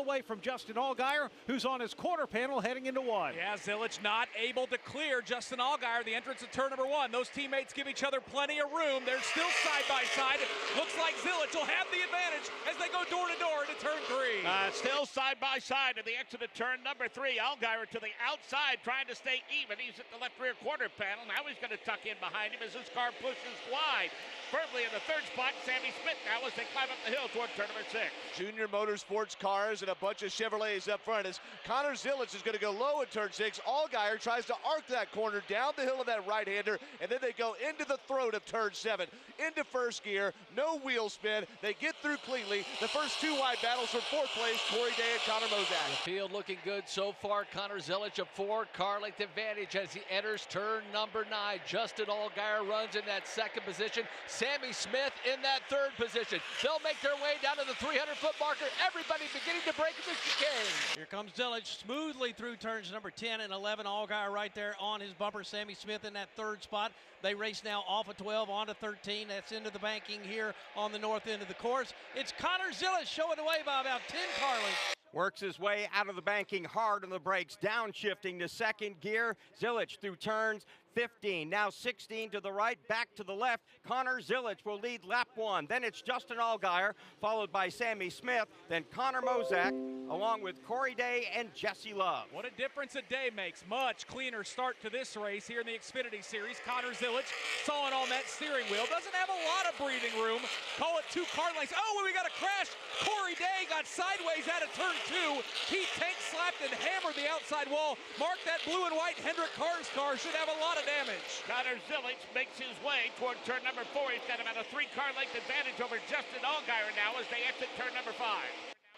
away from Justin Allgaier, who's on his quarter panel heading into one. Yeah, Zilic not able to clear Justin Allgaier, the entrance of turn number one. Those teammates give each other plenty of room. They're still side by side. Looks like Zilic will have the advantage as they go door to door into turn three. Still side by side at the exit of turn number three. Allgaier to the outside trying to stay even. He's at the left rear quarter panel. Now he's going to tuck in behind him as his car pushes wide. Firmly in the third spot, Sammy Smith now as they climb up the hill toward turn number six. Junior Motorsports cars and a bunch of Chevrolets up front as Connor Zilic is going to go low in turn six. Allgaier tries to arc that corner down the hill of that right-hander, and then they go into the throat of turn seven, into first gear, no wheel spin. They get through cleanly. The first two wide battles for fourth place, Corey Day and Connor Mozak. The field looking good so far. Connor Zilic a 4-car length advantage as he enters turn number 9. Justin Allgaier runs in that second position. Sammy Smith in that third position. They'll make their way down to the 300-foot marker. Everybody beginning to break in the chicane. Here comes Zilic smoothly through turns number 10 and 11. Allgaier right there on his bumper. Sammy Smith in that third spot. They race now off of 12 onto 13. That's into the banking here on the north end of the course. It's Connor Zilic showing away by about 10 car lengths. Works his way out of the banking hard on the brakes, downshifting to second gear. Zilic through turns 15, now 16 to the right, back to the left. Connor Zilic will lead lap 1. Then it's Justin Allgaier, followed by Sammy Smith, then Connor Mozak, along with Corey Day and Jesse Love. What a difference a day makes. Much cleaner start to this race here in the Xfinity Series. Connor Zilic sawing on that steering wheel. Doesn't have a lot of breathing room. Call it 2 car lengths. Oh, we got a crash. Corey Day got sideways out of turn 2. He tank slapped and hammered the outside wall. Mark that blue and white Hendrick Cars car. Should have a lot of damage. Connor Zilic makes his way toward turn number 4. He's got about a 3-car length advantage over Justin Allgaier now as they exit turn number 5.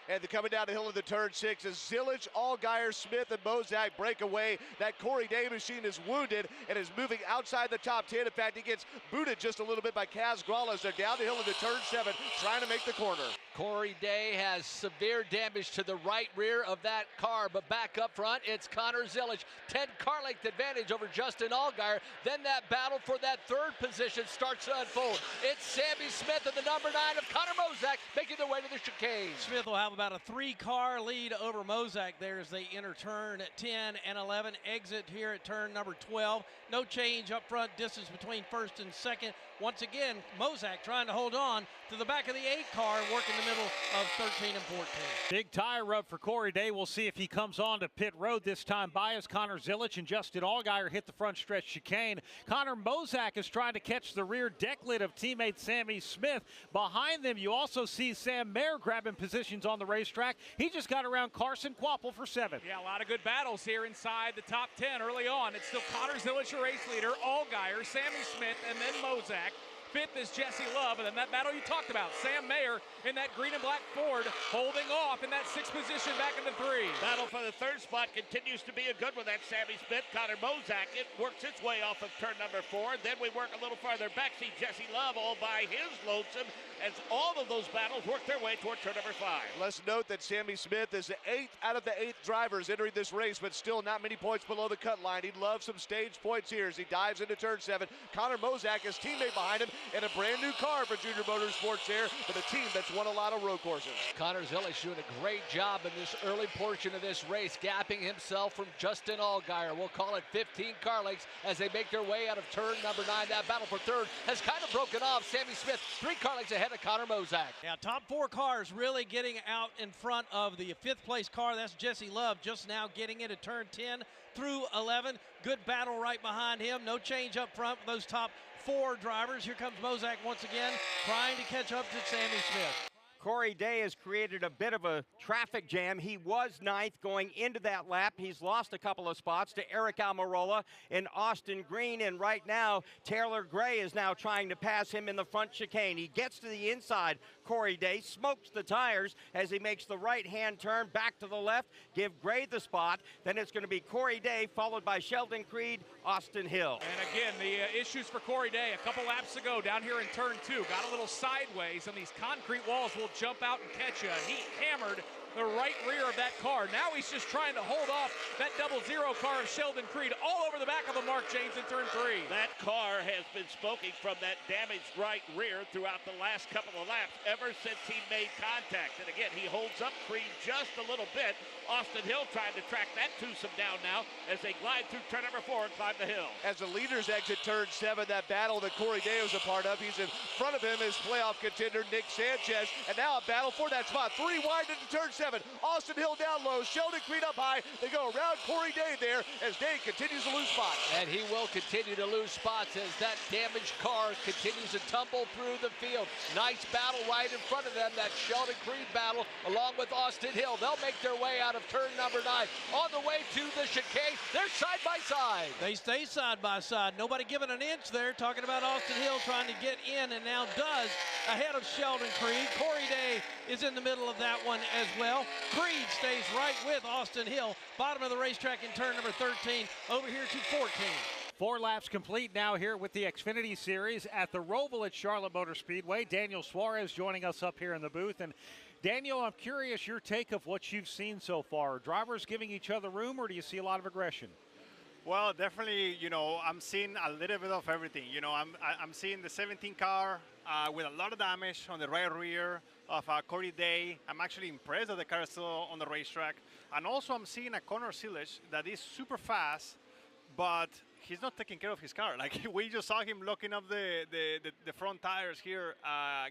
And coming down the hill of the turn 6 is Zilic, Allgaier, Smith, and Mozak break away. That Corey Day machine is wounded and is moving outside the top 10. In fact, he gets booted just a little bit by Kaz Grala as they're down the hill of the turn 7, trying to make the corner. Corey Day has severe damage to the right rear of that car, but back up front, it's Connor Zilic. 10-car length advantage over Justin Allgaier. Then that battle for that third position starts to unfold. It's Sammy Smith and the number 9 of Connor Mozak making their way to the chicane. Smith will have about a 3-car lead over Mozak there as they enter turn 10 and 11. Exit here at turn number 12. No change up front, distance between first and second. Once again, Mozak trying to hold on to the back of the 8 car, working the middle of 13 and 14. Big tire rub for Corey Day. We'll see if he comes on to pit road this time by as Connor Zilic and Justin Allgaier hit the front stretch chicane. Connor Mozak is trying to catch the rear deck lid of teammate Sammy Smith. Behind them, you also see Sam Mayer grabbing positions on the racetrack. He just got around Carson Kvapil for 7th. Yeah, a lot of good battles here inside the top 10 early on. It's still Connor Zilic, your race leader, Allgaier, Sammy Smith, and then Mozak. 5th is Jesse Love, and then that battle you talked about, Sam Mayer in that green and black Ford holding off in that 6th position back into 3. Battle for the third spot continues to be a good one. That's Sammy Smith. Connor Mozak, it works its way off of turn number 4. Then we work a little farther back, see Jesse Love all by his lonesome as all of those battles work their way toward turn number 5. Let's note that Sammy Smith is the 8th out of the 8 drivers entering this race, but still not many points below the cut line. He'd love some stage points here as he dives into turn 7. Connor Mozak, his teammate behind him, and a brand new car for Junior Motorsports there, but a team that's won a lot of road courses. Connor Zilic doing a great job in this early portion of this race, gapping himself from Justin Allgaier. We'll call it 15 car lengths as they make their way out of turn number 9. That battle for third has kind of broken off. Sammy Smith, 3 car lengths ahead of Connor Mozak. Yeah, top 4 cars really getting out in front of the 5th place car. That's Jesse Love just now getting into turn 10 through 11. Good battle right behind him. No change up front for those top 4 drivers. Here comes Mozak once again, trying to catch up to Sammy Smith. Corey Day has created a bit of a traffic jam. He was 9th going into that lap. He's lost a couple of spots to Eric Almirola and Austin Green, and right now Taylor Gray is now trying to pass him in the front chicane. He gets to the inside. Corey Day smokes the tires as he makes the right-hand turn back to the left, give Gray the spot. Then it's going to be Corey Day followed by Sheldon Creed, Austin Hill. And again, the issues for Corey Day a couple laps ago down here in turn 2. Got a little sideways, and these concrete walls will jump out and catch you. He hammered the right rear of that car. Now he's just trying to hold off that 00 car of Sheldon Creed all over the back of the Mark James in turn 3. That car has been smoking from that damaged right rear throughout the last couple of laps ever since he made contact. And again, he holds up Creed just a little bit. Austin Hill trying to track that twosome down now as they glide through turn number 4 and climb the hill. As the leaders exit turn 7, that battle that Corey Day was a part of, he's in front of him is playoff contender Nick Sanchez. And now a battle for that spot. 3 wide into turn 7. Austin Hill down low, Sheldon Creed up high. They go around Corey Day there as Day continues to lose spots. And he will continue to lose spots as that damaged car continues to tumble through the field. Nice battle right in front of them, that Sheldon Creed battle along with Austin Hill. They'll make their way out of turn number 9. On the way to the chicane, they're side by side. They stay side by side. Nobody giving an inch there. Talking about Austin Hill trying to get in and now does ahead of Sheldon Creed. Corey Day is in the middle of that one as well. Creed stays right with Austin Hill. Bottom of the racetrack in turn number 13. Over here to 14. 4 laps complete now here with the Xfinity Series at the Roval at Charlotte Motor Speedway. Daniel Suarez joining us up here in the booth. And Daniel, I'm curious your take of what you've seen so far. Are drivers giving each other room, or do you see a lot of aggression? Well, definitely, I'm seeing a little bit of everything. I'm seeing the 17 car with a lot of damage on the right rear of Corey Day. I'm actually impressed that the car is still on the racetrack. And also I'm seeing a Connor Zilisch that is super fast, but he's not taking care of his car. Like, we just saw him locking up the front tires here,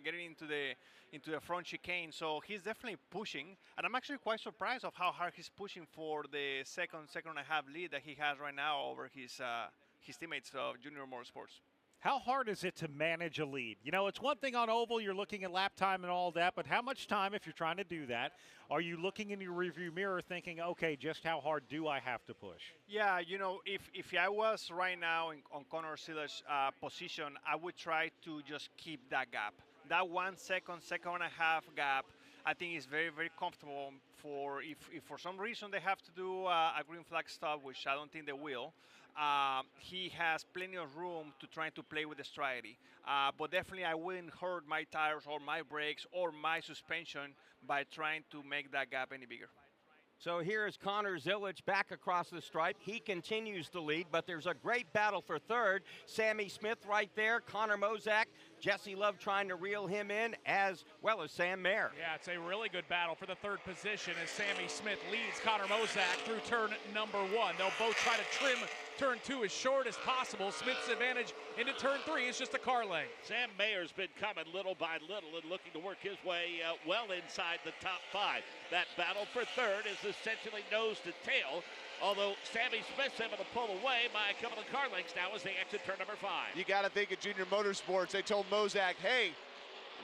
getting into the front chicane. So he's definitely pushing, and I'm actually quite surprised of how hard he's pushing for the second and a half lead that he has right now over his teammates of Junior Motorsports. How hard is it to manage a lead? It's one thing on oval, you're looking at lap time and all that, but how much time, if you're trying to do that, are you looking in your rearview mirror thinking, okay, just how hard do I have to push? Yeah, if I was right now on Connor Zilisch's position, I would try to just keep that gap. That 1 second and a half gap, I think is very, very comfortable for if for some reason they have to do a green flag stop, which I don't think they will. He has plenty of room to try to play with the strategy. But definitely I wouldn't hurt my tires or my brakes or my suspension by trying to make that gap any bigger. So here is Connor Zilisch back across the stripe. He continues to lead, but there's a great battle for third. Sammy Smith right there, Connor Mozak, Jesse Love trying to reel him in, as well as Sam Mayer. Yeah, it's a really good battle for the third position as Sammy Smith leads Connor Mozak through turn number 1. They'll both try to trim turn 2 as short as possible. Smith's advantage into turn 3 is just a car length. Sam Mayer's been coming little by little and looking to work his way well inside the top 5. That battle for third is essentially nose to tail, although Sammy Smith's able to pull away by a couple of car lengths now as they exit turn number 5. You got to think of Junior Motorsports. They told Mozak, hey,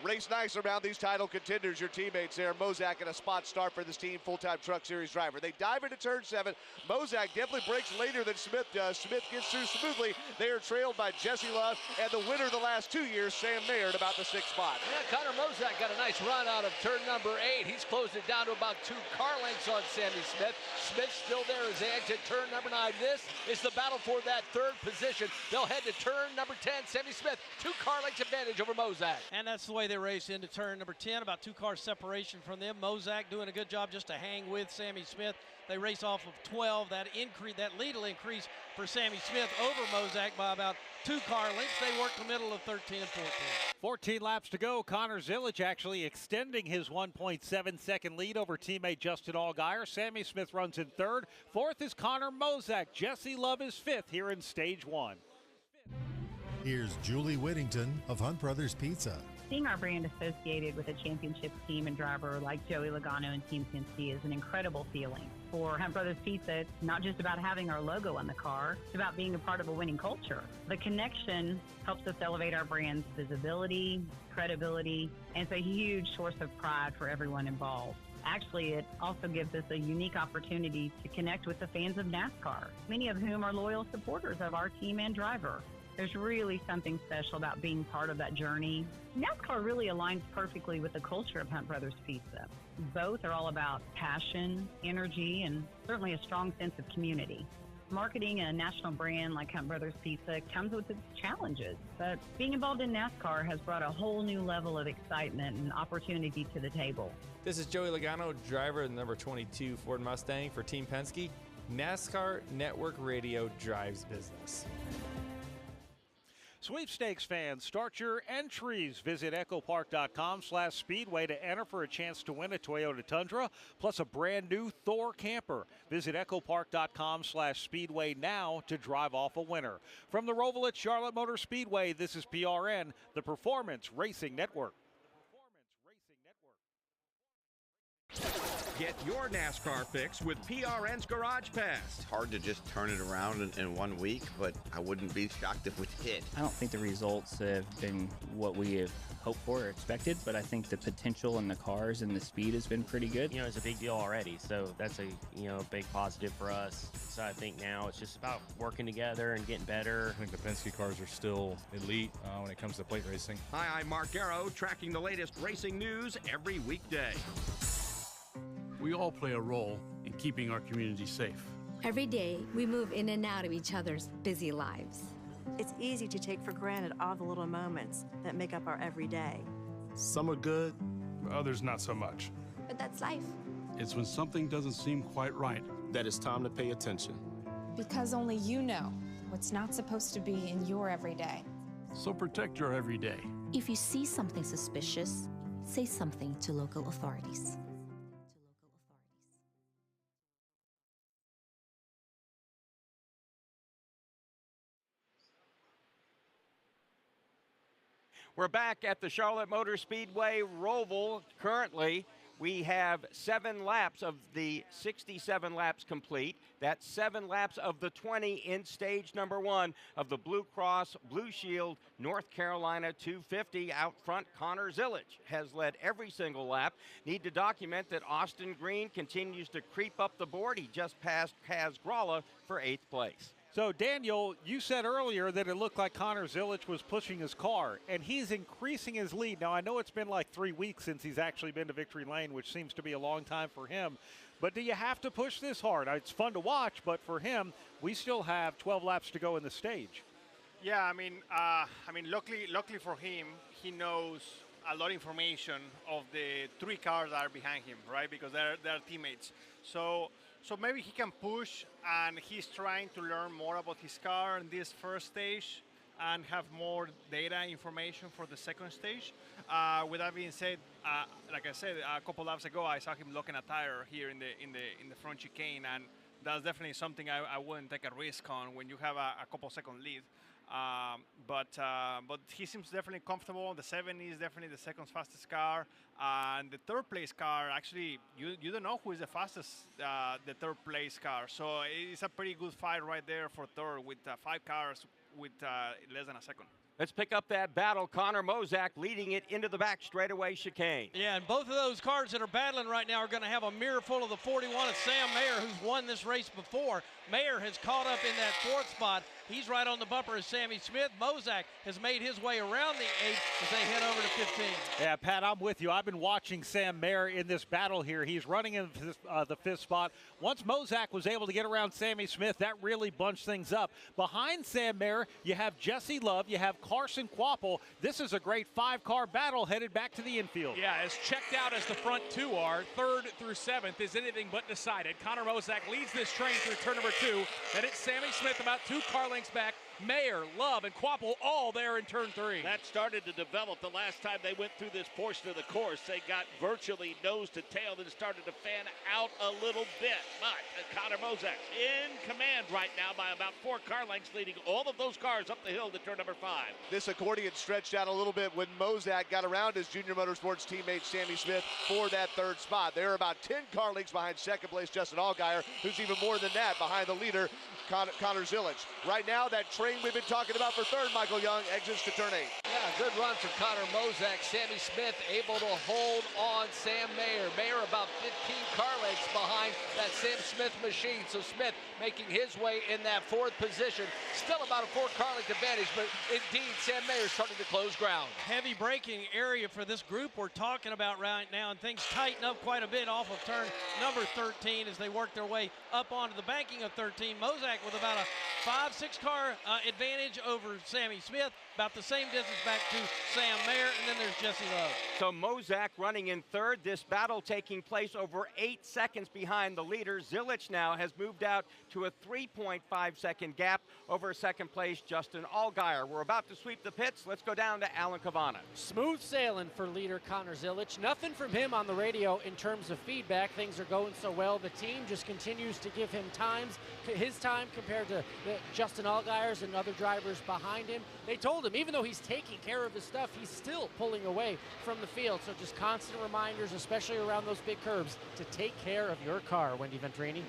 race nice around these title contenders, your teammates there. Mozak in a spot start for this team, full-time Truck Series driver. They dive into turn 7. Mozak definitely breaks later than Smith does. Smith gets through smoothly. They are trailed by Jesse Love and the winner the last 2 years, Sam Mayer, at about the 6th spot. Yeah, Connor Mozak got a nice run out of turn number 8. He's closed it down to about 2 car lengths on Sammy Smith. Smith's still there as they exit turn number 9. This is the battle for that third position. They'll head to turn number 10. Sammy Smith, 2 car lengths advantage over Mozak. And that's the way they race into turn number 10, about 2 car separation from them. Mozak doing a good job just to hang with Sammy Smith. They race off of 12. That lead will increase for Sammy Smith over Mozak by about 2 car lengths. They work the middle of 13 and 14. 14 laps to go. Connor Zilisch actually extending his 1.7 second lead over teammate Justin Allgaier. Sammy Smith runs in third. Fourth is Connor Mozak. Jesse Love is fifth here in stage 1. Here's Julie Whittington of Hunt Brothers Pizza. Seeing our brand associated with a championship team and driver like Joey Logano and Team Penske is an incredible feeling. For Hunt Brothers Pizza, it's not just about having our logo on the car, it's about being a part of a winning culture. The connection helps us elevate our brand's visibility, credibility, and it's a huge source of pride for everyone involved. Actually, it also gives us a unique opportunity to connect with the fans of NASCAR, many of whom are loyal supporters of our team and driver. There's really something special about being part of that journey. NASCAR really aligns perfectly with the culture of Hunt Brothers Pizza. Both are all about passion, energy, and certainly a strong sense of community. Marketing a national brand like Hunt Brothers Pizza comes with its challenges, but being involved in NASCAR has brought a whole new level of excitement and opportunity to the table. This is Joey Logano, driver of the number 22 Ford Mustang for Team Penske. NASCAR Network Radio drives business. Sweepstakes fans, start your entries. Visit echopark.com/speedway to enter for a chance to win a Toyota Tundra, plus a brand new Thor camper. Visit echopark.com/speedway now to drive off a winner. From the Roval at Charlotte Motor Speedway, this is PRN, the Performance Racing Network. Get your NASCAR fix with PRN's Garage Pass. It's hard to just turn it around in 1 week, but I wouldn't be shocked if we did. I don't think the results have been what we have hoped for or expected, but I think the potential in the cars and the speed has been pretty good. You know, it's a big deal already, so that's a big positive for us. So I think now it's just about working together and getting better. I think the Penske cars are still elite when it comes to plate racing. Hi, I'm Mark Garrow, tracking the latest racing news every weekday. We all play a role in keeping our community safe. Every day, we move in and out of each other's busy lives. It's easy to take for granted all the little moments that make up our everyday. Some are good, others not so much. But that's life. It's when something doesn't seem quite right that it's time to pay attention. Because only you know what's not supposed to be in your everyday. So protect your everyday. If you see something suspicious, say something to local authorities. We're back at the Charlotte Motor Speedway Roval. Currently, we have 7 laps of the 67 laps complete. That's 7 laps of the 20 in stage number 1 of the Blue Cross Blue Shield North Carolina 250. Out front, Connor Zilic has led every single lap. Need to document that Austin Green continues to creep up the board. He just passed Kaz Gralla for 8th place. So, Daniel, you said earlier that it looked like Connor Zilic was pushing his car, and he's increasing his lead. Now, I know it's been like 3 weeks since he's actually been to victory lane, which seems to be a long time for him. But do you have to push this hard? It's fun to watch, but for him, we still have 12 laps to go in the stage. Yeah, I mean, luckily for him, he knows a lot of information of the 3 cars that are behind him, right? Because they're teammates. So maybe he can push, and he's trying to learn more about his car in this first stage and have more data information for the second stage. With that being said, like I said a couple laps ago, I saw him locking a tire here in the front chicane, and that's definitely something I wouldn't take a risk on when you have a couple second lead. But he seems definitely comfortable. The 7 is definitely the second fastest car, and the 3rd place car, actually, you don't know who is the fastest, the 3rd place car. So it's a pretty good fight right there for 3rd with 5 cars with less than a second. Let's pick up that battle. Connor Mozak leading it into the back straightaway chicane. Yeah, and both of those cars that are battling right now are going to have a mirror full of the 41 of Sam Mayer, who's won this race before. Mayer has caught up in that 4th spot. He's right on the bumper of Sammy Smith. Mozak has made his way around the 8th as they head over to 15. Yeah, Pat, I'm with you. I've been watching Sam Mayer in this battle here. He's running in the 5th spot. Once Mozak was able to get around Sammy Smith, that really bunched things up. Behind Sam Mayer, you have Jesse Love, you have Carson Kvapil. This is a great 5-car battle headed back to the infield. Yeah, as checked out as the front 2 are, 3rd through 7th is anything but decided. Connor Mozak leads this train through turn number 2. Then it's Sammy Smith about 2 car lengths back. Mayer, Love, and Kvapil all there in turn 3. That started to develop the last time they went through this portion of the course. They got virtually nose to tail and started to fan out a little bit. But Connor Mozak in command right now by about 4 car lengths, leading all of those cars up the hill to turn number 5. This accordion stretched out a little bit when Mozak got around his Junior Motorsports teammate Sammy Smith for that 3rd spot. They're about 10 car lengths behind 2nd place Justin Allgaier, who's even more than that behind the leader, Connor Zilic. Right now, that train we've been talking about for 3rd, Michael Young, exits to turn 8. Yeah, good run for Connor Mozak. Sammy Smith able to hold on Sam Mayer. Mayer about 15 car lengths behind that Sam Smith machine. So Smith making his way in that fourth position. Still about a 4-car length advantage, but indeed Sam Mayer starting to close ground. Heavy braking area for this group we're talking about right now, and things tighten up quite a bit off of turn number 13 as they work their way up onto the banking of 13. Mozak with about a 5-6 car advantage over Sammy Smith, about the same distance back to Sam Mayer, and then there's Jesse Love. So Mozak running in third. This battle taking place over 8 seconds behind the leader. Zilic now has moved out to a 3.5-second gap over second place Justin Allgaier. We're about to sweep the pits. Let's go down to Alan Cavana. Smooth sailing for leader Connor Zilic. Nothing from him on the radio in terms of feedback. Things are going so well. The team just continues to give him his time compared to Justin Allgaier's and other drivers behind him. They told him, even though he's taking care of his stuff, he's still pulling away from the field. So just constant reminders, especially around those big curves, to take care of your car, Wendy Ventrini.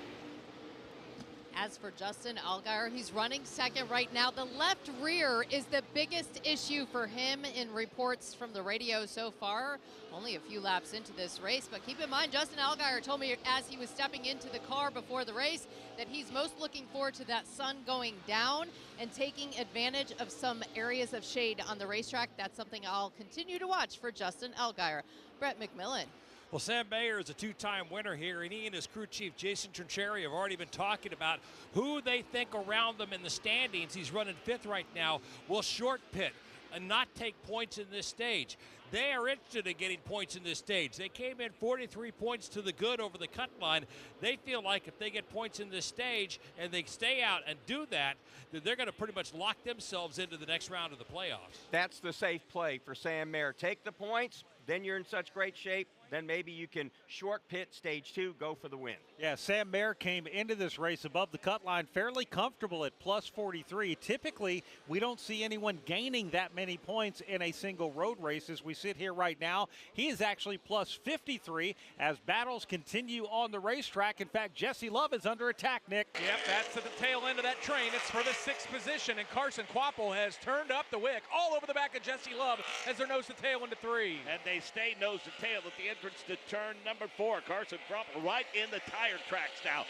As for Justin Allgaier, he's running second right now. The left rear is the biggest issue for him in reports from the radio so far. Only a few laps into this race, but keep in mind, Justin Allgaier told me as he was stepping into the car before the race that he's most looking forward to that sun going down and taking advantage of some areas of shade on the racetrack. That's something I'll continue to watch for Justin Allgaier. Brett McMillan. Well, Sam Mayer is a two-time winner here, and he and his crew chief, Jason Trincheri, have already been talking about who they think around them in the standings. He's running fifth right now, will short pit and not take points in this stage. They are interested in getting points in this stage. They came in 43 points to the good over the cut line. They feel like if they get points in this stage and they stay out and do that, then they're going to pretty much lock themselves into the next round of the playoffs. That's the safe play for Sam Mayer. Take the points, then you're in such great shape. Then maybe you can short pit stage 2, go for the win. Yeah, Sam Mayer came into this race above the cut line fairly comfortable at plus 43. Typically, we don't see anyone gaining that many points in a single road race. As we sit here right now, he is actually plus 53 as battles continue on the racetrack. In fact, Jesse Love is under attack, Nick. Yep, that's at the tail end of that train. It's for the 6th position, and Carson Kvapil has turned up the wick all over the back of Jesse Love as they're nose to tail into 3. And they stay nose to tail at the entrance to turn number 4. Carson Kvapil right in the tire tracks now.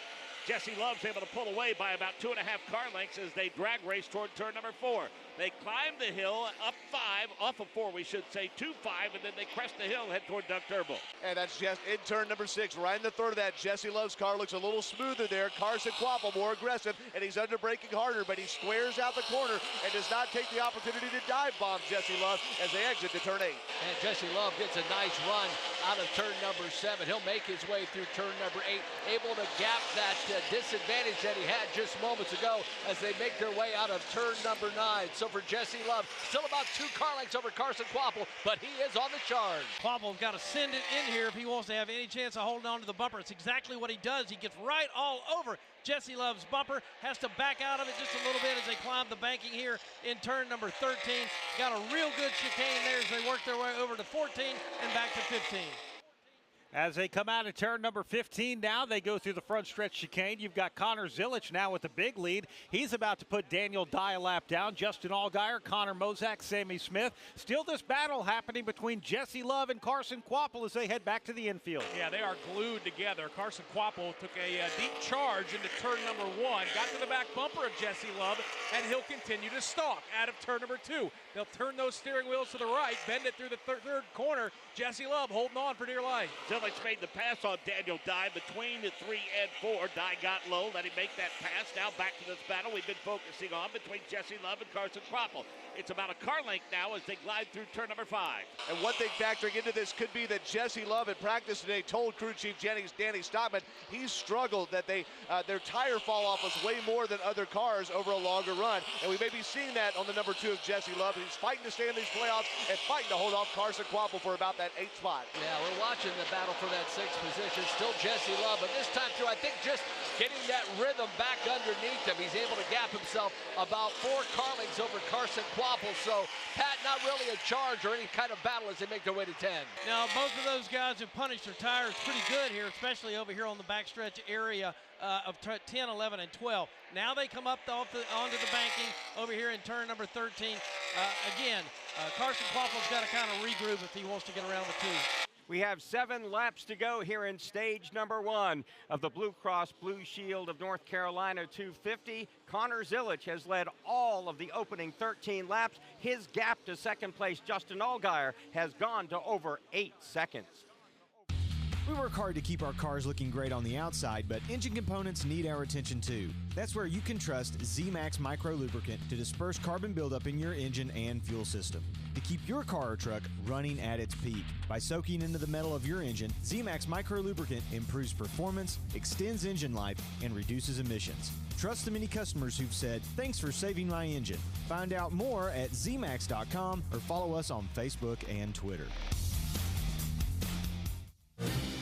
Jesse Love's able to pull away by about 2.5 car lengths as they drag race toward turn number 4. They climb the hill up 5, off of 4 we should say, 2-5, and then they crest the hill, head toward Doug Turnbull. And that's just in turn number 6, right in the third of that. Jesse Love's car looks a little smoother there. Carson Kvapil more aggressive, and he's under braking harder, but he squares out the corner and does not take the opportunity to dive bomb Jesse Love as they exit to turn 8. And Jesse Love gets a nice run out of turn number 7. He'll make his way through turn number 8, able to gap that disadvantage that he had just moments ago as they make their way out of turn number 9. So for Jesse Love, still about 2 car lengths over Carson Kvapil, but he is on the charge. Kvapil's got to send it in here if he wants to have any chance of holding on to the bumper. It's exactly what he does. He gets right all over Jesse Love's bumper, has to back out of it just a little bit as they climb the banking here in turn number 13. Got a real good chicane there as they work their way over to 14 and back to 15. As they come out of turn number 15 now, they go through the front stretch chicane. You've got Connor Zilic now with a big lead. He's about to put Daniel Dialap down. Justin Allgaier, Connor Mozak, Sammy Smith. Still this battle happening between Jesse Love and Carson Kvapil as they head back to the infield. Yeah, they are glued together. Carson Kvapil took a deep charge into turn number 1, got to the back bumper of Jesse Love, and he'll continue to stalk out of turn number 2. They'll turn those steering wheels to the right, bend it through the third corner. Jesse Love holding on for dear life. Zilic made the pass on Daniel Dye between the 3 and 4. Dye got low, let him make that pass. Now back to this battle we've been focusing on between Jesse Love and Carson Kvapil. It's about a car length now as they glide through turn number 5. And one thing factoring into this could be that Jesse Love in practice today told crew chief Danny Stockman he's struggled, that their tire fall off was way more than other cars over a longer run. And we may be seeing that on the number 2 of Jesse Love. He's fighting to stay in these playoffs and fighting to hold off Carson Kvapil for about that 8th spot. Yeah, we're watching the battle for that 6th position. Still Jesse Love, but this time through, I think just getting that rhythm back underneath him. He's able to gap himself about 4 car lengths over Carson Kvapil. So, Pat, not really a charge or any kind of battle as they make their way to 10. Now, both of those guys have punished their tires pretty good here, especially over here on the backstretch area of 10, 11, and 12. Now they come up onto the banking over here in turn number 13. Again, Carson Kvapil's got to kind of regroup if he wants to get around the 2. We have 7 laps to go here in stage number 1 of the Blue Cross Blue Shield of North Carolina 250. Connor Zilisch has led all of the opening 13 laps. His gap to second place, Justin Allgaier, has gone to over 8 seconds. We work hard to keep our cars looking great on the outside, but engine components need our attention too. That's where you can trust Z-Max Micro Lubricant to disperse carbon buildup in your engine and fuel system, to keep your car or truck running at its peak. By soaking into the metal of your engine, Z-Max Micro Lubricant improves performance, extends engine life, and reduces emissions. Trust the many customers who've said, "Thanks for saving my engine." Find out more at zmax.com or follow us on Facebook and Twitter.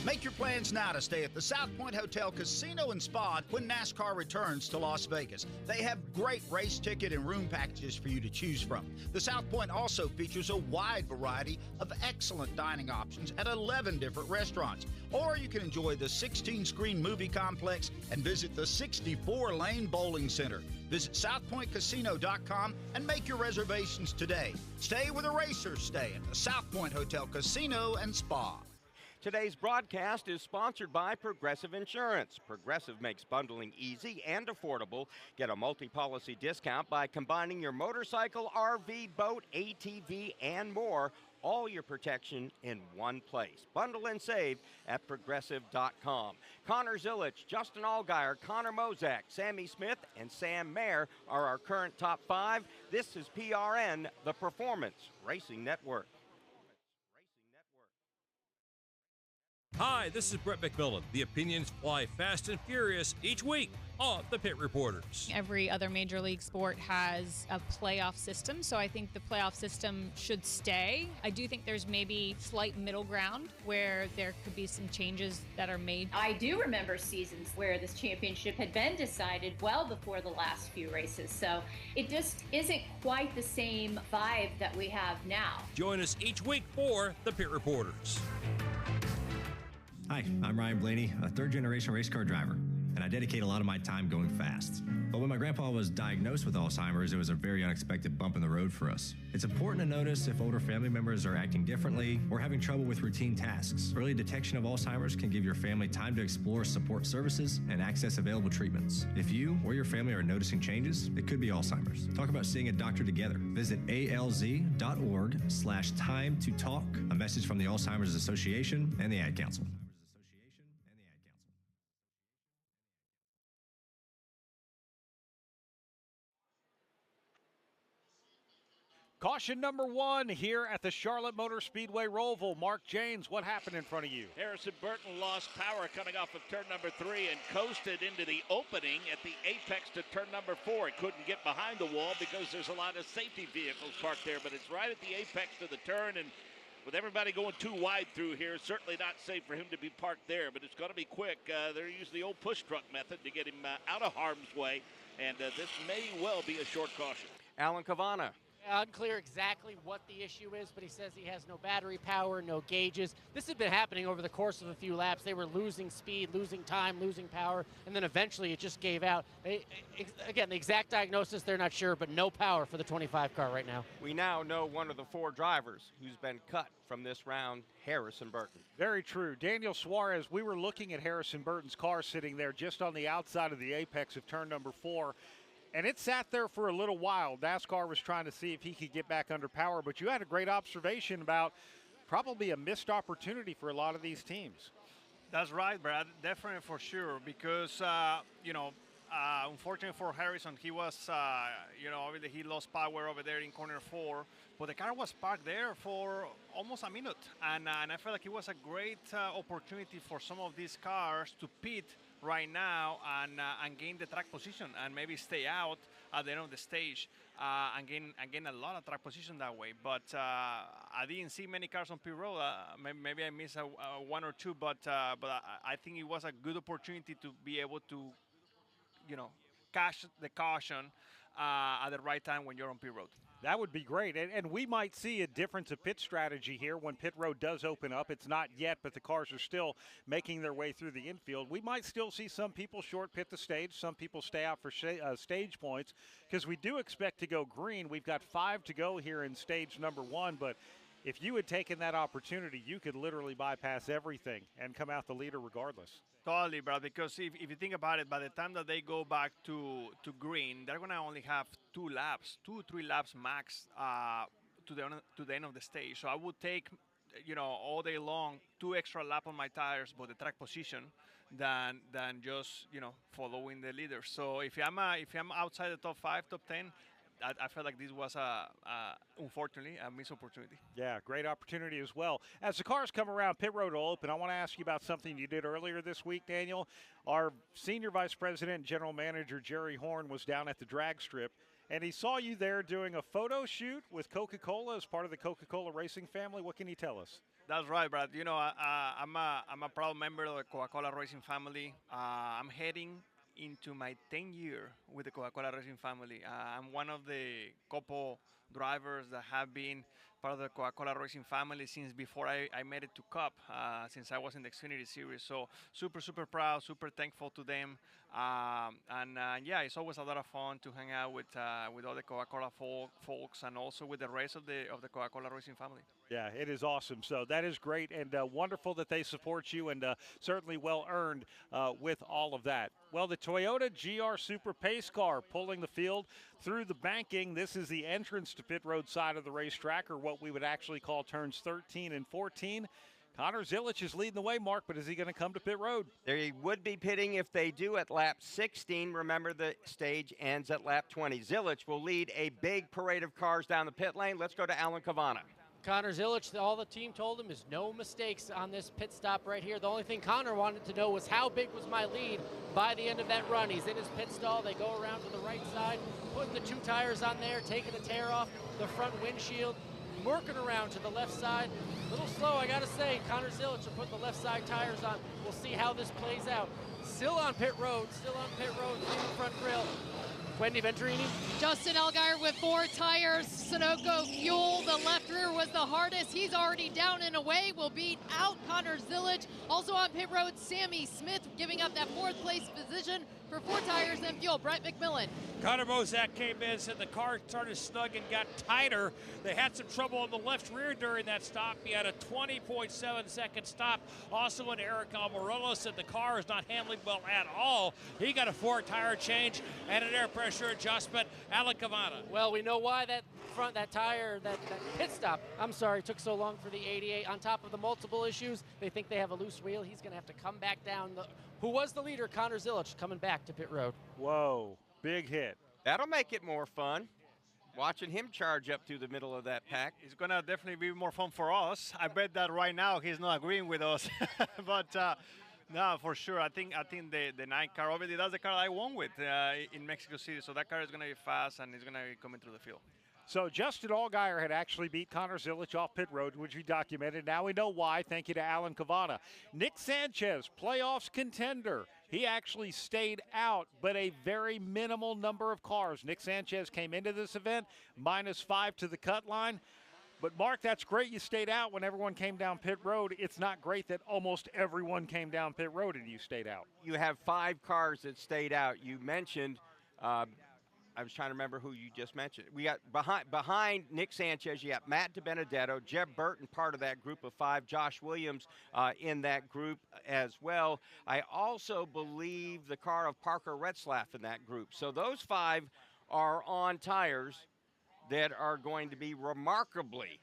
Make your plans now to stay at the South Point Hotel Casino and Spa when NASCAR returns to Las Vegas. They have great race ticket and room packages for you to choose from. The South Point also features a wide variety of excellent dining options at 11 different restaurants. Or you can enjoy the 16-screen movie complex and visit the 64-lane bowling center. Visit southpointcasino.com and make your reservations today. Stay where the racers stay at the South Point Hotel Casino and Spa. Today's broadcast is sponsored by Progressive Insurance. Progressive makes bundling easy and affordable. Get a multi-policy discount by combining your motorcycle, RV, boat, ATV, and more. All your protection in one place. Bundle and save at Progressive.com. Connor Zilisch, Justin Allgaier, Connor Mozak, Sammy Smith, and Sam Mayer are our current top 5. This is PRN, the Performance Racing Network. Hi, this is Brett McMillan. The opinions fly fast and furious each week on the Pit Reporters. Every other major league sport has a playoff system, so I think the playoff system should stay. I do think there's maybe slight middle ground where there could be some changes that are made. I do remember seasons where this championship had been decided well before the last few races, so it just isn't quite the same vibe that we have now. Join us each week for the Pit Reporters. Hi, I'm Ryan Blaney, a third-generation race car driver, and I dedicate a lot of my time going fast. But when my grandpa was diagnosed with Alzheimer's, it was a very unexpected bump in the road for us. It's important to notice if older family members are acting differently or having trouble with routine tasks. Early detection of Alzheimer's can give your family time to explore support services and access available treatments. If you or your family are noticing changes, it could be Alzheimer's. Talk about seeing a doctor together. Visit alz.org/time to talk. A message from the Alzheimer's Association and the Ad Council. Caution number 1 here at the Charlotte Motor Speedway Roval. Mark James, what happened in front of you? Harrison Burton lost power coming off of turn number 3 and coasted into the opening at the apex to turn number 4. He couldn't get behind the wall because there's a lot of safety vehicles parked there, but it's right at the apex of the turn, and with everybody going too wide through here, certainly not safe for him to be parked there, but it's going to be quick. They're using the old push truck method to get him out of harm's way, and this may well be a short caution. Alan Cavanna. Unclear exactly what the issue is, but he says he has no battery power, no gauges. This had been happening over the course of a few laps. They were losing speed, losing time, losing power, and then eventually it just gave out. Again, the exact diagnosis, they're not sure, but no power for the 25 car right now. We now know one of the 4 drivers who's been cut from this round, Harrison Burton. Very true. Daniel Suarez, we were looking at Harrison Burton's car sitting there just on the outside of the apex of turn number 4. And it sat there for a little while. NASCAR was trying to see if he could get back under power, but you had a great observation about probably a missed opportunity for a lot of these teams. That's right, Brad. Definitely for sure, because, unfortunately for Harrison, he was, obviously he lost power over there in corner 4, but the car was parked there for almost a minute. And I felt like it was a great opportunity for some of these cars to pit right now and gain the track position and maybe stay out at the end of the stage and gain a lot of track position that way. But I didn't see many cars on pit road. Maybe I missed 1 or 2, but I think it was a good opportunity to be able to, cash the caution at the right time when you're on pit road. That would be great, and we might see a difference of pit strategy here when pit road does open up. It's not yet, but the cars are still making their way through the infield. We might still see some people short pit the stage, some people stay out for stage points, because we do expect to go green. We've got 5 to go here in stage number 1, but if you had taken that opportunity, you could literally bypass everything and come out the leader regardless. Totally, bro, because if you think about it, by the time that they go back to green, they're going to only have 2 or 3 laps max to the end of the stage. So I would take, all day long, 2 extra laps on my tires, but the track position, than just, following the leader. So if I'm outside the top 5, top 10, I felt like this was, unfortunately, a missed opportunity. Yeah, great opportunity as well. As the cars come around, pit road will open. I want to ask you about something you did earlier this week, Daniel. Our Senior Vice President and General Manager, Jerry Horn, was down at the drag strip, and he saw you there doing a photo shoot with Coca-Cola as part of the Coca-Cola racing family. What can you tell us? That's right, Brad. I'm a proud member of the Coca-Cola racing family. I'm heading into my 10th year with the Coca-Cola racing family. I'm one of the couple drivers that have been part of the Coca-Cola racing family since before I made it to Cup, since I was in the Xfinity Series. So super, super proud, super thankful to them. Yeah, it's always a lot of fun to hang out with all the Coca-Cola folks and also with the rest of the Coca-Cola racing family. Yeah, it is awesome. So that is great and wonderful that they support you, and certainly well earned with all of that. Well, the Toyota GR Super Pace car pulling the field through the banking. This is the entrance to pit road side of the racetrack, or what we would actually call turns 13 and 14. Connor Zilisch is leading the way, Mark, but is he going to come to pit road? They would be pitting if they do at lap 16. Remember, the stage ends at lap 20. Zilisch will lead a big parade of cars down the pit lane. Let's go to Alan Cavanna. Connor Zilisch, all the team told him is no mistakes on this pit stop right here. The only thing Connor wanted to know was how big was my lead by the end of that run. He's in his pit stall. They go around to the right side, putting the 2 tires on there, taking the tear off the front windshield, working around to the left side. A little slow, I got to say. Connor Zilisch will put the left side tires on. We'll see how this plays out. Still on pit road, through the front grill. Wendy Venturini. Justin Allgaier with 4 tires. Sunoco Fuel, the left rear was the hardest. He's already down and away. Will beat out Connor Zilisch. Also on pit road, Sammy Smith giving up that 4th place position for 4 tires and fuel. Brett McMillan. Connor Mozak came in, said the car started snug and got tighter. They had some trouble on the left rear during that stop. He had a 20.7 second stop. Also, when Eric Almirola said the car is not handling well at all, he got a 4 tire change and an air pressure adjustment. Alan Cavanna. Well, we know why that tire, that pit stop, took so long for the 88. On top of the multiple issues, they think they have a loose wheel. He's going to have to come back down. Who was the leader, Connor Zilisch, coming back to pit road. Whoa, big hit. That'll make it more fun, watching him charge up through the middle of that pack. It's going to definitely be more fun for us. I bet that right now he's not agreeing with us. But no, for sure. I think the 9 car, obviously that's the car I won with in Mexico City. So that car is going to be fast and it's going to be coming through the field. So Justin Allgaier had actually beat Connor Zilisch off pit road, which we documented. Now we know why. Thank you to Alan Cavanna. Nick Sanchez, playoffs contender. He actually stayed out, but a very minimal number of cars. Nick Sanchez came into this event -5 to the cut line. But, Mark, that's great you stayed out when everyone came down pit road. It's not great that almost everyone came down pit road and you stayed out. You have 5 cars that stayed out. You mentioned I was trying to remember who you just mentioned. We got behind Nick Sanchez, you got Matt DiBenedetto, Jeb Burton, part of that group of 5, Josh Williams in that group as well. I also believe the car of Parker Retzlaff in that group. So those 5 are on tires that are going to be remarkably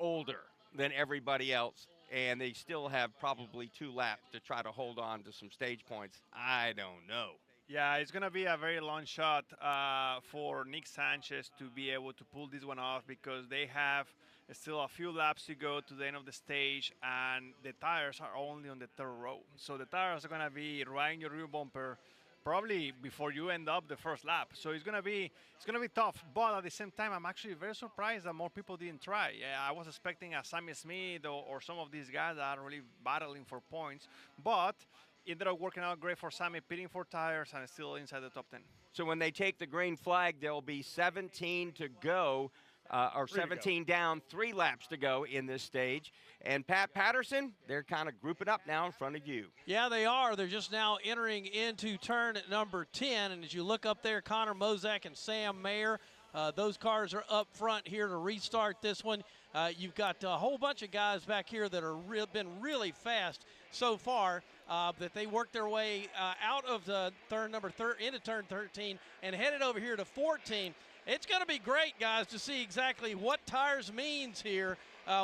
older than everybody else, and they still have probably 2 laps to try to hold on to some stage points. I don't know. Yeah, it's going to be a very long shot for Nick Sanchez to be able to pull this one off because they have still a few laps to go to the end of the stage, and the tires are only on the 3rd row. So the tires are going to be right in your rear bumper probably before you end up the first lap. So it's going to be tough. But at the same time, I'm actually very surprised that more people didn't try. Yeah, I was expecting a Sammy Smith or some of these guys that are really battling for points. But it ended up working out great for Sammy, pitting 4 tires and still inside the top 10. So when they take the green flag, there'll be 17 to go, or 17 down, 3 laps to go in this stage. And Pat Patterson, they're kind of grouping up now in front of you. Yeah, they are. They're just now entering into turn number 10. And as you look up there, Connor Mozak and Sam Mayer, Those cars are up front here to restart this one. You've got a whole bunch of guys back here that are been really fast so far, that they worked their way out of the into turn 13 and headed over here to 14. It's going to be great, guys, to see exactly what tires means here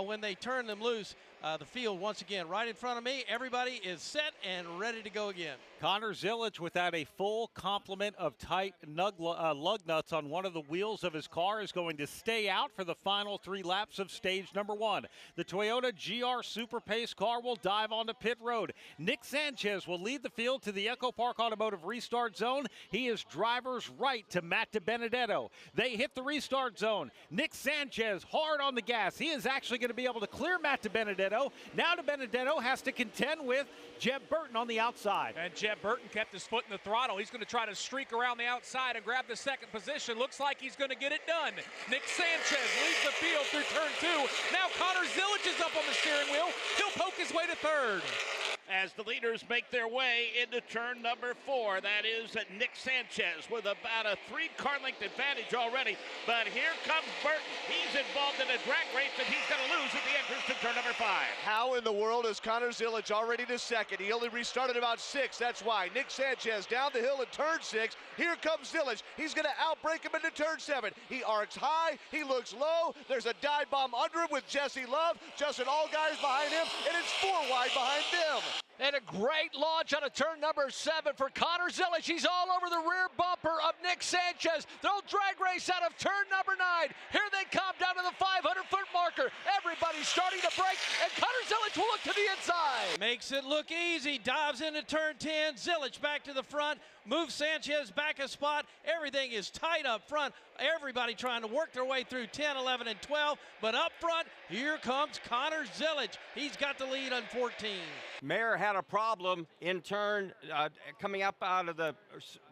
when they turn them loose. The field, once again, right in front of me. Everybody is set and ready to go again. Connor Zilic without a full complement of tight lug nuts on one of the wheels of his car is going to stay out for the final 3 laps of stage number 1. The Toyota GR Super Pace car will dive onto pit road. Nick Sanchez will lead the field to the Echo Park Automotive restart zone. He is driver's right to Matt DiBenedetto. They hit the restart zone. Nick Sanchez hard on the gas. He is actually going to be able to clear Matt DiBenedetto. Now DiBenedetto has to contend with Jeb Burton on the outside. And Jeb Burton kept his foot in the throttle. He's going to try to streak around the outside and grab the second position. Looks like he's going to get it done. Nick Sanchez leads the field through turn 2. Now Connor Zilic is up on the steering wheel. He'll poke his way to third. As the leaders make their way into turn number 4, that is Nick Sanchez with about a 3-car length advantage already. But here comes Burton. He's involved in a drag race that he's going to lose at the entrance to turn number 5. How in the world is Connor Zilic already to second? He only restarted about 6. That's why. Nick Sanchez down the hill in turn 6. Here comes Zilic. He's going to outbreak him into turn 7. He arcs high. He looks low. There's a dive bomb under him with Jesse Love. Justin Allgaier behind him, and it's 4 wide behind them. And a great launch out of turn number 7 for Connor Zilic. He's all over the rear bumper of Nick Sanchez. They'll drag race out of turn number 9. Here they come down to the 500-foot marker. Everybody's starting to break, and Connor Zilic will look to the inside. Makes it look easy. Dives into turn 10. Zilic back to the front. Moves Sanchez back a spot. Everything is tight up front. Everybody trying to work their way through 10, 11, and 12. But up front, here comes Connor Zilic. He's got the lead on 14. Mayer had a problem in turn coming up out of the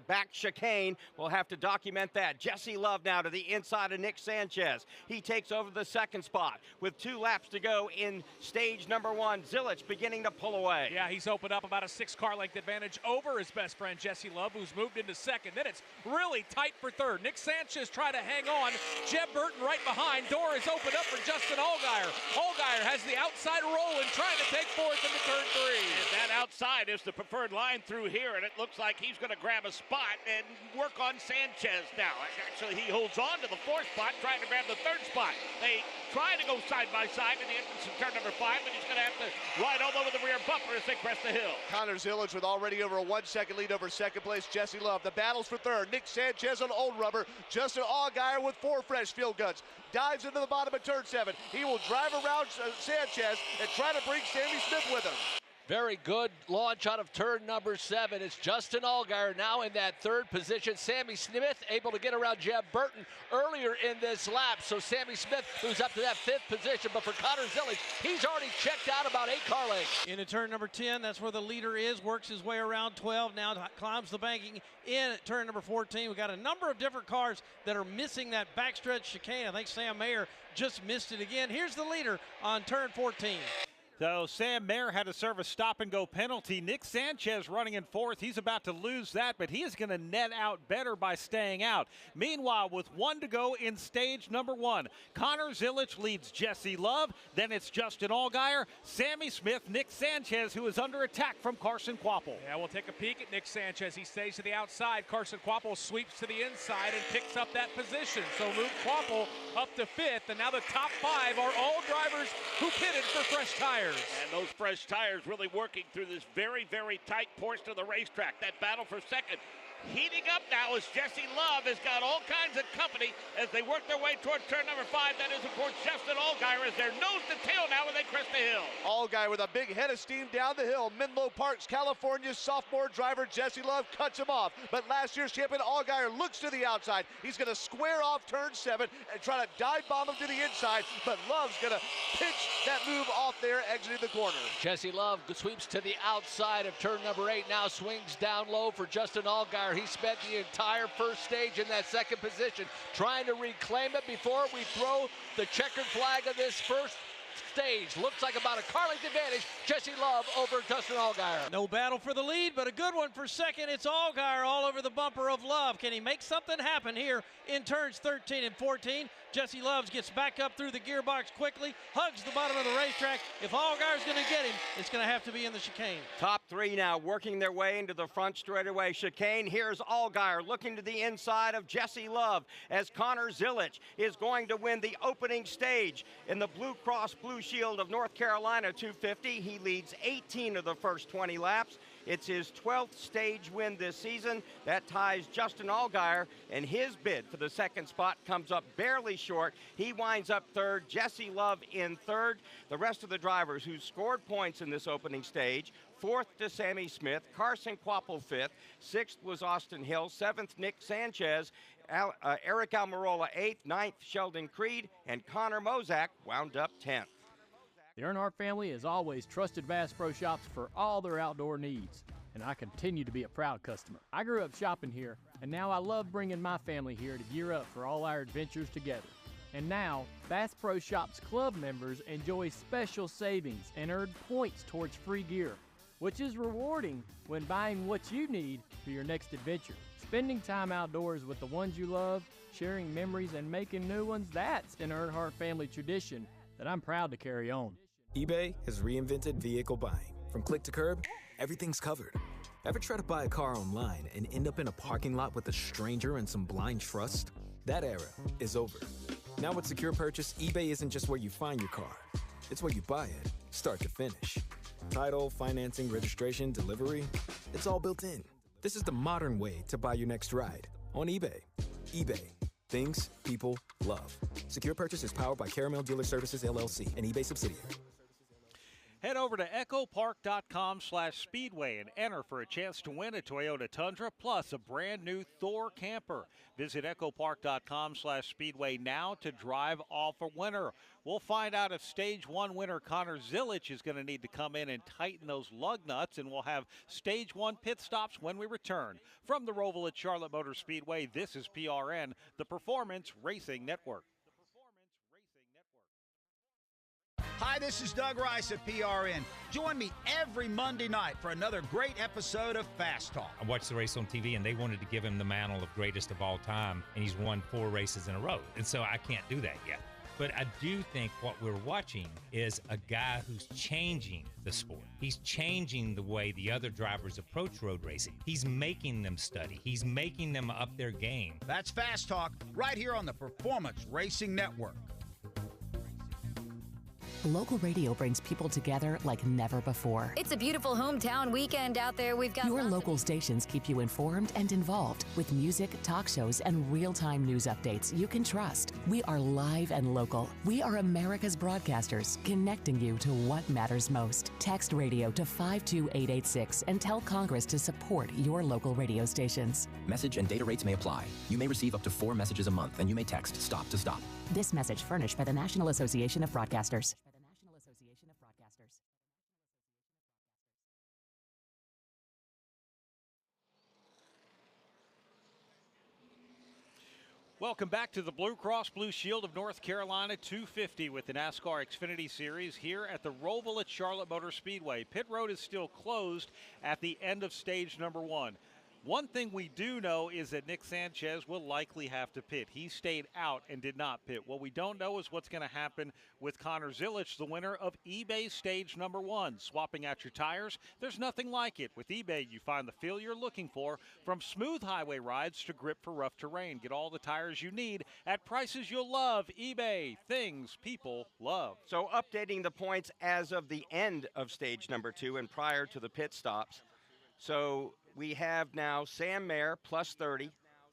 back chicane. We'll have to document that. Jesse Love now to the inside of Nick Sanchez. He takes over the second spot with 2 laps to go in stage number 1. Zilic beginning to pull away. Yeah, he's opened up about a 6-car length advantage over his best friend Jesse Love, who's moved into second. Then it's really tight for third. Nick Sanchez trying to hang on. Jeb Burton right behind. Door is opened up for Justin Allgaier. Allgaier has the outside roll and trying to take fourth into turn 3. And that outside is the preferred line through here, and it looks like he's going to grab a spot and work on Sanchez now. Actually, he holds on to the 4th spot, trying to grab the 3rd spot. They try to go side by side in the entrance of turn number 5, but he's going to have to ride all over the rear bumper as they crest the hill. Connor Zilic with already over a 1-second lead over second place Jesse Love. The battles for third. Nick Sanchez on old rubber. Justin Allgaier with 4 fresh field guns. Dives into the bottom of turn 7. He will drive around Sanchez and try to bring Sammy Smith with him. Very good launch out of turn number 7. It's Justin Allgaier now in that 3rd position. Sammy Smith able to get around Jeb Burton earlier in this lap. So Sammy Smith moves up to that 5th position. But for Connor Zilic, he's already checked out about 8 car lengths. Into turn number 10, that's where the leader is. Works his way around 12. Now climbs the banking in at turn number 14. We've got a number of different cars that are missing that backstretch chicane. I think Sam Mayer just missed it again. Here's the leader on turn 14. So Sam Mayer had to serve a stop-and-go penalty. Nick Sanchez running in 4th. He's about to lose that, but he is going to net out better by staying out. Meanwhile, with 1 to go in stage number 1, Connor Zilic leads Jesse Love. Then it's Justin Allgaier, Sammy Smith, Nick Sanchez, who is under attack from Carson Kvapil. Yeah, we'll take a peek at Nick Sanchez. He stays to the outside. Carson Kvapil sweeps to the inside and picks up that position. So Luke Kvapil up to 5th, and now the top 5 are all drivers who pitted for fresh tires. And those fresh tires really working through this very, very tight portion of the racetrack. That battle for second heating up now as Jesse Love has got all kinds of company as they work their way toward turn number 5. That is, of course, Justin Allgaier as they're nose to tail now when they crest the hill. Allgaier with a big head of steam down the hill. Menlo Park's California's sophomore driver Jesse Love cuts him off. But last year's champion Allgaier looks to the outside. He's going to square off turn 7 and try to dive bomb him to the inside. But Love's going to pitch that move off there, exiting the corner. Jesse Love sweeps to the outside of turn number 8. Now swings down low for Justin Allgaier. He spent the entire 1st stage in that 2nd position, trying to reclaim it before we throw the checkered flag of this first stage. Looks like about a car length advantage. Jesse Love over Justin Allgaier. No battle for the lead, but a good one for second. It's Allgaier all over the bumper of Love. Can he make something happen here in turns 13 and 14? Jesse Love gets back up through the gearbox quickly, hugs the bottom of the racetrack. If Allgaier's going to get him, it's going to have to be in the chicane. Top three now working their way into the front straightaway chicane. Here's Allgaier looking to the inside of Jesse Love as Connor Zilisch is going to win the opening stage in the Blue Cross Blue Shield of North Carolina 250. He leads 18 of the first 20 laps. It's his 12th stage win this season. That ties Justin Allgaier, and his bid for the second spot comes up barely short. He winds up third. Jesse Love in third. The rest of the drivers who scored points in this opening stage: fourth to Sammy Smith, Carson Kvapil fifth, sixth was Austin Hill, seventh Nick Sanchez, Eric Almirola eighth, ninth Sheldon Creed, and Connor Mozak wound up 10th. The Earnhardt family has always trusted Bass Pro Shops for all their outdoor needs, and I continue to be a proud customer. I grew up shopping here, and now I love bringing my family here to gear up for all our adventures together. And now, Bass Pro Shops Club members enjoy special savings and earn points towards free gear, which is rewarding when buying what you need for your next adventure. Spending time outdoors with the ones you love, sharing memories, and making new ones, that's an Earnhardt family tradition that I'm proud to carry on. eBay has reinvented vehicle buying. From click to curb, everything's covered. Ever try to buy a car online and end up in a parking lot with a stranger and some blind trust? That era is over. Now with Secure Purchase, eBay isn't just where you find your car. It's where you buy it, start to finish. Title, financing, registration, delivery, it's all built in. This is the modern way to buy your next ride on eBay. eBay. Things people love. Secure Purchase is powered by Caramel Dealer Services, LLC, an eBay subsidiary. Head over to echopark.com/speedway and enter for a chance to win a Toyota Tundra plus a brand new Thor camper. Visit echopark.com/speedway now to drive off a winner. We'll find out if Stage 1 winner Connor Zilisch is going to need to come in and tighten those lug nuts, and we'll have Stage 1 pit stops when we return. From the Roval at Charlotte Motor Speedway, this is PRN, the Performance Racing Network. Hi, this is Doug Rice at PRN. Join me every Monday night for another great episode of Fast Talk. I watched the race on TV, and they wanted to give him the mantle of greatest of all time, and he's won 4 races in a row. And so I can't do that yet. But I do think what we're watching is a guy who's changing the sport. He's changing the way the other drivers approach road racing. He's making them study. He's making them up their game. That's Fast Talk right here on the Performance Racing Network. Local radio brings people together like never before. It's a beautiful hometown weekend out there. We've got your local stations keep you informed and involved with music, talk shows, and real-time news updates you can trust. We are live and local. We are America's broadcasters, connecting you to what matters most. Text radio to 52886 and tell Congress to support your local radio stations. Message and data rates may apply. You may receive up to 4 messages a month, and you may text STOP to STOP. This message furnished by the National Association of Broadcasters. Welcome back to the Blue Cross Blue Shield of North Carolina 250 with the NASCAR Xfinity Series here at the Roval at Charlotte Motor Speedway. Pit road is still closed at the end of stage number 1. One thing we do know is that Nick Sanchez will likely have to pit. He stayed out and did not pit. What we don't know is what's going to happen with Connor Zilisch, the winner of eBay stage number 1. Swapping out your tires, there's nothing like it. With eBay, you find the feel you're looking for, from smooth highway rides to grip for rough terrain. Get all the tires you need at prices you'll love. eBay, things people love. So updating the points as of the end of stage number 2 and prior to the pit stops. So we have now Sam Mayer plus 30,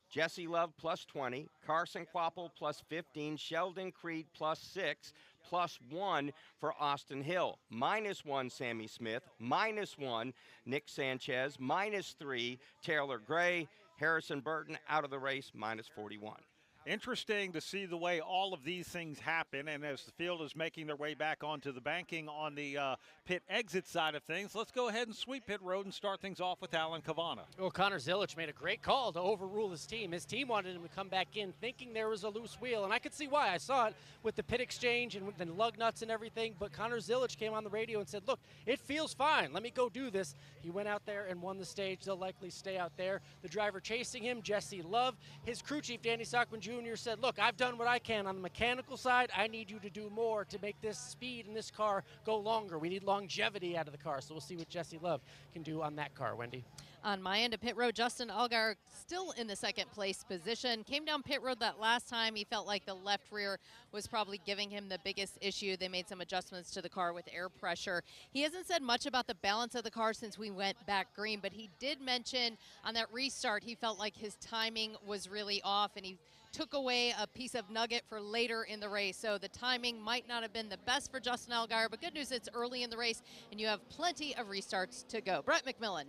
Jesse Love plus 20, Carson Kvapil plus 15, Sheldon Creed plus 6, plus 1 for Austin Hill, -1 Sammy Smith, -1 Nick Sanchez, -3 Taylor Gray, Harrison Burton out of the race, -41. Interesting to see the way all of these things happen, and as the field is making their way back onto the banking on the pit exit side of things, let's go ahead and sweep pit road and start things off with Alan Cavana. Well, Connor Zilic made a great call to overrule his team. His team wanted him to come back in thinking there was a loose wheel, and I could see why. I saw it with the pit exchange and with the lug nuts and everything, but Connor Zilic came on the radio and said, look, it feels fine. Let me go do this. He went out there and won the stage. They'll likely stay out there. The driver chasing him, Jesse Love, his crew chief, Danny Stockman Jr., said, look, I've done what I can on the mechanical side. I need you to do more to make this speed in this car go longer. We need longevity out of the car, so we'll see what Jesse Love can do on that car. Wendy? On my end of pit road, Justin Allgaier still in the second place position. Came down pit road that last time. He felt like the left rear was probably giving him the biggest issue. They made some adjustments to the car with air pressure. He hasn't said much about the balance of the car since we went back green, but he did mention on that restart he felt like his timing was really off, and he took away a piece of nugget for later in the race. So the timing might not have been the best for Justin Allgaier, but good news, it's early in the race, and you have plenty of restarts to go. Brett McMillan.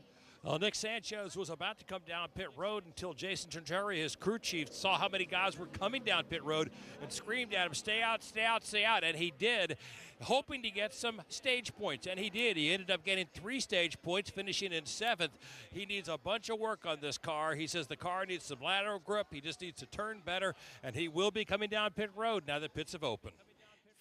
Nick Sanchez was about to come down pit road until Jason Trincheri, his crew chief, saw how many guys were coming down pit road and screamed at him, stay out, stay out, stay out. And he did, hoping to get some stage points. And he did. He ended up getting 3 stage points, finishing in 7th. He needs a bunch of work on this car. He says the car needs some lateral grip. He just needs to turn better. And he will be coming down pit road now that pits have opened.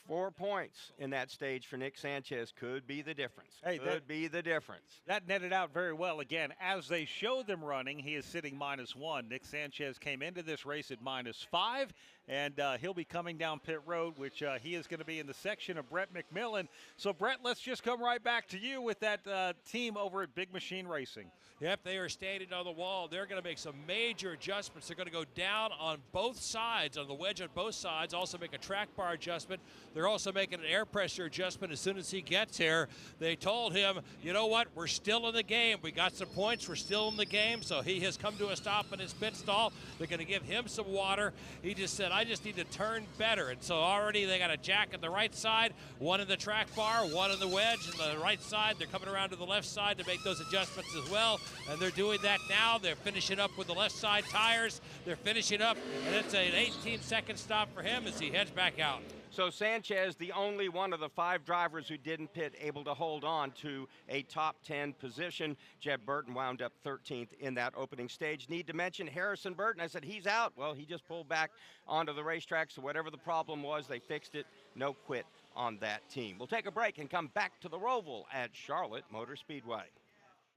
4 points in that stage for Nick Sanchez could be the difference. Hey, could be the difference. That netted out very well. Again, as they show them running, he is sitting -1. Nick Sanchez came into this race at -5, and he'll be coming down pit road, which he is going to be in the section of Brett McMillan. So, Brett, let's just come right back to you with that team over at Big Machine Racing. Yep, they are standing on the wall. They're going to make some major adjustments. They're going to go down on both sides, on the wedge on both sides, also make a track bar adjustment. They're also making an air pressure adjustment as soon as he gets here. They told him, you know what, we're still in the game. We got some points. We're still in the game. So he has come to a stop in his pit stall. They're going to give him some water. He just said, I just need to turn better. And so already they got a jack at the right side, one in the track bar, one in the wedge on the right side. They're coming around to the left side to make those adjustments as well. And they're doing that now. They're finishing up with the left side tires. They're finishing up, and it's an 18-second stop for him as he heads back out. So Sanchez, the only one of the 5 drivers who didn't pit, able to hold on to a top 10 position. Jed Burton wound up 13th in that opening stage. Need to mention Harrison Burton. I said, he's out. Well, he just pulled back onto the racetrack, so whatever the problem was, they fixed it. No quit on that team. We'll take a break and come back to the Roval at Charlotte Motor Speedway.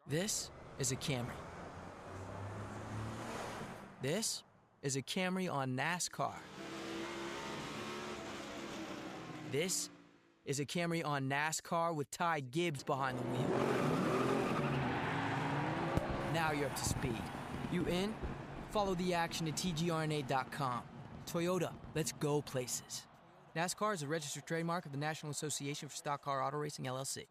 This is a Camry. This is a Camry on NASCAR. This is a Camry on NASCAR with Ty Gibbs behind the wheel. Now you're up to speed. You in? Follow the action at tgrna.com. Toyota, let's go places. NASCAR is a registered trademark of the National Association for Stock Car Auto Racing, LLC.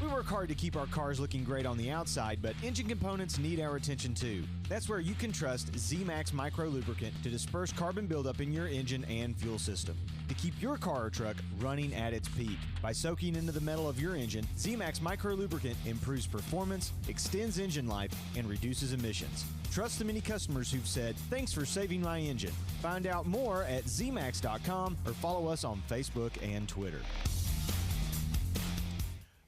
We work hard to keep our cars looking great on the outside, but engine components need our attention too. That's where you can trust Z-Max Micro Lubricant to disperse carbon buildup in your engine and fuel system, to keep your car or truck running at its peak. By soaking into the metal of your engine, Z-Max Micro Lubricant improves performance, extends engine life, and reduces emissions. Trust the many customers who've said, thanks for saving my engine. Find out more at zmax.com or follow us on Facebook and Twitter.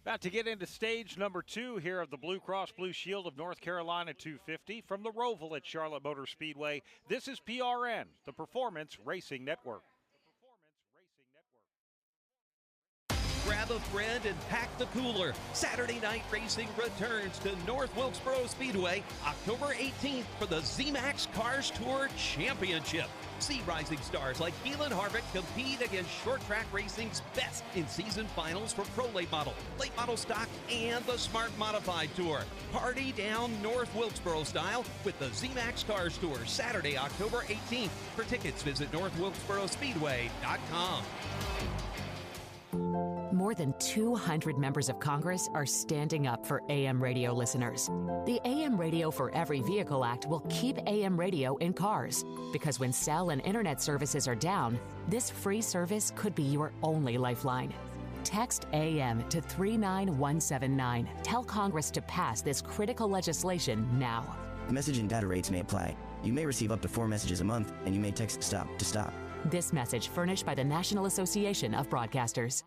About to get into stage number 2 here of the Blue Cross Blue Shield of North Carolina 250 from the Roval at Charlotte Motor Speedway. This is PRN, the Performance Racing Network. Grab a friend and pack the cooler. Saturday Night Racing returns to North Wilkesboro Speedway October 18th for the Z-Max Cars Tour Championship. See rising stars like Keelan Harvick compete against short track racing's best in season finals for Pro Late Model, Late Model Stock, and the Smart Modified Tour. Party down North Wilkesboro style with the Z-Max Cars Tour Saturday, October 18th. For tickets, visit northwilkesborospeedway.com. More than 200 members of Congress are standing up for AM radio listeners. The AM Radio for Every Vehicle Act will keep AM radio in cars, because when cell and internet services are down, this free service could be your only lifeline. Text AM to 39179. Tell Congress to pass this critical legislation now. Message and data rates may apply. You may receive up to 4 messages a month, and you may text STOP to stop. This message furnished by the National Association of Broadcasters.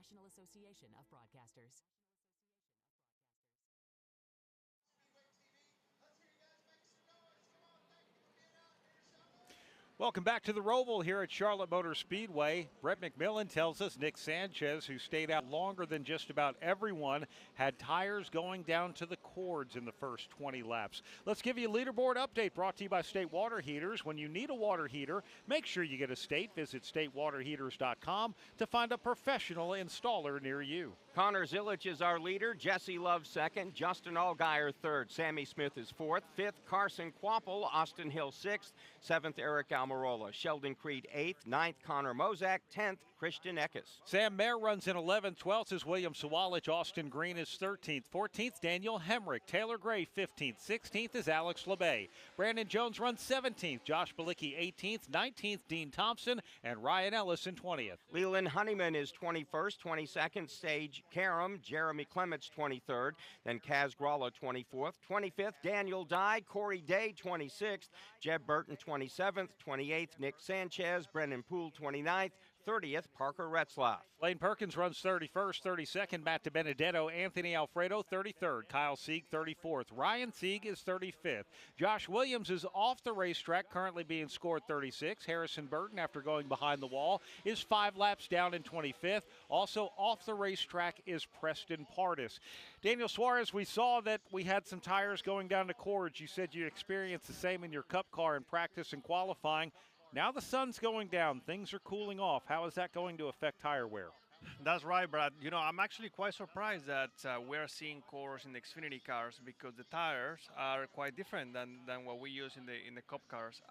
Welcome back to the Roval here at Charlotte Motor Speedway. Brett McMillan tells us Nick Sanchez, who stayed out longer than just about everyone, had tires going down to the cords in the first 20 laps. Let's give you a leaderboard update brought to you by State Water Heaters. When you need a water heater, make sure you get a State. Visit statewaterheaters.com to find a professional installer near you. Connor Zilic is our leader. Jesse Love second. Justin Allgaier third. Sammy Smith is fourth. Fifth, Carson Kvapil. Austin Hill sixth. Seventh, Eric Almirola. Sheldon Creed eighth. Ninth, Connor Mozak. 10th, Christian Eckes. Sam Mayer runs in 11th. 12th is William Sawalich. Austin Green is 13th. 14th, Daniel Hemrick. Taylor Gray 15th. 16th is Alex LeBay. Brandon Jones runs 17th. Josh Balicki 18th. 19th, Dean Thompson. And Ryan Ellis in 20th. Leland Honeyman is 21st. 22nd, Sage Karam. Jeremy Clements 23rd. Then Kaz Gralla 24th. 25th, Daniel Dye. Corey Day 26th. Jeb Burton 27th. 28th, Nick Sanchez. Brendan Poole 29th. 30th, Parker Retzlaff. Lane Perkins runs 31st, 32nd, Matt DiBenedetto, Anthony Alfredo 33rd, Kyle Sieg 34th, Ryan Sieg is 35th. Josh Williams is off the racetrack, currently being scored 36. Harrison Burton, after going behind the wall, is 5 laps down in 25th. Also off the racetrack is Preston Pardis. Daniel Suarez, we saw that we had some tires going down to cords. You said you experienced the same in your Cup car in practice and qualifying. Now the sun's going down, things are cooling off. How is that going to affect tire wear? That's right, Brad. You know, I'm actually quite surprised that we're seeing cores in the Xfinity cars because the tires are quite different than what we use in the Cup cars.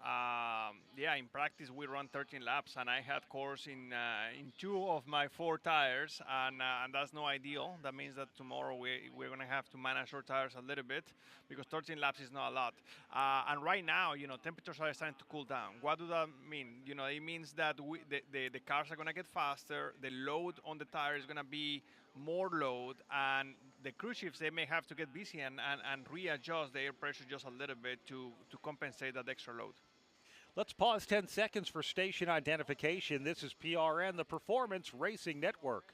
Yeah, in practice we run 13 laps, and I had cores in 2 of my 4 tires, and that's no ideal. That means that tomorrow we're going to have to manage our tires a little bit because 13 laps is not a lot. And right now, you know, temperatures are starting to cool down. What does that mean? You know, it means that the cars are going to get faster, the load on the tire is going to be more load, and the crew chiefs, they may have to get busy and readjust the air pressure just a little bit to compensate that extra load. Let's pause 10 seconds for station identification. This is PRN, the Performance Racing Network.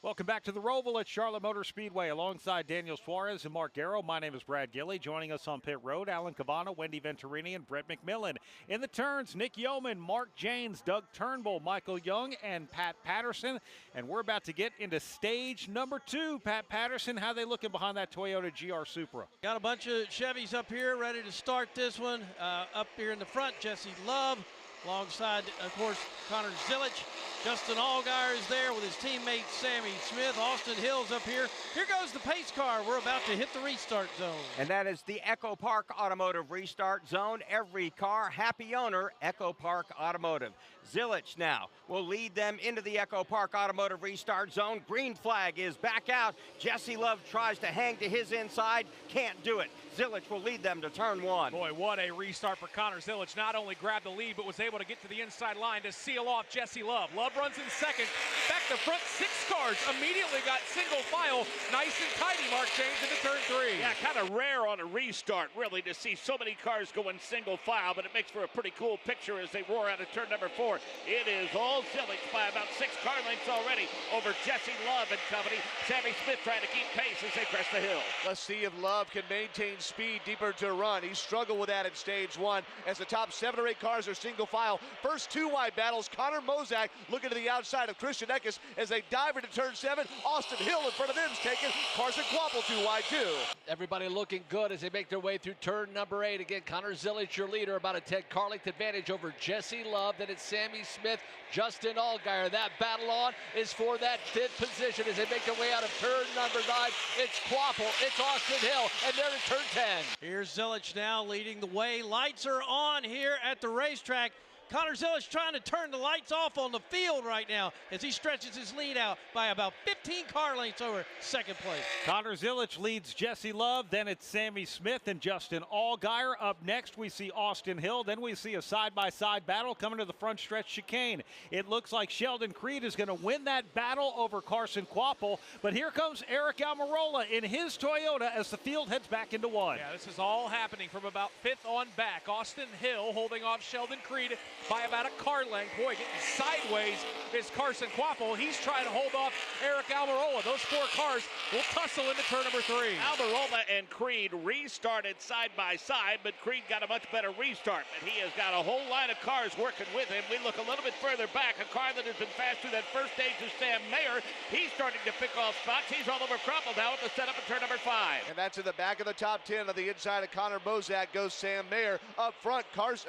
Welcome back to the Roval at Charlotte Motor Speedway. Alongside Daniel Suarez and Mark Garrow, my name is Brad Gilley. Joining us on pit road, Alan Cavano, Wendy Venturini, and Brett McMillan. In the turns, Nick Yeoman, Mark Janes, Doug Turnbull, Michael Young, and Pat Patterson. And we're about to get into stage number 2. Pat Patterson, how they looking behind that Toyota GR Supra? Got a bunch of Chevys up here ready to start this one. Up here in the front, Jesse Love. Alongside, of course, Connor Zilic. Justin Allgaier is there with his teammate Sammy Smith. Austin Hill's up here. Here goes the pace car. We're about to hit the restart zone. And that is the Echo Park Automotive Restart Zone. Every car, happy owner, Echo Park Automotive. Zilic now will lead them into the Echo Park Automotive Restart Zone. Green flag is back out. Jesse Love tries to hang to his inside. Can't do it. Zilic will lead them to turn 1. Boy, what a restart for Connor Zilic. Not only grabbed the lead, but was able to get to the inside line to seal off Jesse Love. Love runs in second. Back to front, 6 cars immediately got single file. Nice and tidy, Mark James, into turn 3. Yeah, kind of rare on a restart, really, to see so many cars going single file, but it makes for a pretty cool picture as they roar out of turn number 4. It is all Zilic by about 6 car lengths already over Jesse Love and company. Sammy Smith trying to keep pace as they crest the hill. Let's see if Love can maintain speed deeper to run. He struggled with that in stage 1 as the top 7 or 8 cars are single file. First 2 wide battles, Connor Mozak looking to the outside of Christian Eckes as they dive into turn 7. Austin Hill in front of them's taken. Carson Kvapil 2 wide too. Everybody looking good as they make their way through turn number 8. Again, Connor Zilic, your leader, about a 10 car length advantage over Jesse Love. Then it's Sammy Smith, Justin Allgaier. That battle on is for that 5th position as they make their way out of turn number 9. It's Kvapil, it's Austin Hill, and they're in turn 10. Here's Zilic now leading the way. Lights are on here at the racetrack. Connor Zilic trying to turn the lights off on the field right now as he stretches his lead out by about 15 car lengths over second place. Connor Zilic leads Jesse Love, then it's Sammy Smith and Justin Allgaier. Up next, we see Austin Hill. Then we see a side-by-side battle coming to the front stretch chicane. It looks like Sheldon Creed is going to win that battle over Carson Kvapil, but here comes Eric Almirola in his Toyota as the field heads back into one. Yeah, this is all happening from about 5th on back. Austin Hill holding off Sheldon Creed by about a car length. Boy, getting sideways is Carson Kvapil. He's trying to hold off Eric Almirola. Those 4 cars will tussle into turn number 3. Almirola and Creed restarted side by side, but Creed got a much better restart. And he has got a whole line of cars working with him. We look a little bit further back. A car that has been fast through that first stage is Sam Mayer. He's starting to pick off spots. He's all over Kvapil now at the setup at turn number 5. And that's in the back of the top 10. On the inside of Connor Mozak goes Sam Mayer. Up front, Connor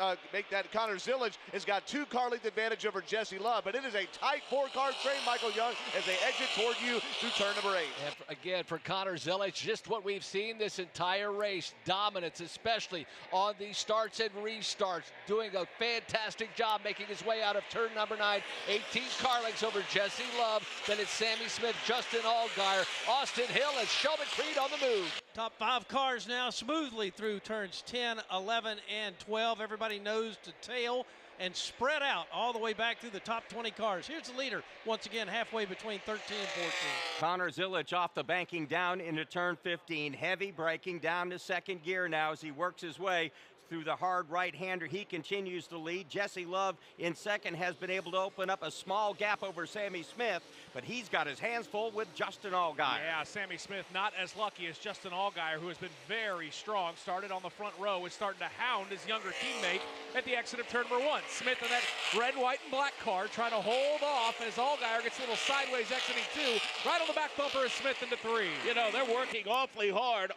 Zilic has got 2 car length advantage over Jesse Love, but it is a tight 4-car train, Michael Young, as they exit toward you through turn number 8. And again, for Connor Zilic, just what we've seen this entire race. Dominance, especially on the starts and restarts. Doing a fantastic job making his way out of turn number 9. 18 car lengths over Jesse Love. Then it's Sammy Smith, Justin Allgaier, Austin Hill, and Sheldon Creed on the move. Top 5 cars now smoothly through turns 10, 11, and 12. Everybody nose to tail and spread out all the way back through the top 20 cars. Here's the leader once again halfway between 13 and 14. Connor Zilic off the banking down into turn 15. Heavy braking down to second gear now as he works his way through the hard right-hander. He continues to lead. Jesse Love in second has been able to open up a small gap over Sammy Smith, but he's got his hands full with Justin Allgaier. Yeah, Sammy Smith not as lucky as Justin Allgaier, who has been very strong. Started on the front row, is starting to hound his younger teammate at the exit of turn number 1. Smith in that red, white, and black car trying to hold off as Allgaier gets a little sideways exiting 2. Right on the back bumper is Smith into 3. You know, they're working awfully hard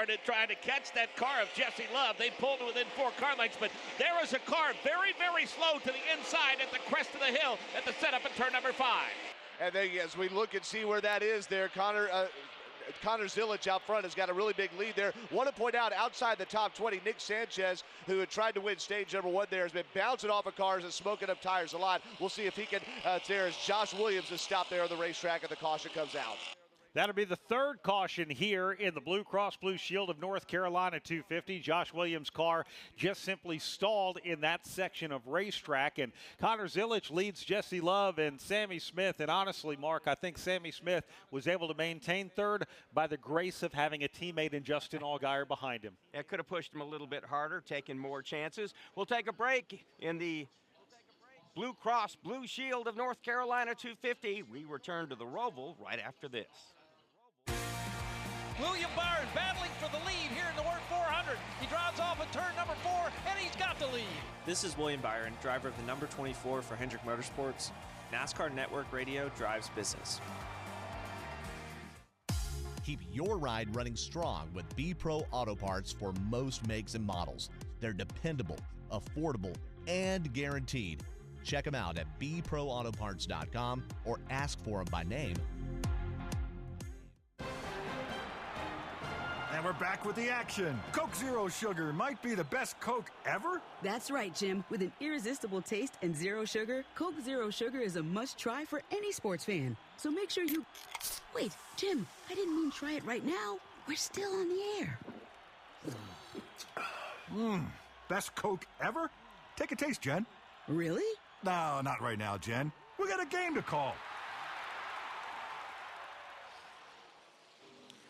at trying to catch that car of Jesse Love. They pulled within 4 car lengths, but there is a car very, very slow to the inside at the crest of the hill at the setup at turn number 5. And then as we look and see where that is there, Connor Zilic out front has got a really big lead there. Want to point out outside the top 20, Nick Sanchez, who had tried to win stage number 1 there, has been bouncing off of cars and smoking up tires a lot. We'll see if he can. There is Josh Williams to stop there on the racetrack, and the caution comes out. That'll be the 3rd caution here in the Blue Cross Blue Shield of North Carolina 250. Josh Williams' car just simply stalled in that section of racetrack. And Connor Zilic leads Jesse Love and Sammy Smith. And honestly, Mark, I think Sammy Smith was able to maintain 3rd by the grace of having a teammate in Justin Allgaier behind him. It could have pushed him a little bit harder, taking more chances. We'll take a break in the Blue Cross Blue Shield of North Carolina 250. We return to the Roval right after this. William Byron battling for the lead here in the WERT 400. He drives off at turn number 4, and he's got the lead. This is William Byron, driver of the number 24 for Hendrick Motorsports. NASCAR Network Radio drives business. Keep your ride running strong with B-Pro Auto Parts for most makes and models. They're dependable, affordable, and guaranteed. Check them out at bproautoparts.com or ask for them by name. And we're back with the action. Coke Zero Sugar might be the best Coke ever. That's right, Jim. With an irresistible taste and zero sugar, Coke Zero Sugar is a must-try for any sports fan. So make sure you... Wait, Jim, I didn't mean try it right now. We're still on the air. Best Coke ever? Take a taste, Jen. Really? No, not right now, Jen. We got a game to call.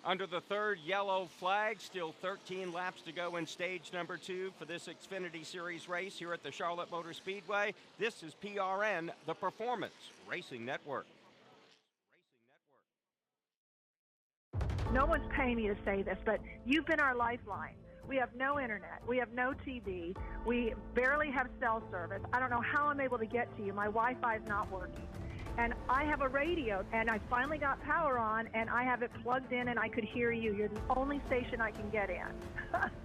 Under the 3rd yellow flag, still 13 laps to go in stage number 2 for this Xfinity Series race here at the Charlotte Motor Speedway. This is PRN, the Performance Racing Network. No one's paying me to say this, but you've been our lifeline. We have no internet. We have no TV. We barely have cell service. I don't know how I'm able to get to you. My Wi-Fi is not working. And I have a radio, and I finally got power on, and I have it plugged in, and I could hear you. You're the only station I can get in.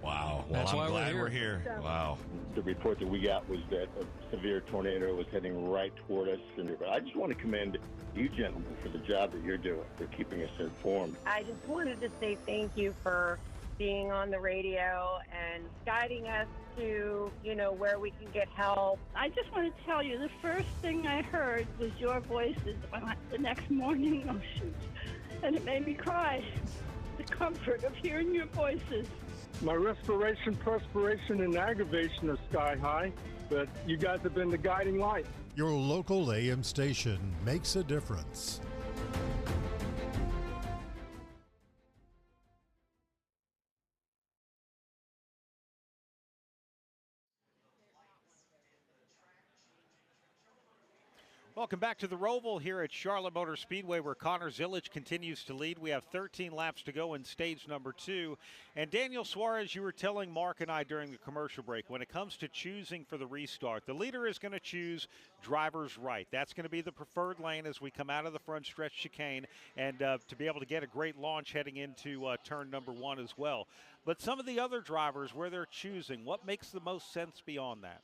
Wow. Well, I'm glad we're here. So, wow. The report that we got was that a severe tornado was heading right toward us. But I just want to commend you gentlemen for the job that you're doing, for keeping us informed. I just wanted to say thank you for being on the radio and guiding us to, where we can get help. I just want to tell you, the first thing I heard was your voices the next morning. Oh, shoot. And it made me cry. The comfort of hearing your voices. My respiration, perspiration, and aggravation are sky high, but you guys have been the guiding light. Your local AM station makes a difference. Welcome back to the Roval here at Charlotte Motor Speedway, where Connor Zilic continues to lead. We have 13 laps to go in stage number 2. And Daniel Suarez, you were telling Mark and I during the commercial break, when it comes to choosing for the restart, the leader is going to choose driver's right. That's going to be the preferred lane as we come out of the front stretch chicane, and to be able to get a great launch heading into turn number 1 as well. But some of the other drivers, where they're choosing, what makes the most sense beyond that?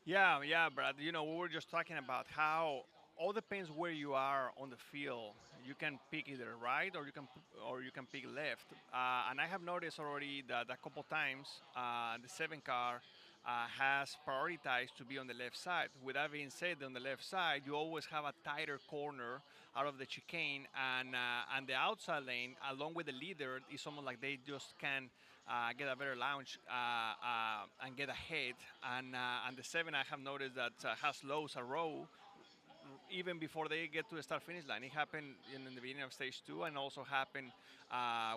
Yeah, Brad. We were just talking about how all depends where you are on the field. You can pick either right or you can pick left. And I have noticed already that a couple times the 7 car has prioritized to be on the left side. With that being said, on the left side, you always have a tighter corner out of the chicane, and the outside lane, along with the leader, is almost like they just can get a better launch and get ahead. And the 7, I have noticed that has lows a row even before they get to the start-finish line. It happened in the beginning of stage 2, and also happened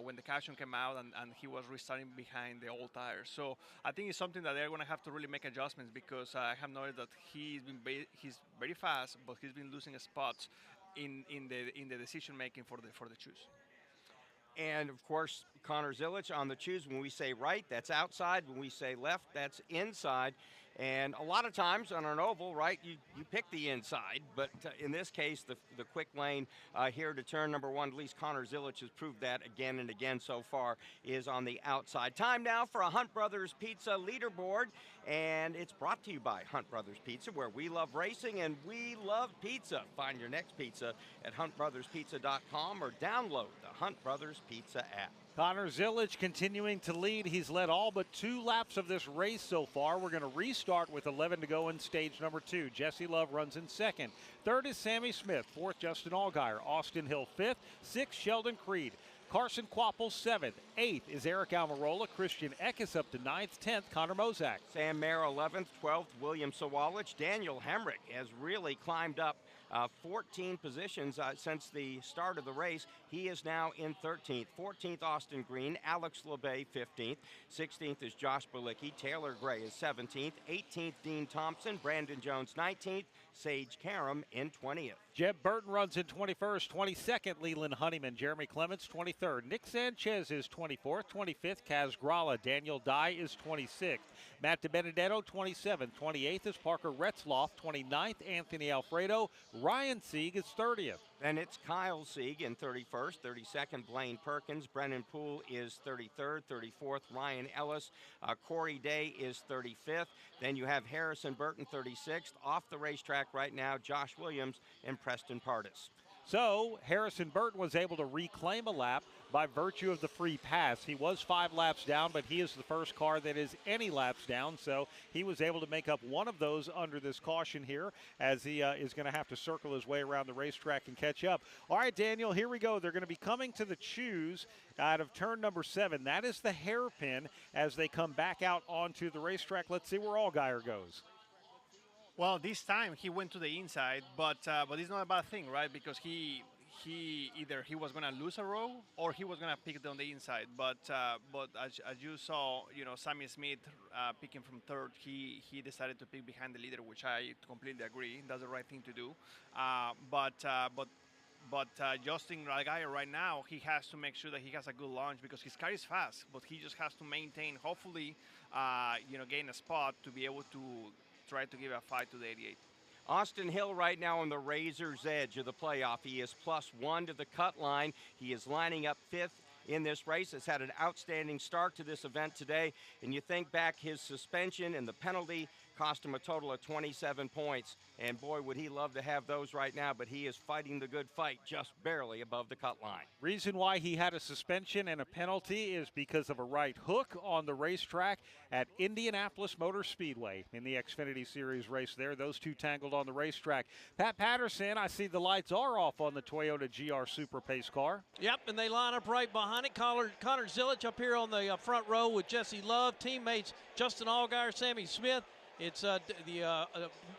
when the caution came out and he was restarting behind the old tires. So I think it's something that they're going to have to really make adjustments, because I have noticed that he's very fast, but he's been losing spots in the decision making for the choose. And of course, Connor Zilic on the choose. When we say right, that's outside. When we say left, that's inside. And a lot of times on an oval, right, you pick the inside. But in this case, the quick lane here to turn number 1, at least Connor Zilic has proved that again and again so far, is on the outside. Time now for a Hunt Brothers Pizza leaderboard. And it's brought to you by Hunt Brothers Pizza, where we love racing and we love pizza. Find your next pizza at huntbrotherspizza.com or download the Hunt Brothers Pizza app. Connor Zilic continuing to lead. He's led all but 2 laps of this race so far. We're going to restart with 11 to go in stage number 2. Jesse Love runs in 2nd. 3rd is Sammy Smith. 4th, Justin Allgaier. Austin Hill 5th. 6th, Sheldon Creed. Carson Quapple 7th. 8th is Eric Almirola. Christian Eck is up to 9th. 10th, Connor Mozak. Sam Mayer 11th. 12th, William Sawalich. Daniel Hemrick has really climbed up 14 positions since the start of the race. He is now in 13th. 14th, Austin Green. Alex LeBay, 15th. 16th is Josh Bilicki. Taylor Gray is 17th. 18th, Dean Thompson. Brandon Jones, 19th. Sage Karam in 20th. Jeb Burton runs in 21st. 22nd, Leland Honeyman. Jeremy Clements, 23rd. Nick Sanchez is 24th. 25th, Kaz Gralla. Daniel Dye is 26th. Matt DiBenedetto, 27th. 28th is Parker Retzloff. 29th, Anthony Alfredo. Ryan Sieg is 30th. Then it's Kyle Sieg in 31st. 32nd, Blaine Perkins. Brennan Poole is 33rd. 34th, Ryan Ellis. Corey Day is 35th. Then you have Harrison Burton, 36th. Off the racetrack right now, Josh Williams and Preston Pardis. So Harrison Burton was able to reclaim a lap by virtue of the free pass. He was 5 laps down, but he is the first car that is any laps down, so he was able to make up one of those under this caution here, as he is going to have to circle his way around the racetrack and catch up. All right, Daniel, here we go. They're going to be coming to the choose out of turn number 7. That is the hairpin as they come back out onto the racetrack. Let's see where Allgaier goes. Well, this time he went to the inside, but it's not a bad thing, right? Because he either he was going to lose a row or he was going to pick it on the inside. But as you saw, Sammy Smith picking from 3rd, he decided to pick behind the leader, which I completely agree. That's the right thing to do. But Justin Allgaier right now, he has to make sure that he has a good launch, because his car is fast, but he just has to maintain, hopefully, gain a spot to be able to try to give a fight to the 88. Austin Hill right now on the razor's edge of the playoff. He is +1 to the cut line. He is lining up 5th in this race. Has had an outstanding start to this event today. And you think back, his suspension and the penalty cost him a total of 27 points. And boy, would he love to have those right now, but he is fighting the good fight just barely above the cut line. Reason why he had a suspension and a penalty is because of a right hook on the racetrack at Indianapolis Motor Speedway in the Xfinity Series race there. Those two tangled on the racetrack. Pat Patterson, I see the lights are off on the Toyota GR Super Pace car. Yep, and they line up right behind it. Connor Zilic up here on the front row with Jesse Love, teammates Justin Allgaier, Sammy Smith. It's the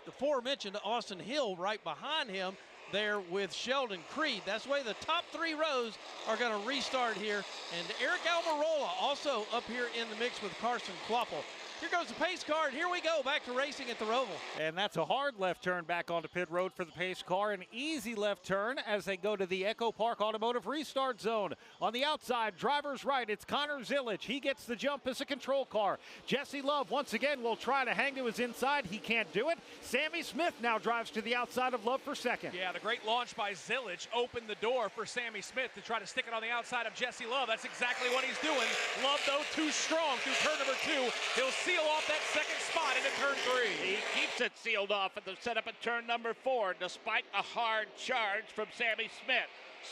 aforementioned Austin Hill right behind him there with Sheldon Creed. That's the way the top three rows are going to restart here. And Eric Almirola also up here in the mix with Carson Kvapil. Here goes the pace car, and here we go, back to racing at the Roval. And that's a hard left turn back onto pit road for the pace car. An easy left turn as they go to the Echo Park Automotive restart zone. On the outside, driver's right, it's Connor Zilic. He gets the jump as a control car. Jesse Love once again will try to hang to his inside. He can't do it. Sammy Smith now drives to the outside of Love for second. Yeah, the great launch by Zilic opened the door for Sammy Smith to try to stick it on the outside of Jesse Love. That's exactly what he's doing. Love, though, too strong through turn number 2. He'll seal off that second spot into turn 3. He keeps it sealed off at the setup at turn number 4, despite a hard charge from Sammy Smith.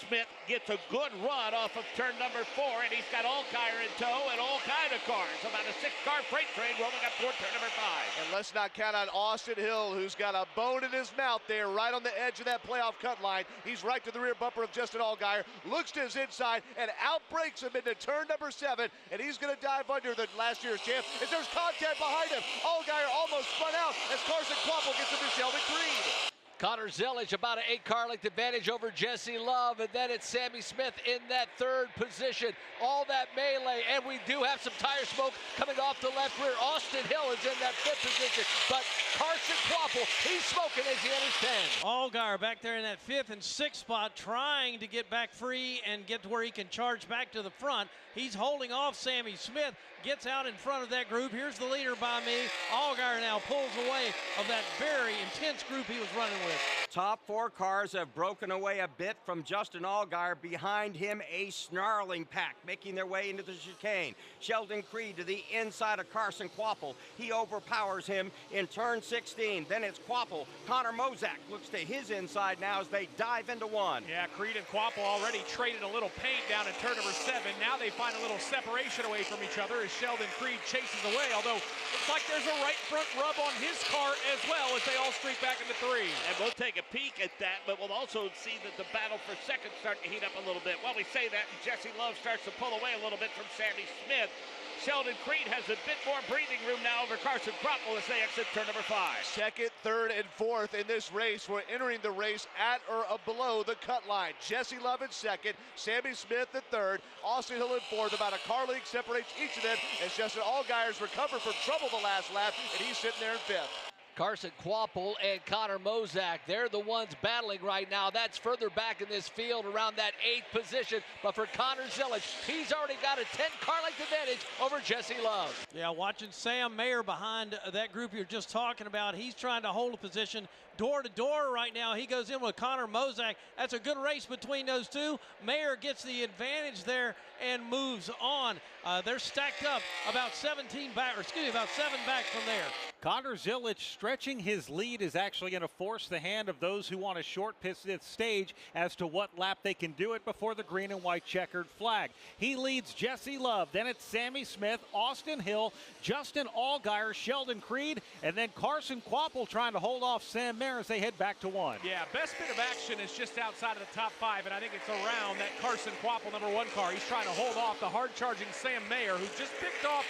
Smith gets a good run off of turn number 4, and he's got Allgaier in tow and all kind of cars. About a 6-car freight train rolling up toward turn number 5. And let's not count on Austin Hill, who's got a bone in his mouth there, right on the edge of that playoff cut line. He's right to the rear bumper of Justin Allgaier, looks to his inside, and outbreaks him into turn number 7, and he's going to dive under the last year's champ. As there's contact behind him, Allgaier almost spun out as Carson Kvapil gets him to Sheldon Creed. Connor Zilic about an 8-car length advantage over Jesse Love, and then it's Sammy Smith in that third position. All that melee, and we do have some tire smoke coming off the left rear. Austin Hill is in that 5th position, but Carson Kvapil, he's smoking as he enters 10. Allgaier back there in that 5th and 6th spot, trying to get back free and get to where he can charge back to the front. He's holding off Sammy Smith, gets out in front of that group. Here's the leader by me. Allgaier now pulls away of that very intense group he was running with. Top 4 cars have broken away a bit from Justin Allgaier. Behind him, a snarling pack making their way into the chicane. Sheldon Creed to the inside of Carson Kvapil. He overpowers him in turn 16. Then it's Kvapil. Connor Mozak looks to his inside now as they dive into 1. Yeah, Creed and Kvapil already traded a little paint down in turn number 7. Now they find a little separation away from each other as Sheldon Creed chases away, although looks like there's a right front rub on his car as well as they all streak back into 3. And we'll take a peek at that, but we'll also see that the battle for second starting to heat up a little bit. While we say that, Jesse Love starts to pull away a little bit from Sammy Smith. Sheldon Creed has a bit more breathing room now over Carson Kvapil as they exit turn number 5. Second, third, and fourth in this race. We're entering the race at or below the cut line. Jesse Love in second, Sammy Smith in third, Austin Hill in fourth. About a car length separates each of them as Justin Allgaier's recovered from trouble the last lap, and he's sitting there in 5th. Carson Kvapil and Connor Mozak, they're the ones battling right now. That's further back in this field around that 8th position. But for Connor Zilic, he's already got a 10-car length advantage over Jesse Love. Yeah, watching Sam Mayer behind that group you're just talking about. He's trying to hold a position door to door right now. He goes in with Connor Mozak. That's a good race between those two. Mayer gets the advantage there and moves on. They're stacked up about 7 back from there. Connor Zilic stretching his lead is actually going to force the hand of those who want to short pit this stage as to what lap they can do it before the green and white checkered flag. He leads Jesse Love, then it's Sammy Smith, Austin Hill, Justin Allgaier, Sheldon Creed, and then Carson Kvapil trying to hold off Sam Mayer as they head back to 1. Yeah, best bit of action is just outside of the top 5, and I think it's around that Carson Kvapil number 1 car. He's trying to hold off the hard-charging Sam Mayer, who just picked off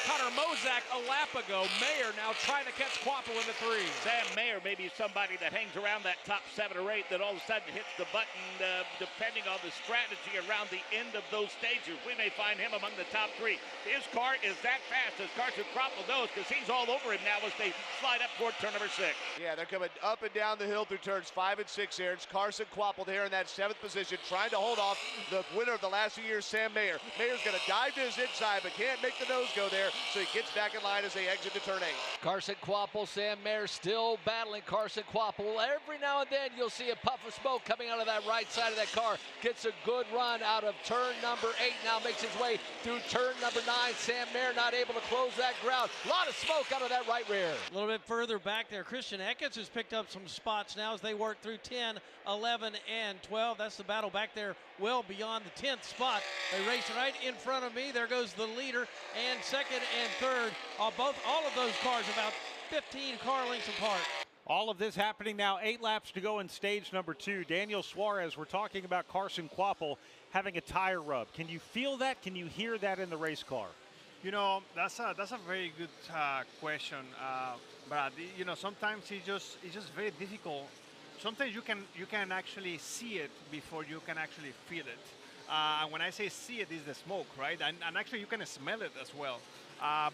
Connor Mozak a lap ago. Mayer now trying to catch Kvapil in the 3. Sam Mayer may be somebody that hangs around that top 7 or 8 that all of a sudden hits the button depending on the strategy around the end of those stages. We may find him among the top 3. His car is that fast as Carson Kvapil knows because he's all over him now as they slide up toward turn number 6. Yeah, they're coming up and down the hill through turns 5 and 6 here. It's Carson Kvapil there in that 7th position trying to hold off the winner of the last few years, Sam Mayer. Mayer's going to dive to his inside but can't make the nose go trio there, so he gets back in line as they exit to turn 8. Carson Kvapil, Sam Mayer still battling Carson Kvapil. Every now and then you'll see a puff of smoke coming out of that right side of that car. Gets a good run out of turn number 8, now makes his way through turn number 9. Sam Mayer not able to close that ground. A lot of smoke out of that right rear. A little bit further back there, Christian Eckes has picked up some spots now as they work through 10, 11, and 12. That's the battle back there well beyond the 10th spot. They race right in front of me. There goes the leader, and second and third. All of those cars about 15 car lengths apart. All of this happening now, 8 laps to go in stage number 2. Daniel Suarez, we're talking about Carson Kvapil having a tire rub. Can you feel that? Can you hear that in the race car? You know, that's a very good question, Brad. You know, sometimes it's just very difficult. Sometimes you can actually see it before you can actually feel it. And when I say see it, is the smoke, right? And actually you can smell it as well.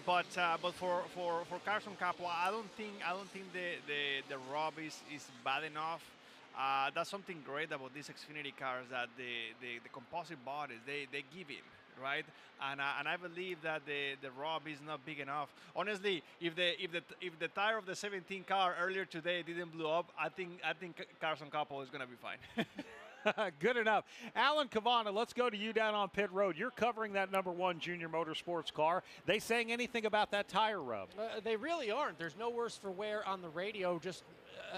But for Carson Kvapil, I don't think the rub is bad enough. That's something great about these Xfinity cars, that the composite bodies they give in, right? And I believe that the rub is not big enough. Honestly, if the tire of the 17 car earlier today didn't blow up, I think Carson Kvapil is gonna be fine. Good enough. Alan Cavanna, let's go to you down on pit road. You're covering that number 1 Junior Motorsports car. They saying anything about that tire rub? They really aren't. There's no worse for wear on the radio, just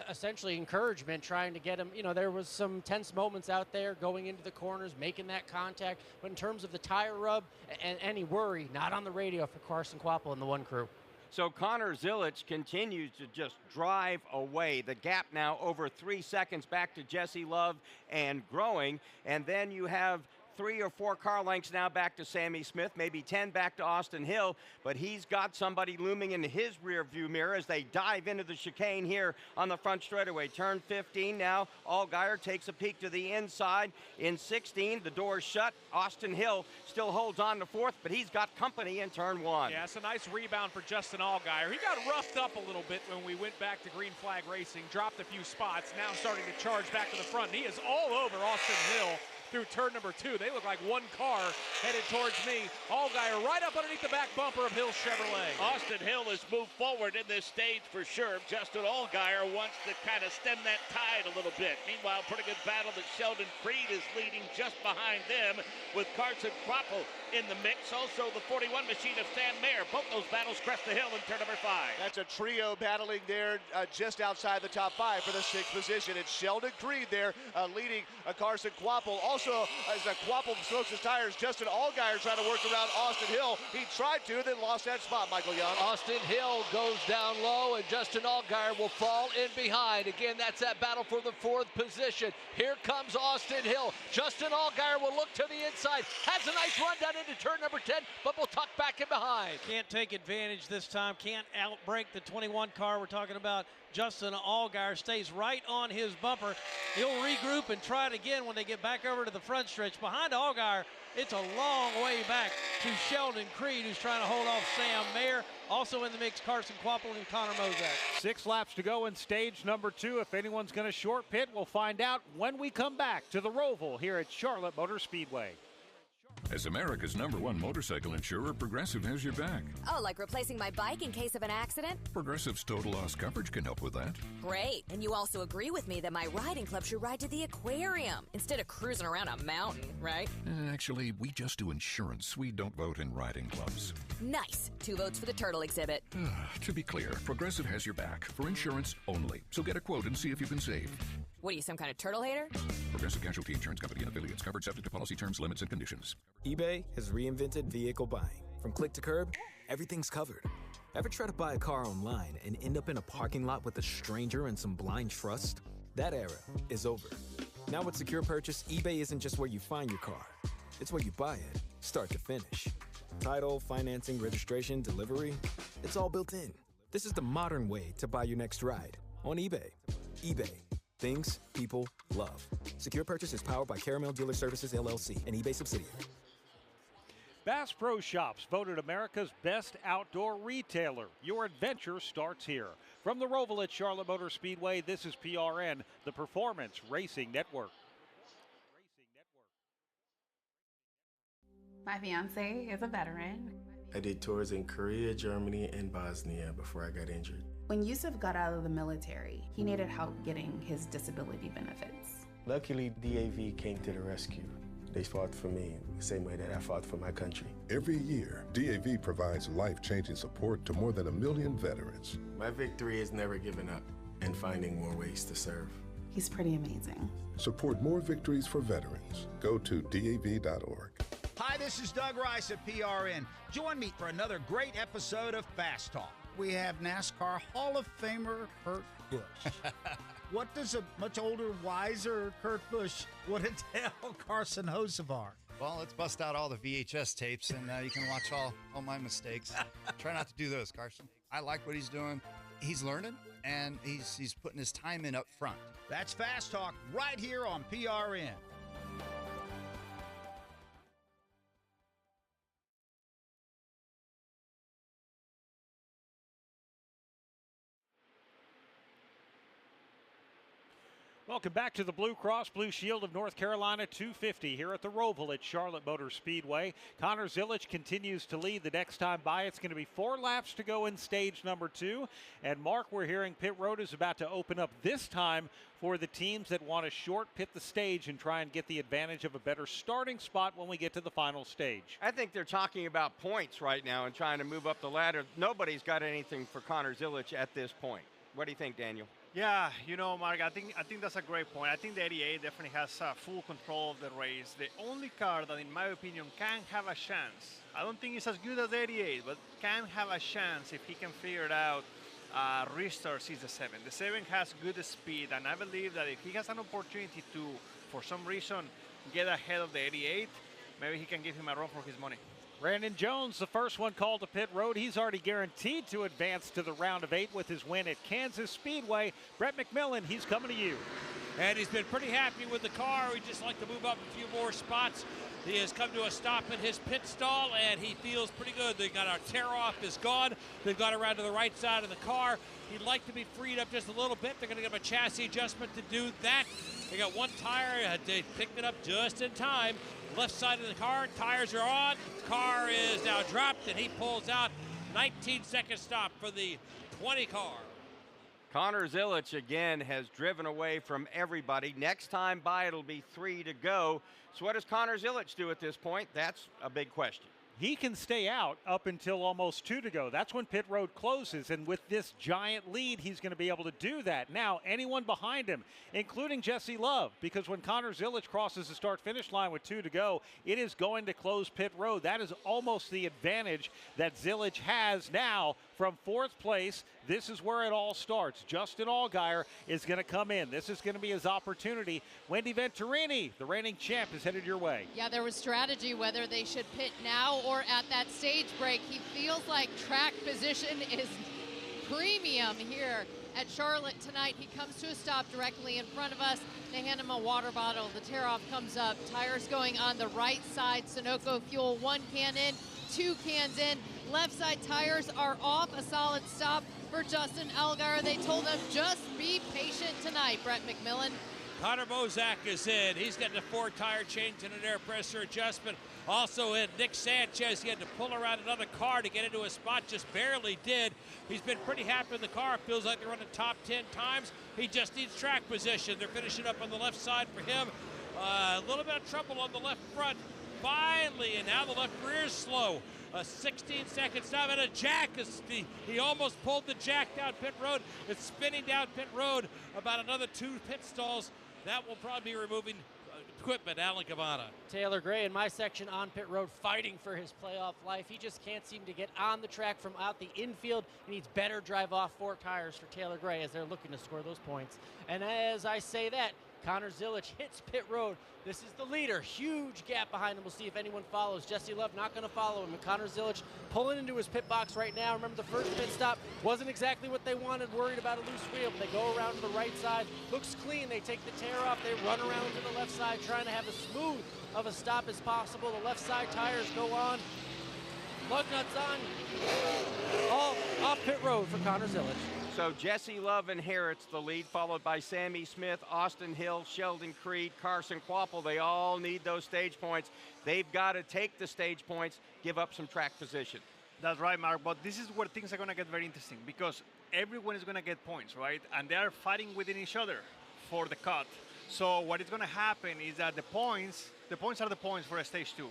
essentially encouragement, trying to get him. You know, there was some tense moments out there going into the corners, making that contact. But in terms of the tire rub and any worry, not on the radio for Carson Kvapil and the 1 crew. So Connor Zilic continues to just drive away. The gap now over 3 seconds back to Jesse Love and growing. And then you have 3 or 4 car lengths now back to Sammy Smith, maybe 10 back to Austin Hill, but he's got somebody looming in his rear view mirror as they dive into the chicane here on the front straightaway. Turn 15 now, Allgaier takes a peek to the inside. In 16, the door's shut. Austin Hill still holds on to 4th, but he's got company in turn 1. Yeah, it's a nice rebound for Justin Allgaier. He got roughed up a little bit when we went back to Green Flag Racing, dropped a few spots, now starting to charge back to the front. He is all over Austin Hill through turn number 2. They look like one car headed towards me. Allgaier right up underneath the back bumper of Hill Chevrolet. Austin Hill has moved forward in this stage for sure. Justin Allgaier wants to kind of stem that tide a little bit. Meanwhile, pretty good battle that Sheldon Creed is leading just behind them with Carson Kvapil in the mix. Also the 41 machine of Sam Mayer. Both those battles crest the hill in turn number 5. That's a trio battling there just outside the top 5 for the 6th position. It's Sheldon Creed there leading Carson Kvapil. Also, as Kvapil smokes his tires, Justin Allgaier trying to work around Austin Hill. He tried to, then lost that spot, Michael Young. Austin Hill goes down low, and Justin Allgaier will fall in behind. Again, that's that battle for the 4th position. Here comes Austin Hill. Justin Allgaier will look to the inside. Has a nice run down into turn number 10, but will tuck back in behind. Can't take advantage this time. Can't outbreak the 21 car we're talking about. Justin Allgaier stays right on his bumper. He'll regroup and try it again when they get back over to the front stretch. Behind Allgaier, it's a long way back to Sheldon Creed, who's trying to hold off Sam Mayer. Also in the mix, Carson Kvapil and Connor Mozak. 6 laps to go in stage number 2. If anyone's going to short pit, we'll find out when we come back to the Roval here at Charlotte Motor Speedway. As America's #1 motorcycle insurer, Progressive has your back. Oh, like replacing my bike in case of an accident? Progressive's total loss coverage can help with that. Great. And you also agree with me that my riding club should ride to the aquarium instead of cruising around a mountain, right? Actually, we just do insurance. We don't vote in riding clubs. Nice. 2 votes for the turtle exhibit. To be clear, Progressive has your back for insurance only. So get a quote and see if you can save. What are you, some kind of turtle hater? Progressive Casualty Insurance Company and affiliates. Covered subject to policy terms, limits, and conditions. eBay has reinvented vehicle buying. From click to curb, everything's covered. Ever try to buy a car online and end up in a parking lot with a stranger and some blind trust? That era is over. Now with Secure Purchase, eBay isn't just where you find your car. It's where you buy it, start to finish. Title, financing, registration, delivery, it's all built in. This is the modern way to buy your next ride on eBay. eBay. Things people love. Secure Purchase is powered by Caramel Dealer Services, LLC, an eBay subsidiary. Bass Pro Shops voted America's best outdoor retailer. Your adventure starts here. From the Roval at Charlotte Motor Speedway, this is PRN, the Performance Racing Network. My fiance is a veteran. I did tours in Korea, Germany, and Bosnia before I got injured. When Yusuf got out of the military, he needed help getting his disability benefits. Luckily, DAV came to the rescue. They fought for me the same way that I fought for my country. Every year, DAV provides life-changing support to more than 1 million veterans. My victory is never giving up and finding more ways to serve. He's pretty amazing. Support more victories for veterans. Go to DAV.org. Hi, this is Doug Rice at PRN. Join me for another great episode of Fast Talk. We have NASCAR Hall of Famer Kurt Busch. What does a much older, wiser Kurt Busch want to tell Carson Hocevar? Well, let's bust out all the VHS tapes, and you can watch all my mistakes. Try not to do those, Carson. I like what he's doing. He's learning, and he's putting his time in up front. That's Fast Talk right here on PRN. Welcome back to the Blue Cross Blue Shield of North Carolina 250 here at the Roval at Charlotte Motor Speedway. Connor Zilic continues to lead the next time by. It's going to be 4 laps to go in stage number 2. And Mark, we're hearing pit road is about to open up this time for the teams that want to short pit the stage and try and get the advantage of a better starting spot when we get to the final stage. I think they're talking about points right now and trying to move up the ladder. Nobody's got anything for Connor Zilic at this point. What do you think, Daniel? Yeah, you know, Mark, I think that's a great point. I think the 88 definitely has full control of the race. The only car that, in my opinion, can have a chance, I don't think it's as good as the 88, but can have a chance if he can figure it out, restarts is the 7. The 7 has good speed, and I believe that if he has an opportunity to, for some reason, get ahead of the 88, maybe he can give him a run for his money. Brandon Jones, the first one called to pit road. He's already guaranteed to advance to the round of 8 with his win at Kansas Speedway. Brett McMillan, he's coming to you. And he's been pretty happy with the car. He'd just like to move up a few more spots. He has come to a stop in his pit stall, and he feels pretty good. They got our tear-off is gone. They've got around to the right side of the car. He'd like to be freed up just a little bit. They're going to give him a chassis adjustment to do that. They got one tire. They picked it up just in time. Left side of the car, tires are on. Car is now dropped, and he pulls out. 19-second stop for the 20 car. Connor Zilic again has driven away from everybody. Next time by, it'll be 3 to go. So what does Connor Zilic do at this point? That's a big question. He can stay out up until almost 2 to go. That's when pit road closes, and with this giant lead, he's going to be able to do that. Now, anyone behind him, including Jesse Love, because when Connor Zilic crosses the start-finish line with 2 to go, it is going to close pit road. That is almost the advantage that Zilic has now from 4th place. This is where it all starts. Justin Allgaier is going to come in. This is going to be his opportunity. Wendy Venturini, the reigning champ, is headed your way. Yeah, there was strategy whether they should pit now or at that stage break. He feels like track position is premium here at Charlotte tonight. He comes to a stop directly in front of us. They hand him a water bottle. The tear-off comes up. Tires going on the right side. Sunoco Fuel, 1 can in, 2 cans in. Left side tires are off. A solid stop for Justin Allgaier. They told him just be patient tonight, Brett McMillan. Connor Mozak is in. He's getting a 4-tire change and an air pressure adjustment. Also in Nick Sanchez. He had to pull around another car to get into a spot, just barely did. He's been pretty happy with the car. Feels like they're running top 10 times. He just needs track position. They're finishing up on the left side for him. A little bit of trouble on the left front. Finally, and now the left rear is slow. A 16-second stop and a jack. He almost pulled the jack down pit road. It's spinning down pit road about another 2 pit stalls. That will probably be removing equipment. Alan Cavana. Taylor Gray in my section on pit road fighting for his playoff life. He just can't seem to get on the track from out the infield. He needs better drive off 4 tires for Taylor Gray as they're looking to score those points. And as I say that, Connor Zilic hits pit road. This is the leader. Huge gap behind him. We'll see if anyone follows. Jesse Love not going to follow him. And Connor Zilic pulling into his pit box right now. Remember, the first pit stop wasn't exactly what they wanted. Worried about a loose wheel. But they go around to the right side. Looks clean. They take the tear off. They run around to the left side, trying to have as smooth of a stop as possible. The left side tires go on. Lug nuts on. All off pit road for Connor Zilic. So Jesse Love inherits the lead, followed by Sammy Smith, Austin Hill, Sheldon Creed, Carson Kvapil. They all need those stage points. They've got to take the stage points, give up some track position. That's right, Mark. But this is where things are going to get very interesting because everyone is going to get points, right? And they are fighting within each other for the cut. So what is going to happen is that the points are the points for a stage 2.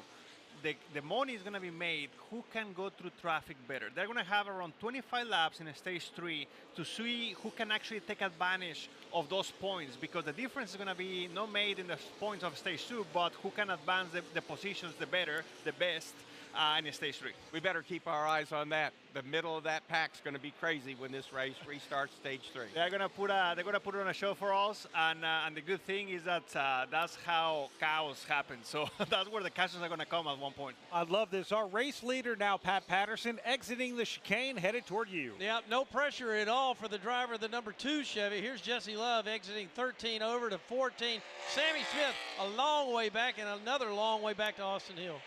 The money is going to be made who can go through traffic better. They're going to have around 25 laps in a stage 3 to see who can actually take advantage of those points, because the difference is going to be not made in the points of stage 2, but who can advance the positions the best in stage 3. We better keep our eyes on that. The middle of that pack's going to be crazy when this race restarts stage 3. They're going to put it on a show for us, and the good thing is that that's how chaos happens. So that's where the chaos are going to come at one point. I love this. Our race leader now, Pat Patterson, exiting the chicane, headed toward you. Yeah, no pressure at all for the driver of the number 2 Chevy. Here's Jesse Love exiting 13 over to 14. Sammy Smith a long way back and another long way back to Austin Hill.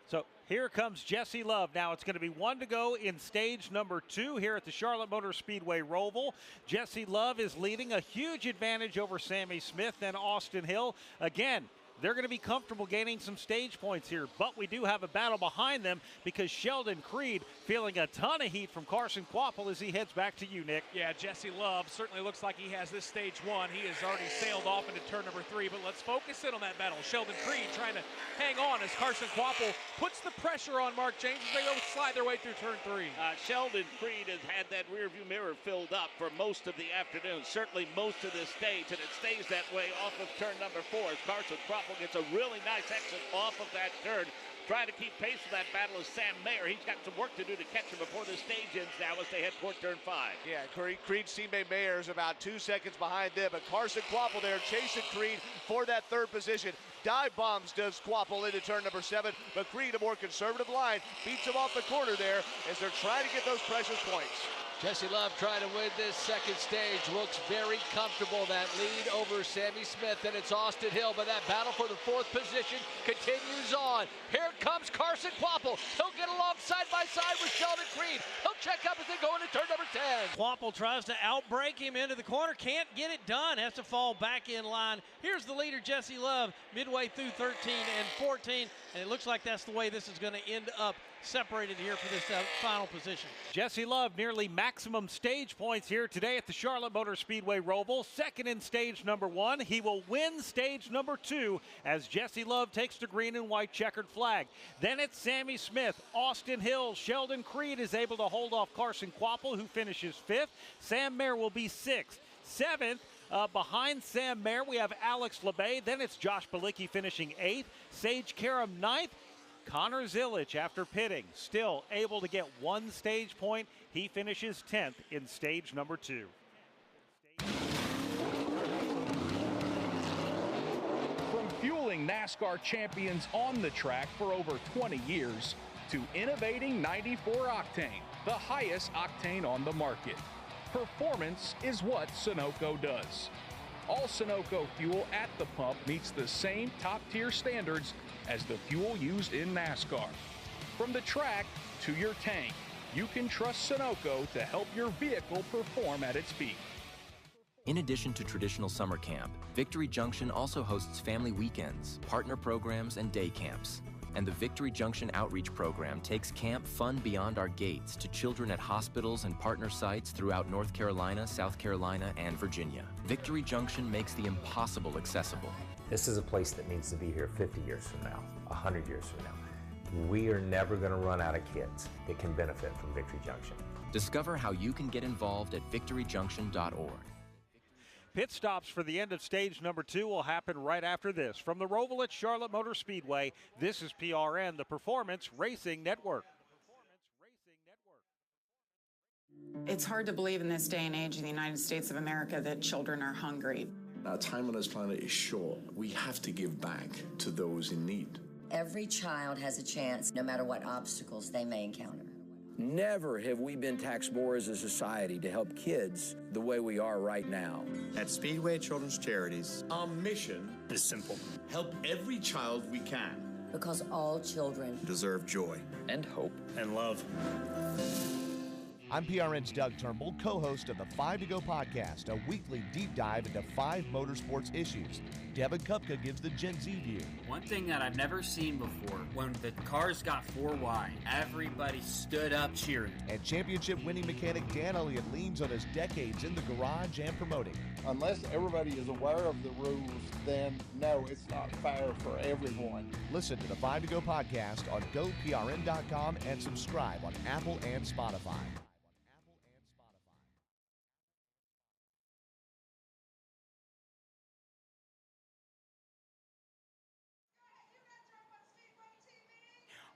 So here comes Jesse Love. Now it's going to be 1 to go in stage number 2 here at the Charlotte Motor Speedway Roval. Jesse Love is leading, a huge advantage over Sammy Smith and Austin Hill. Again, they're going to be comfortable gaining some stage points here, but we do have a battle behind them because Sheldon Creed feeling a ton of heat from Carson Kvapil as he heads back to you, Nick. Yeah, Jesse Love certainly looks like he has this stage 1. He has already sailed off into turn number 3, but let's focus in on that battle. Sheldon Creed trying to hang on as Carson Kvapil puts the pressure on Mark James as they go slide their way through turn 3. Sheldon Creed has had that rearview mirror filled up for most of the afternoon, certainly most of this stage, and it stays that way off of turn number 4 as Carson Kvapil gets a really nice exit off of that turn. Trying to keep pace with that battle is Sam Mayer. He's got some work to do to catch him before the stage ends now as they head toward turn 5. Yeah, Creed's teammate Mayer is about 2 seconds behind them, but Carson Kvapil there chasing Creed for that 3rd position. Dive bombs does Kvapil into turn number 7, but Creed, a more conservative line, beats him off the corner there as they're trying to get those precious points. Jesse Love trying to win this second stage, looks very comfortable. That lead over Sammy Smith, and it's Austin Hill, but that battle for the 4th position continues on. Here comes Carson Kvapil. He'll get along side by side with Sheldon Creed. He'll check up as they go into turn number 10. Kvapil tries to outbrake him into the corner, can't get it done, has to fall back in line. Here's the leader, Jesse Love, midway through 13 and 14, and it looks like that's the way this is going to end up, separated here for this final position. Jesse Love nearly maximum stage points here today at the Charlotte Motor Speedway Roval. 2nd in stage number 1. He will win stage number 2 as Jesse Love takes the green and white checkered flag. Then it's Sammy Smith, Austin Hill, Sheldon Creed is able to hold off Carson Kvapil, who finishes 5th. Sam Mayer will be 6th. 7th, behind Sam Mayer, we have Alex LeBay. Then it's Josh Balicki finishing 8th. Sage Karam 9th. Connor Zilic, after pitting, still able to get 1 stage point. He finishes 10th in stage number 2. From fueling NASCAR champions on the track for over 20 years to innovating 94 octane, the highest octane on the market. Performance is what Sunoco does. All Sunoco fuel at the pump meets the same top-tier standards as the fuel used in NASCAR. From the track to your tank, you can trust Sunoco to help your vehicle perform at its peak. In addition to traditional summer camp, Victory Junction also hosts family weekends, partner programs, and day camps. And the Victory Junction Outreach Program takes camp fun beyond our gates to children at hospitals and partner sites throughout North Carolina, South Carolina, and Virginia. Victory Junction makes the impossible accessible. This is a place that needs to be here 50 years from now, 100 years from now. We are never going to run out of kids that can benefit from Victory Junction. Discover how you can get involved at victoryjunction.org. Pit stops for the end of stage number 2 will happen right after this. From the Roval at Charlotte Motor Speedway, this is PRN, the Performance Racing Network. It's hard to believe in this day and age in the United States of America that children are hungry. Our time on this planet is short. We have to give back to those in need. Every child has a chance, no matter what obstacles they may encounter. Never have we been taxed more as a society to help kids the way we are right now. At Speedway Children's Charities, our mission is simple. Help every child we can. Because all children deserve joy and hope and love. I'm PRN's Doug Turnbull, co-host of the 5 to Go podcast, a weekly deep dive into 5 motorsports issues. Devin Kupka gives the Gen Z view. One thing that I've never seen before, when the cars got 4 wide, everybody stood up cheering. And championship-winning mechanic Dan Elliott leans on his decades in the garage and promoting. Unless everybody is aware of the rules, then no, it's not fair for everyone. Listen to the 5 to Go podcast on GoPRN.com and subscribe on Apple and Spotify.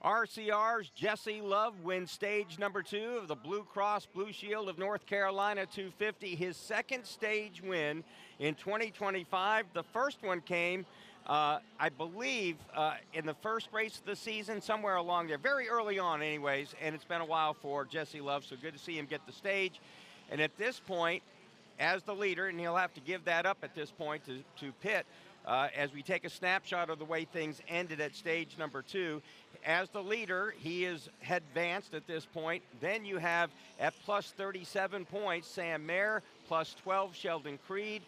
RCR's Jesse Love wins stage number 2 of the Blue Cross Blue Shield of North Carolina 250, his second stage win in 2025. The first one came, I believe, in the first race of the season, somewhere along there, very early on anyways, and it's been a while for Jesse Love, so good to see him get the stage. And at this point, as the leader, and he'll have to give that up at this point to Pitt, as we take a snapshot of the way things ended at stage number 2. As the leader, he is advanced at this point. Then you have at plus 37 points, Sam Mayer, plus 12, Sheldon Creed.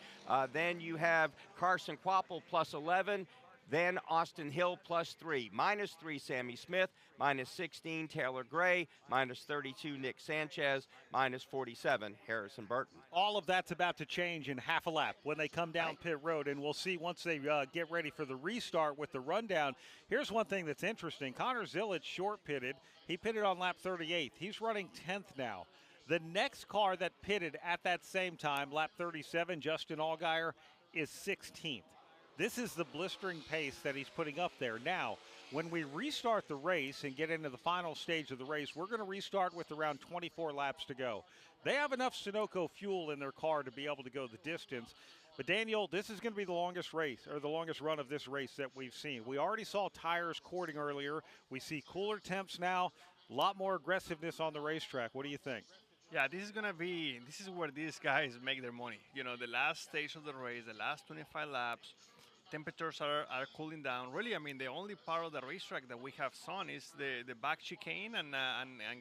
Then you have Carson Kvapil, plus 11. Then Austin Hill, plus 3. Minus 3, Sammy Smith. Minus 16, Taylor Gray. Minus 32, Nick Sanchez. Minus 47, Harrison Burton. All of that's about to change in half a lap when they come down pit road, and we'll see once they get ready for the restart with the rundown. Here's one thing that's interesting. Connor Zilic short pitted. He pitted on lap 38. He's running 10th now. The next car that pitted at that same time, lap 37, Justin Allgaier, is 16th. This is the blistering pace that he's putting up there. Now, when we restart the race and get into the final stage of the race, we're going to restart with around 24 laps to go. They have enough Sunoco fuel in their car to be able to go the distance. But, Daniel, this is going to be the longest race, or the longest run of this race that we've seen. We already saw tires cording earlier. We see cooler temps now, a lot more aggressiveness on the racetrack. What do you think? Yeah, this is where these guys make their money. You know, the last stage of the race, the last 25 laps, temperatures are cooling down. Really, I mean, the only part of the racetrack that we have seen is the back chicane and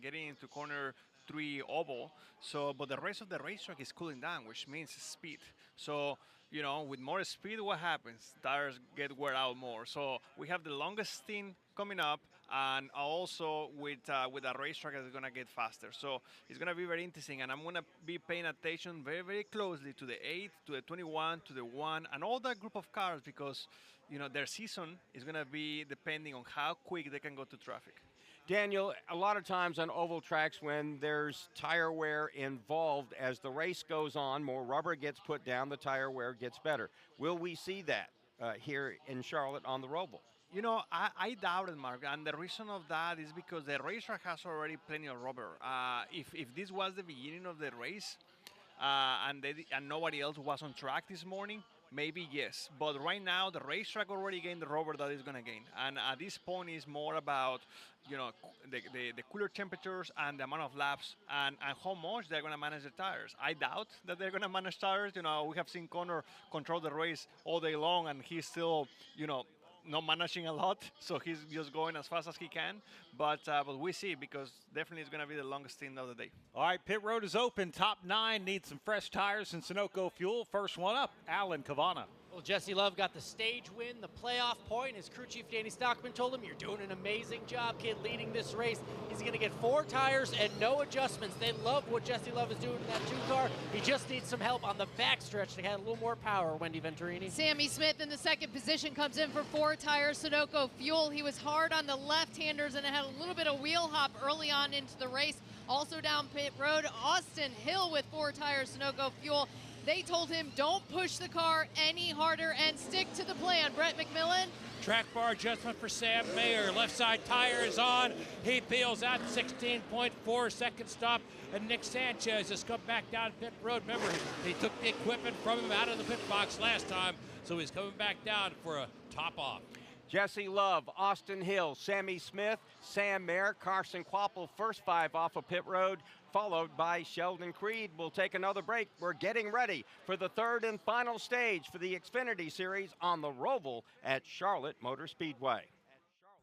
getting into corner 3 oval. So, but the rest of the racetrack is cooling down, which means speed. So, you know, with more speed, what happens? Tires get wear out more. So we have the longest stint coming up, and also with a racetrack that's going to get faster. So it's going to be very interesting, and I'm going to be paying attention very, very closely to the 8, to the 21, to the 1, and all that group of cars, because, you know, their season is going to be depending on how quick they can go to traffic. Daniel, a lot of times on oval tracks when there's tire wear involved, as the race goes on, more rubber gets put down, the tire wear gets better. Will we see that here in Charlotte on the Roval? You know, I doubt it, Mark, and the reason of that is because the racetrack has already plenty of rubber. If this was the beginning of the race and nobody else was on track this morning, maybe yes. But right now, the racetrack already gained the rubber that it's going to gain. And at this point, it's more about, you know, the cooler temperatures and the amount of laps and how much they're going to manage the tires. I doubt that they're going to manage tires. You know, we have seen Connor control the race all day long, and he's still, you know, not managing a lot, so he's just going as fast as he can. But we see, because definitely it's going to be the longest stint of the day. All right, pit road is open. Top 9 needs some fresh tires and Sunoco fuel. First one up, Alan Cavana. Well, Jesse Love got the stage win, the playoff point. His crew chief, Danny Stockman, told him, "You're doing an amazing job, kid, leading this race." He's going to get 4 tires and no adjustments. They love what Jesse Love is doing in that 2 car. He just needs some help on the backstretch to get a little more power, Wendy Venturini. Sammy Smith in the second position comes in for 4 tires, Sunoco fuel. He was hard on the left-handers and had a little bit of wheel hop early on into the race. Also down pit road, Austin Hill with 4 tires, Sunoco fuel. They told him, don't push the car any harder and stick to the plan. Brett McMillan. Track bar adjustment for Sam Mayer. Left side tire is on. He peels out 16.4 second stop. And Nick Sanchez has come back down pit road. Remember, he took the equipment from him out of the pit box last time, so he's coming back down for a top off. Jesse Love, Austin Hill, Sammy Smith, Sam Mayer, Carson Kvapil, first 5 off of pit road, followed by Sheldon Creed. We'll take another break. We're getting ready for the 3rd and final stage for the Xfinity Series on the Roval at Charlotte Motor Speedway.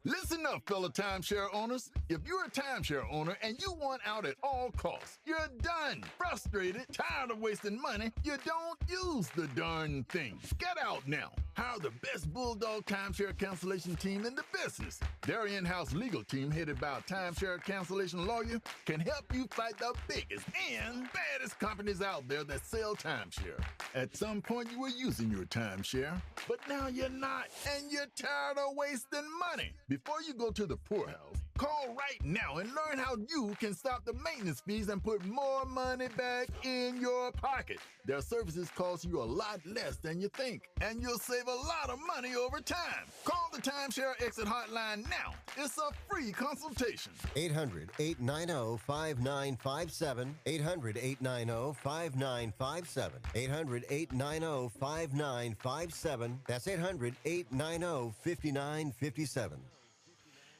Listen up, fellow timeshare owners. If you're a timeshare owner and you want out at all costs, you're done. Frustrated, tired of wasting money, you don't use the darn thing. Get out now. Hire the best Bulldog timeshare cancellation team in the business. Their in-house legal team, headed by a timeshare cancellation lawyer, can help you fight the biggest and baddest companies out there that sell timeshare. At some point, you were using your timeshare, but now you're not, and you're tired of wasting money. Before you go to the poorhouse, call right now and learn how you can stop the maintenance fees and put more money back in your pocket. Their services cost you a lot less than you think, and you'll save a lot of money over time. Call the Timeshare Exit Hotline now. It's a free consultation. 800-890-5957. 800-890-5957. 800-890-5957. That's 800-890-5957.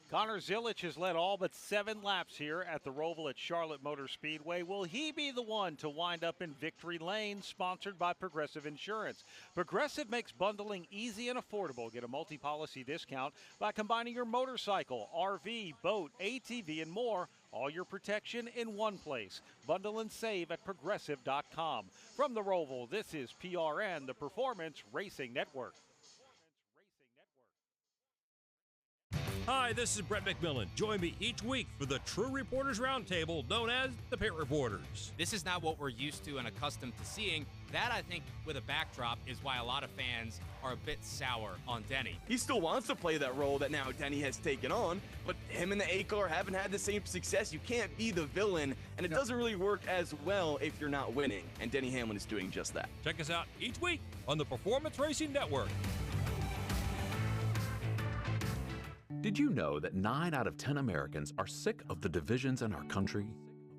Connor Zilic has led all but 7 laps here at the Roval at Charlotte Motor Speedway. Will he be the one to wind up in victory lane, sponsored by Progressive Insurance? Progressive makes bundling easy and affordable. Get a multi-policy discount by combining your motorcycle, RV, boat, ATV, and more. All your protection in one place. Bundle and save at Progressive.com. From the Roval, this is PRN, the Performance Racing Network. Hi, this is Brett McMillan. Join me each week for the True Reporters Roundtable, known as the Pit Reporters. This is not what we're used to and accustomed to seeing. That, I think, with a backdrop, is why a lot of fans are a bit sour on Denny. He still wants to play that role that now Denny has taken on, but him and the A-car haven't had the same success. You can't be the villain, and it doesn't really work as well if you're not winning, and Denny Hamlin is doing just that. Check us out each week on the Performance Racing Network. Did you know that 9 out of 10 Americans are sick of the divisions in our country?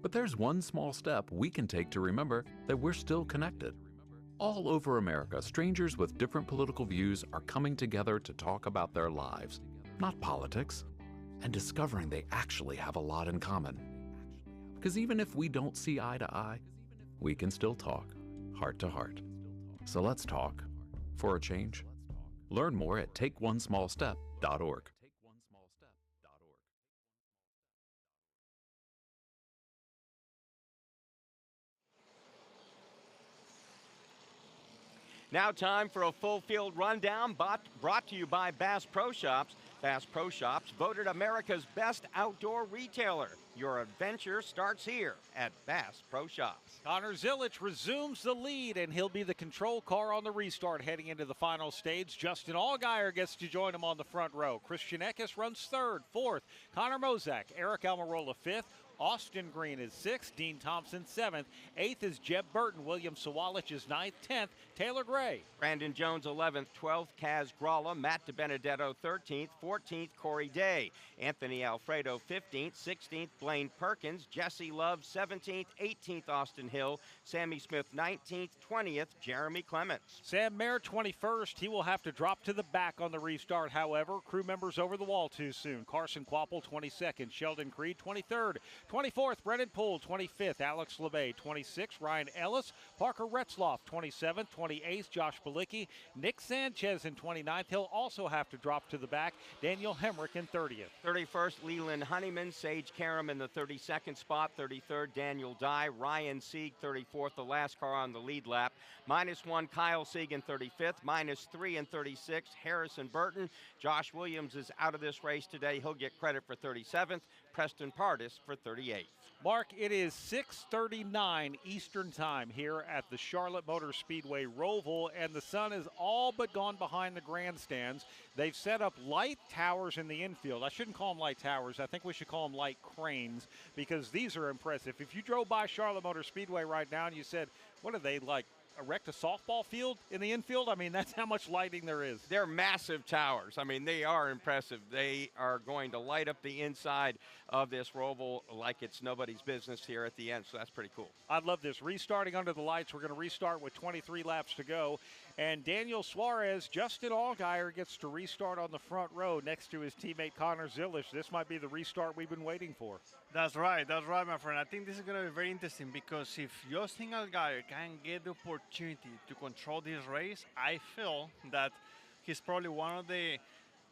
But there's one small step we can take to remember that we're still connected. All over America, strangers with different political views are coming together to talk about their lives, not politics, and discovering they actually have a lot in common. Because even if we don't see eye to eye, we can still talk heart to heart. So let's talk for a change. Learn more at takeonesmallstep.org. Now time for a full field rundown brought to you by Bass Pro Shops. Bass Pro Shops, voted America's best outdoor retailer. Your adventure starts here at Bass Pro Shops. Connor Zilic resumes the lead, and he'll be the control car on the restart heading into the final stage. Justin Allgaier gets to join him on the front row. Christian Eckes runs third. Fourth, Connor Mozak. Eric Almirola fifth. Austin Green is 6th, Dean Thompson 7th, 8th is Jeb Burton, William Sawalich is 9th, 10th, Taylor Gray. Brandon Jones 11th, 12th, Kaz Gralla, Matt DiBenedetto 13th, 14th, Corey Day, Anthony Alfredo 15th, 16th, Blaine Perkins, Jesse Love 17th, 18th, Austin Hill, Sammy Smith 19th, 20th, Jeremy Clements. Sam Mayer 21st, he will have to drop to the back on the restart, however. Crew members over the wall too soon. Carson Quapple 22nd, Sheldon Creed 23rd, 24th, Brennan Poole, 25th, Alex LeBay, 26th, Ryan Ellis, Parker Retzloff, 27th, 28th, Josh Balicki, Nick Sanchez in 29th. He'll also have to drop to the back. Daniel Hemrick in 30th. 31st, Leland Honeyman, Sage Karam in the 32nd spot, 33rd, Daniel Dye, Ryan Sieg, 34th, the last car on the lead lap. -1, Kyle Sieg in 35th, -3 in 36th, Harrison Burton. Josh Williams is out of this race today. He'll get credit for 37th. Preston Pardis for 38th. Mark, it is 6:39 Eastern Time here at the Charlotte Motor Speedway Roval, and the sun is all but gone behind the grandstands. They've set up light towers in the infield. I shouldn't call them light towers. I think we should call them light cranes, because these are impressive. If you drove by Charlotte Motor Speedway right now and you said, what are they, like erect a softball field in the infield? I mean, that's how much lighting there is. They're massive towers. I mean, they are impressive. They are going to light up the inside of this Roval like it's nobody's business here at the end, so that's pretty cool. I love this. Restarting under the lights. We're going to restart with 23 laps to go. And Daniel Suarez, Justin Allgaier gets to restart on the front row next to his teammate Connor Zilic. This might be the restart we've been waiting for. That's right, my friend. I think this is going to be very interesting, because if Justin Allgaier can get the opportunity to control this race, I feel that he's probably one of the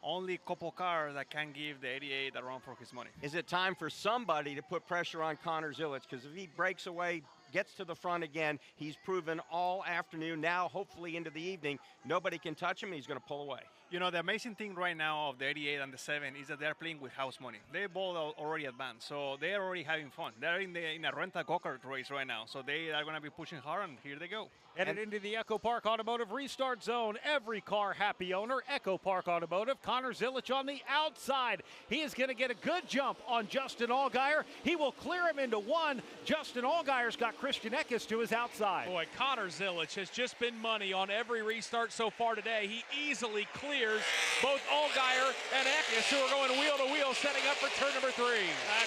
only a couple cars that can give the 88 a run for his money. Is it time for somebody to put pressure on Connor Zilisch? Because if he breaks away, gets to the front again, he's proven all afternoon, now hopefully into the evening, nobody can touch him, and he's going to pull away. You know, the amazing thing right now of the 88 and the 7 is that they're playing with house money. They both already advanced, so they're already having fun. They're in a rental go-kart race right now, so they are going to be pushing hard, and here they go. Headed into the Echo Park Automotive restart zone. Every car happy owner. Echo Park Automotive. Connor Zilisch on the outside. He is going to get a good jump on Justin Allgaier. He will clear him into one. Justin Allgaier's got Christian Eckes to his outside. Boy, Connor Zilisch has just been money on every restart so far today. He easily clears both Allgaier and Eckes, who are going wheel to wheel, setting up for turn number 3.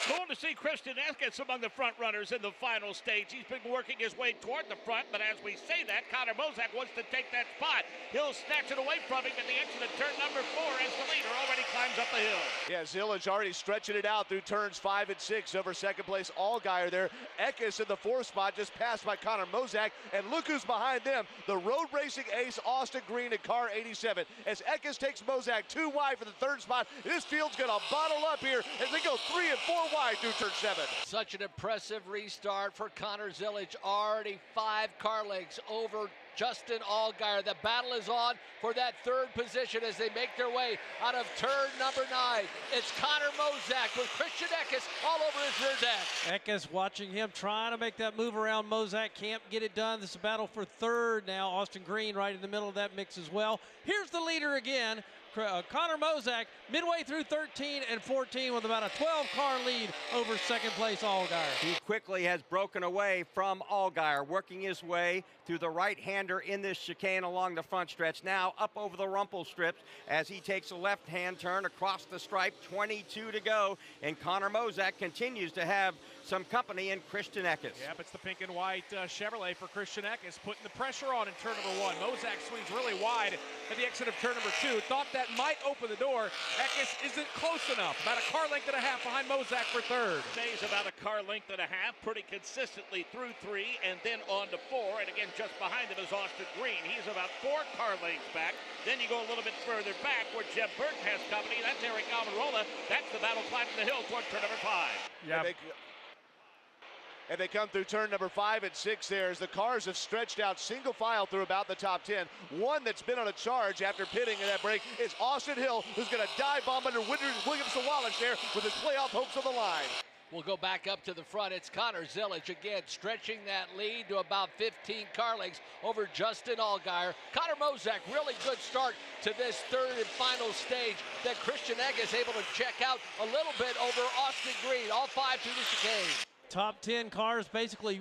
Cool to see Christian Eckes among the front runners in the final stage. He's been working his way toward the front, but as we say that, Connor Mozak wants to take that spot. He'll snatch it away from him at the exit of turn number 4 as the leader already climbs up the hill. Yeah, Zilisch already stretching it out through turns 5 and 6 over second place Allgaier there. Eckes in the 4th spot, just passed by Connor Mozak, and look who's behind them, the road racing ace Austin Green in car 87. As Eckes takes Mozak 2 wide for the 3rd spot, this field's gonna bottle up here as they go 3 and 4 wide through turn 7. Such an impressive restart for Connor Zilisch, already 5 car lengths over Justin Allgaier. The battle is on for that 3rd position as they make their way out of turn number 9. It's Connor Mozak with Christian Eckes all over his rear deck. Eckes watching him trying to make that move around Mozak. Can't get it done. This is a battle for 3rd now. Austin Green right in the middle of that mix as well. Here's the leader again. Connor Mozak midway through 13 and 14 with about a 12-car lead over second place Allgaier. He quickly has broken away from Allgaier, working his way through the right-hander in this chicane along the front stretch. Now up over the rumple strips as he takes a left-hand turn across the stripe, 22 to go, and Connor Mozak continues to have some company in Christian Eckes. Yep, it's the pink and white Chevrolet for Christian Eckes, putting the pressure on in turn number 1. Mozak swings really wide at the exit of turn number 2. Thought that might open the door. Eckes isn't close enough. About a car length and a half behind Mozak for 3rd. Stays about a car length and a half pretty consistently through 3 and then on to 4. And again, just behind him is Austin Green. He's about 4 car lengths back. Then you go a little bit further back where Jeb Burton has company. That's Eric Almirola. That's the battle climbing the hill toward turn number 5. Yeah. And they come through turn number 5 and 6 there as the cars have stretched out single file through about the top 10. One that's been on a charge after pitting in that break is Austin Hill, who's going to dive bomb under William Sawalich there with his playoff hopes on the line. We'll go back up to the front. It's Connor Zilisch again, stretching that lead to about 15 car lengths over Justin Allgaier. Connor Mozak, really good start to this 3rd and final stage that Christian Eckes able to check out a little bit over Austin Green, all 5 through the chicane. Top 10 cars basically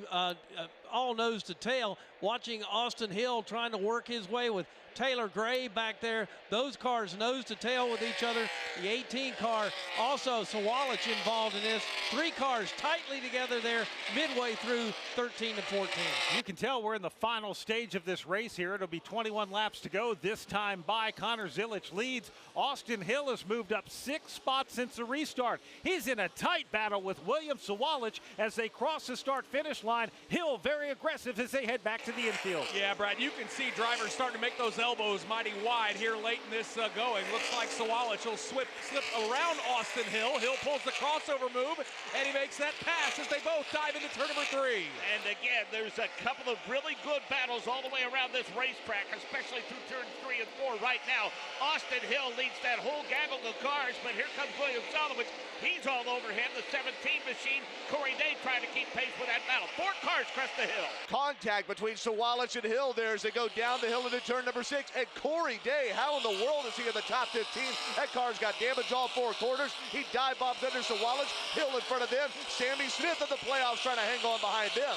all nose to tail, watching Austin Hill trying to work his way with Taylor Gray back there. Those cars nose to tail with each other. The 18 car, also Sawalich involved in this. 3 cars tightly together there midway through 13 and 14. You can tell we're in the final stage of this race here. It'll be 21 laps to go this time by. Connor Zilisch leads. Austin Hill has moved up 6 spots since the restart. He's in a tight battle with William Sawalich as they cross the start-finish line. Hill very aggressive as they head back to the infield. Yeah, Brad, you can see drivers starting to make those elbows mighty wide here late in this going. Looks like Sawalich will slip around Austin Hill. Hill pulls the crossover move, and he makes that pass as they both dive into turn number 3. And again, there's a couple of really good battles all the way around this racetrack, especially through turns 3 and 4 right now. Austin Hill leads that whole gaggle of cars, but here comes William Sawalich. He's all over him. The 17 machine, Corey Day, trying to keep pace with that battle. 4 cars crest the hill. Contact between Sawalich and Hill there as they go down the hill into turn number 6. And Corey Day, how in the world is he in the top 15? That car's got damage all 4 quarters. He dive bombs under Sawalich. Hill in front of them. Sammy Smith in the playoffs trying to hang on behind them.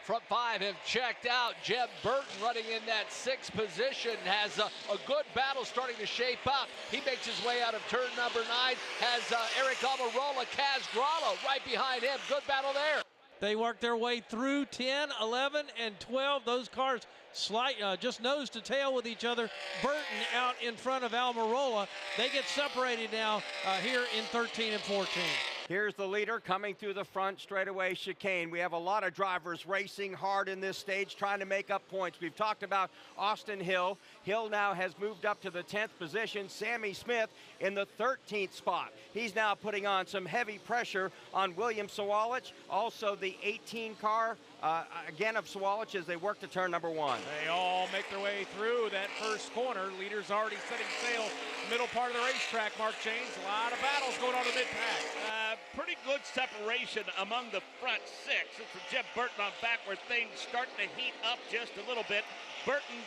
Front 5 have checked out. Jeb Burton running in that 6th position has a good battle starting to shape up. He makes his way out of turn number 9. Has Eric Almirola, Kaz Gralla right behind him. Good battle there. They work their way through 10, 11, and 12. Those cars just nose to tail with each other. Burton out in front of Almirola. They get separated now here in 13 and 14. Here's the leader coming through the front straightaway chicane. We have a lot of drivers racing hard in this stage, trying to make up points. We've talked about Austin Hill. Hill now has moved up to the 10th position. Sammy Smith in the 13th spot. He's now putting on some heavy pressure on William Sawalich. Also the 18 car, again of Sawalich, as they work to turn number 1. They all make their way through that first corner. Leaders already setting sail middle part of the racetrack, Mark James. A lot of battles going on in the mid-pack. Pretty good separation among the front 6. It's for Jeb Burton on back where things start to heat up just a little bit. Burton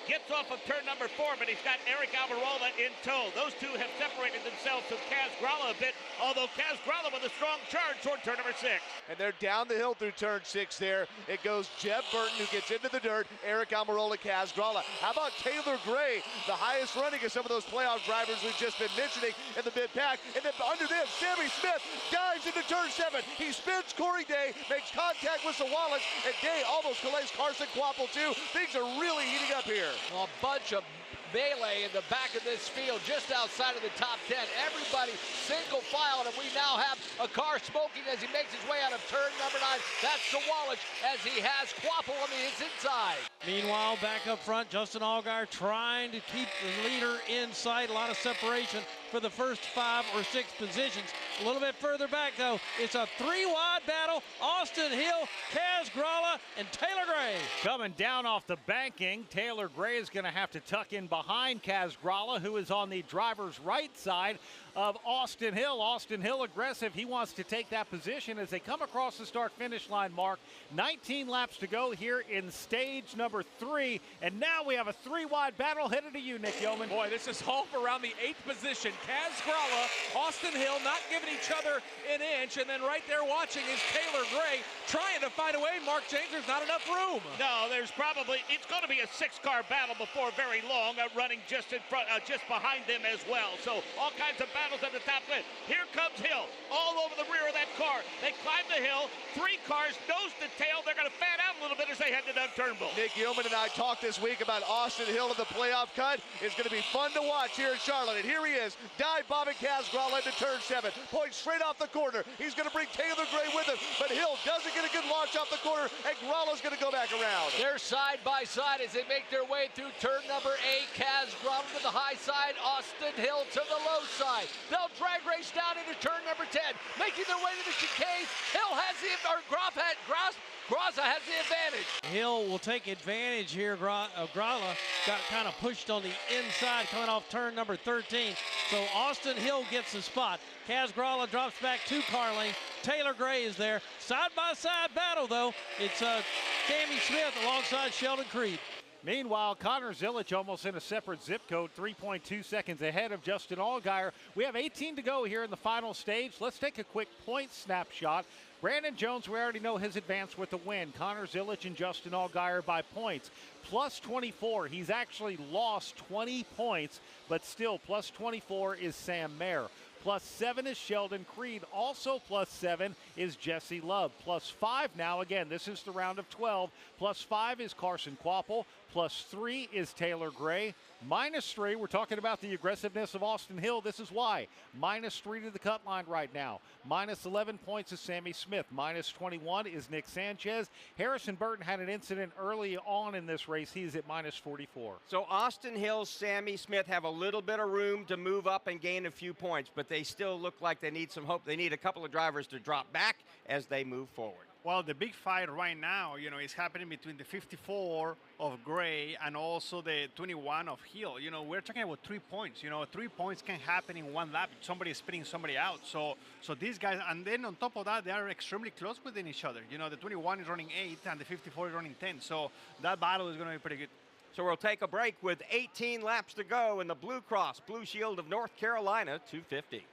gets off of turn number 4, but he's got Eric Almirola in tow. Those two have separated themselves from Kaz Grala a bit, although Kaz Grala with a strong charge toward turn number 6. And they're down the hill through turn 6 there. It goes Jeb Burton, who gets into the dirt, Eric Almirola, Kaz Grala. How about Taylor Gray, the highest running of some of those playoff drivers we've just been mentioning in the mid-pack. And then under them, Sammy Smith dives into turn 7. He spins Corey Day, makes contact with Sawalich, and Day almost collates Carson Kvapil too. Things are really heating up here. A bunch of melee in the back of this field just outside of the top 10. Everybody single file, and we now have a car smoking as he makes his way out of turn number 9. That's Sawalich as he has Kvapil on his inside. Meanwhile, back up front, Justin Allgaier trying to keep the leader in sight. A lot of separation for the first 5 or 6 positions. A little bit further back, though, it's a 3-wide battle. Austin Hill, Kaz Grala, and Taylor Gray. Coming down off the banking, Taylor Gray is going to have to tuck in behind Kaz Grala, who is on the driver's right side of Austin Hill. Austin Hill aggressive. He wants to take that position as they come across the start-finish line mark. 19 laps to go here in stage number 3. And now we have a 3-wide battle headed to you, Nick Yeoman. Boy, this is all around the 8th position. Kaz Grala, Austin Hill not giving each other an inch. And then right there watching is Taylor Gray trying to find a way. Mark James, there's not enough room. No, there's probably, it's going to be a 6-car battle before very long, running just in front, just behind them as well. So all kinds of battles at the top end. Here comes Hill, all over the rear of that car. They climb the hill, 3 cars, nose to tail. They're going to fan out a little bit as they head to Doug Turnbull. Nick Yeoman and I talked this week about Austin Hill in the playoff cut. It's going to be fun to watch here in Charlotte. And here he is, dive bombing Kaz Grala into turn 7. Points straight off the corner. He's going to bring Taylor Gray with him, but Hill doesn't get a good launch off the corner, and Grala's going to go back around. They're side by side as they make their way through turn number 8. Kaz Grala to the high side, Austin Hill to the low side. They'll drag race down into turn number 10, making their way to the chicane. Hill has the, or Graza has the advantage. Hill will take advantage here. Grala got kind of pushed on the inside coming off turn number 13. So Austin Hill gets the spot. Kaz Grala drops back 2 car lengths. Taylor Gray is there. Side-by-side battle, though. It's Sammy Smith alongside Sheldon Creed. Meanwhile, Connor Zilic almost in a separate zip code, 3.2 seconds ahead of Justin Allgaier. We have 18 to go here in the final stage. Let's take a quick point snapshot. Brandon Jones, we already know his advance with the win. Connor Zilic and Justin Allgaier by points. Plus 24. He's actually lost 20 points, but still plus 24 is Sam Mayer. Plus 7 is Sheldon Creed. Also plus 7 is Jesse Love. Plus 5 now, again, this is the round of 12. Plus 5 is Carson Kvapil. Plus 3 is Taylor Gray. Minus 3, we're talking about the aggressiveness of Austin Hill. This is why. Minus 3 to the cut line right now. Minus 11 points is Sammy Smith. Minus 21 is Nick Sanchez. Harrison Burton had an incident early on in this race. He's at minus 44. So Austin Hill, Sammy Smith have a little bit of room to move up and gain a few points, but they still look like they need some hope. They need a couple of drivers to drop back as they move forward. Well, the big fight right now, is happening between the 54 of Gray and also the 21 of Hill. We're talking about 3 points. 3 points can happen in one lap. Somebody is spinning somebody out. So these guys, and then on top of that, they are extremely close within each other. The 21 is running 8 and the 54 is running 10. So that battle is going to be pretty good. So we'll take a break with 18 laps to go in the Blue Cross Blue Shield of North Carolina 250.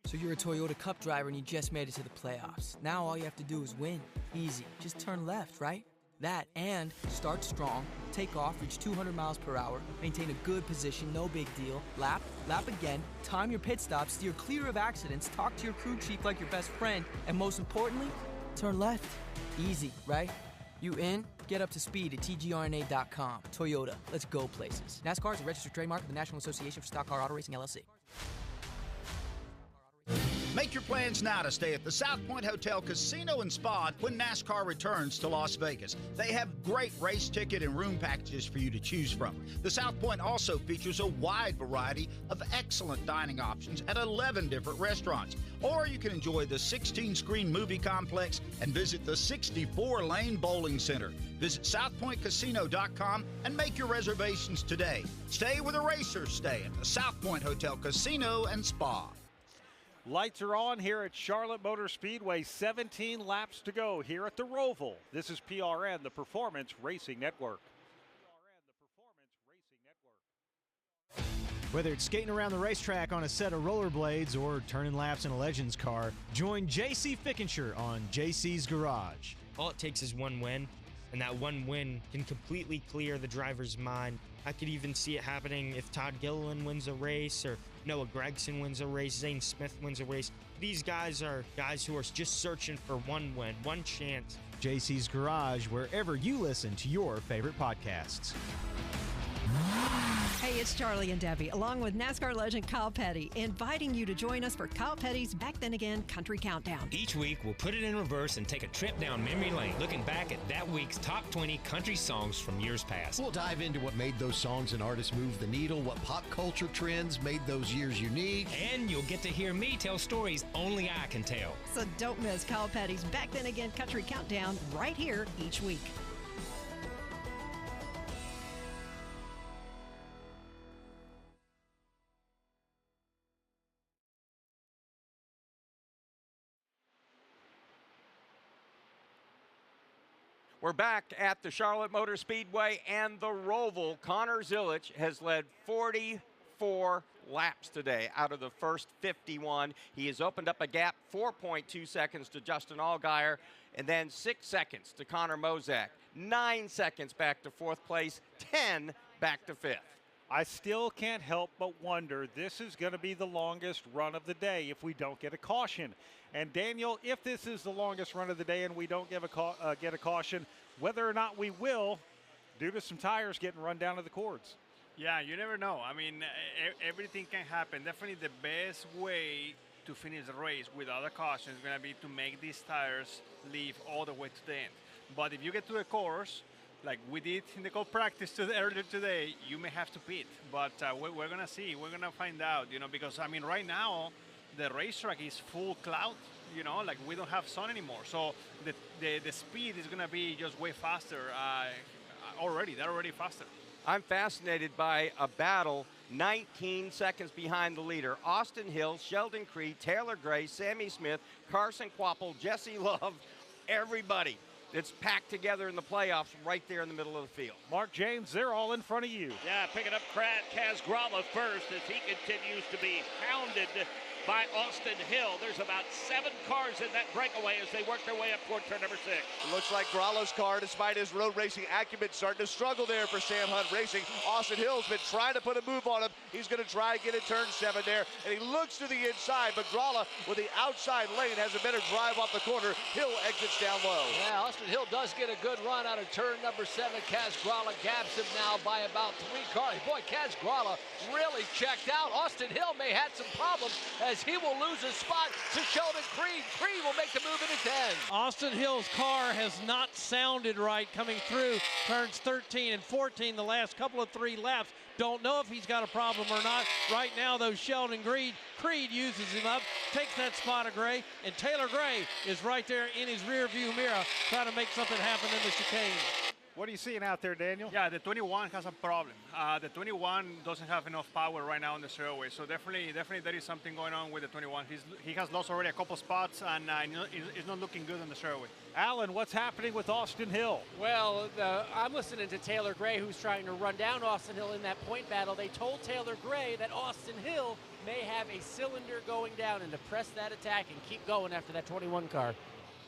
So you're a Toyota Cup driver and you just made it to the playoffs. Now all you have to do is win. Easy. Just turn left, right? That and start strong, take off, reach 200 miles per hour, maintain a good position, no big deal. Lap again, time your pit stops, steer clear of accidents, talk to your crew chief like your best friend, and most importantly, turn left. Easy, right? You in? Get up to speed at tgrna.com. Toyota, let's go places. NASCAR is a registered trademark of the National Association for Stock Car Auto Racing, LLC. Make your plans now to stay at the South Point Hotel Casino and Spa when NASCAR returns to Las Vegas. They have great race ticket and room packages for you to choose from. The South Point also features a wide variety of excellent dining options at 11 different restaurants. Or you can enjoy the 16-screen movie complex and visit the 64-lane bowling center. Visit southpointcasino.com and make your reservations today. Stay where the racers stay at the South Point Hotel Casino and Spa. Lights are on here at Charlotte Motor Speedway. 17 laps to go here at the Roval. This is PRN, the Performance Racing Network. Whether it's skating around the racetrack on a set of rollerblades or turning laps in a Legends car, join JC Fickenshire on JC's Garage. All it takes is one win, and that one win can completely clear the driver's mind. I could even see it happening if Todd Gilliland wins a race or Noah Gragson wins a race, Zane Smith wins a race. These guys are guys who are just searching for one win, one chance. JC's Garage, wherever you listen to your favorite podcasts. Hey, it's Charlie and Debbie, along with NASCAR legend Kyle Petty, inviting you to join us for Kyle Petty's Back Then Again Country Countdown. Each week, we'll put it in reverse and take a trip down memory lane, looking back at that week's top 20 country songs from years past. We'll dive into what made those songs and artists move the needle, what pop culture trends made those years unique. And you'll get to hear me tell stories only I can tell. So don't miss Kyle Petty's Back Then Again Country Countdown right here each week. We're back at the Charlotte Motor Speedway and the Roval. Connor Zilisch has led 44 laps today out of the first 51. He has opened up a gap, 4.2 seconds to Justin Allgaier, and then 6 seconds to Connor Mozak. 9 seconds back to fourth place, 10 back to fifth. I still can't help but wonder, this is going to be the longest run of the day if we don't get a caution. And Daniel, if this is the longest run of the day and we don't get a caution, whether or not we will, due to some tires getting run down to the cords. Yeah, you never know. I mean, everything can happen. Definitely the best way to finish the race without a caution is going to be to make these tires leave all the way to the end. But if you get to the course, like we did in the co-practice earlier today, you may have to pit. But we're going to see. We're going to find out, because, I mean, right now, the racetrack is full cloud, like we don't have sun anymore. So the speed is going to be just way faster already. They're already faster. I'm fascinated by a battle 19 seconds behind the leader. Austin Hill, Sheldon Creed, Taylor Gray, Sammy Smith, Carson Kvapil, Jesse Love, everybody that's packed together in the playoffs right there in the middle of the field. Mark James, they're all in front of you. Yeah, picking up Kaz Grala first as he continues to be hounded by Austin Hill. There's about 7 cars in that breakaway as they work their way up toward turn number 6. It looks like Grala's car, despite his road racing acumen, starting to struggle there for Sam Hunt Racing. Austin Hill's been trying to put a move on him. He's going to try and get in turn 7 there, and he looks to the inside, but Grala with the outside lane has a better drive off the corner. Hill exits down low. Yeah, Austin Hill does get a good run out of turn number 7. Kaz Grala gaps him now by about 3 cars. Boy, Kaz Grala really checked out. Austin Hill may have some problems as he will lose his spot to Sheldon Creed. Creed will make the move into 10. Austin Hill's car has not sounded right coming through turns 13 and 14 the last couple of 3 laps. Don't know if he's got a problem or not. Right now, though, Sheldon Creed uses him up, takes that spot of Gray, and Taylor Gray is right there in his rear view mirror trying to make something happen in the chicane. What are you seeing out there, Daniel? Yeah, the 21 has a problem. The 21 doesn't have enough power right now on the straightaway, so definitely there is something going on with the 21. He has lost already a couple spots, and he's not looking good on the straightaway. Alan, what's happening with Austin Hill? Well, I'm listening to Taylor Gray, who's trying to run down Austin Hill in that point battle. They told Taylor Gray that Austin Hill may have a cylinder going down and to press that attack and keep going after that 21 car.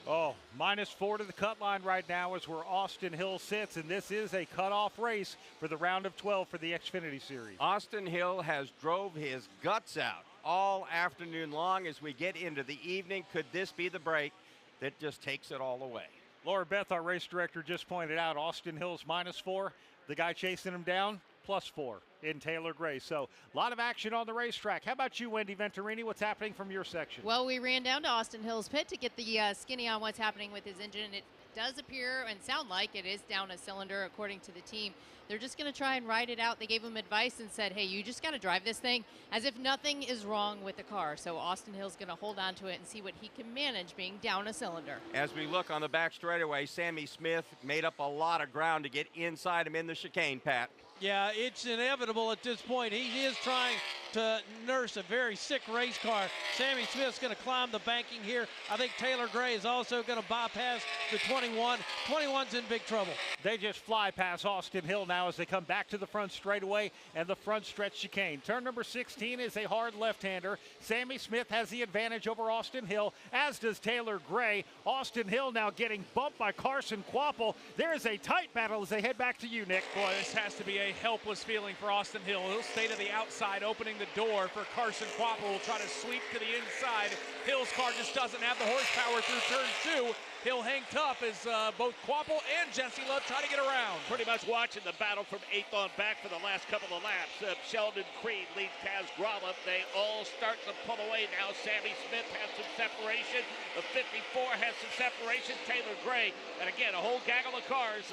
Oh, -4 to the cut line right now is where Austin Hill sits, and this is a cutoff race for the round of 12 for the Xfinity Series. Austin Hill has drove his guts out all afternoon long. As we get into the evening, could this be the break that just takes it all away? Laura Beth, our race director, just pointed out Austin Hill's -4. The guy chasing him down, +4 in Taylor Gray. So a lot of action on the racetrack. How about you, Wendy Venturini? What's happening from your section? Well, we ran down to Austin Hill's pit to get the skinny on what's happening with his engine. It does appear and sound like it is down a cylinder according to the team. They're just going to try and ride it out. They gave him advice and said, hey, you just got to drive this thing as if nothing is wrong with the car. So Austin Hill's going to hold on to it and see what he can manage being down a cylinder. As we look on the back straightaway, Sammy Smith made up a lot of ground to get inside him in the chicane, Pat. Yeah, it's inevitable at this point. He is trying to nurse a very sick race car. Sammy Smith's going to climb the banking here. I think Taylor Gray is also going to bypass the 21. 21's in big trouble. They just fly past Austin Hill now as they come back to the front straightaway and the front stretch chicane. Turn number 16 is a hard left-hander. Sammy Smith has the advantage over Austin Hill, as does Taylor Gray. Austin Hill now getting bumped by Carson Kvapil. There is a tight battle as they head back to you, Nick. Boy, this has to be a helpless feeling for Austin Hill. He'll stay to the outside, opening the door for Carson Kvapil. Will try to sweep to the inside. Hill's car just doesn't have the horsepower through turn 2. Hill hang tough as both Kvapil and Jesse Love try to get around. Pretty much watching the battle from 8th on back for the last couple of laps. Sheldon Creed leads Taz Gralla. They all start to pull away now. Sammy Smith has some separation. The 54 has some separation. Taylor Gray. And again, a whole gaggle of cars.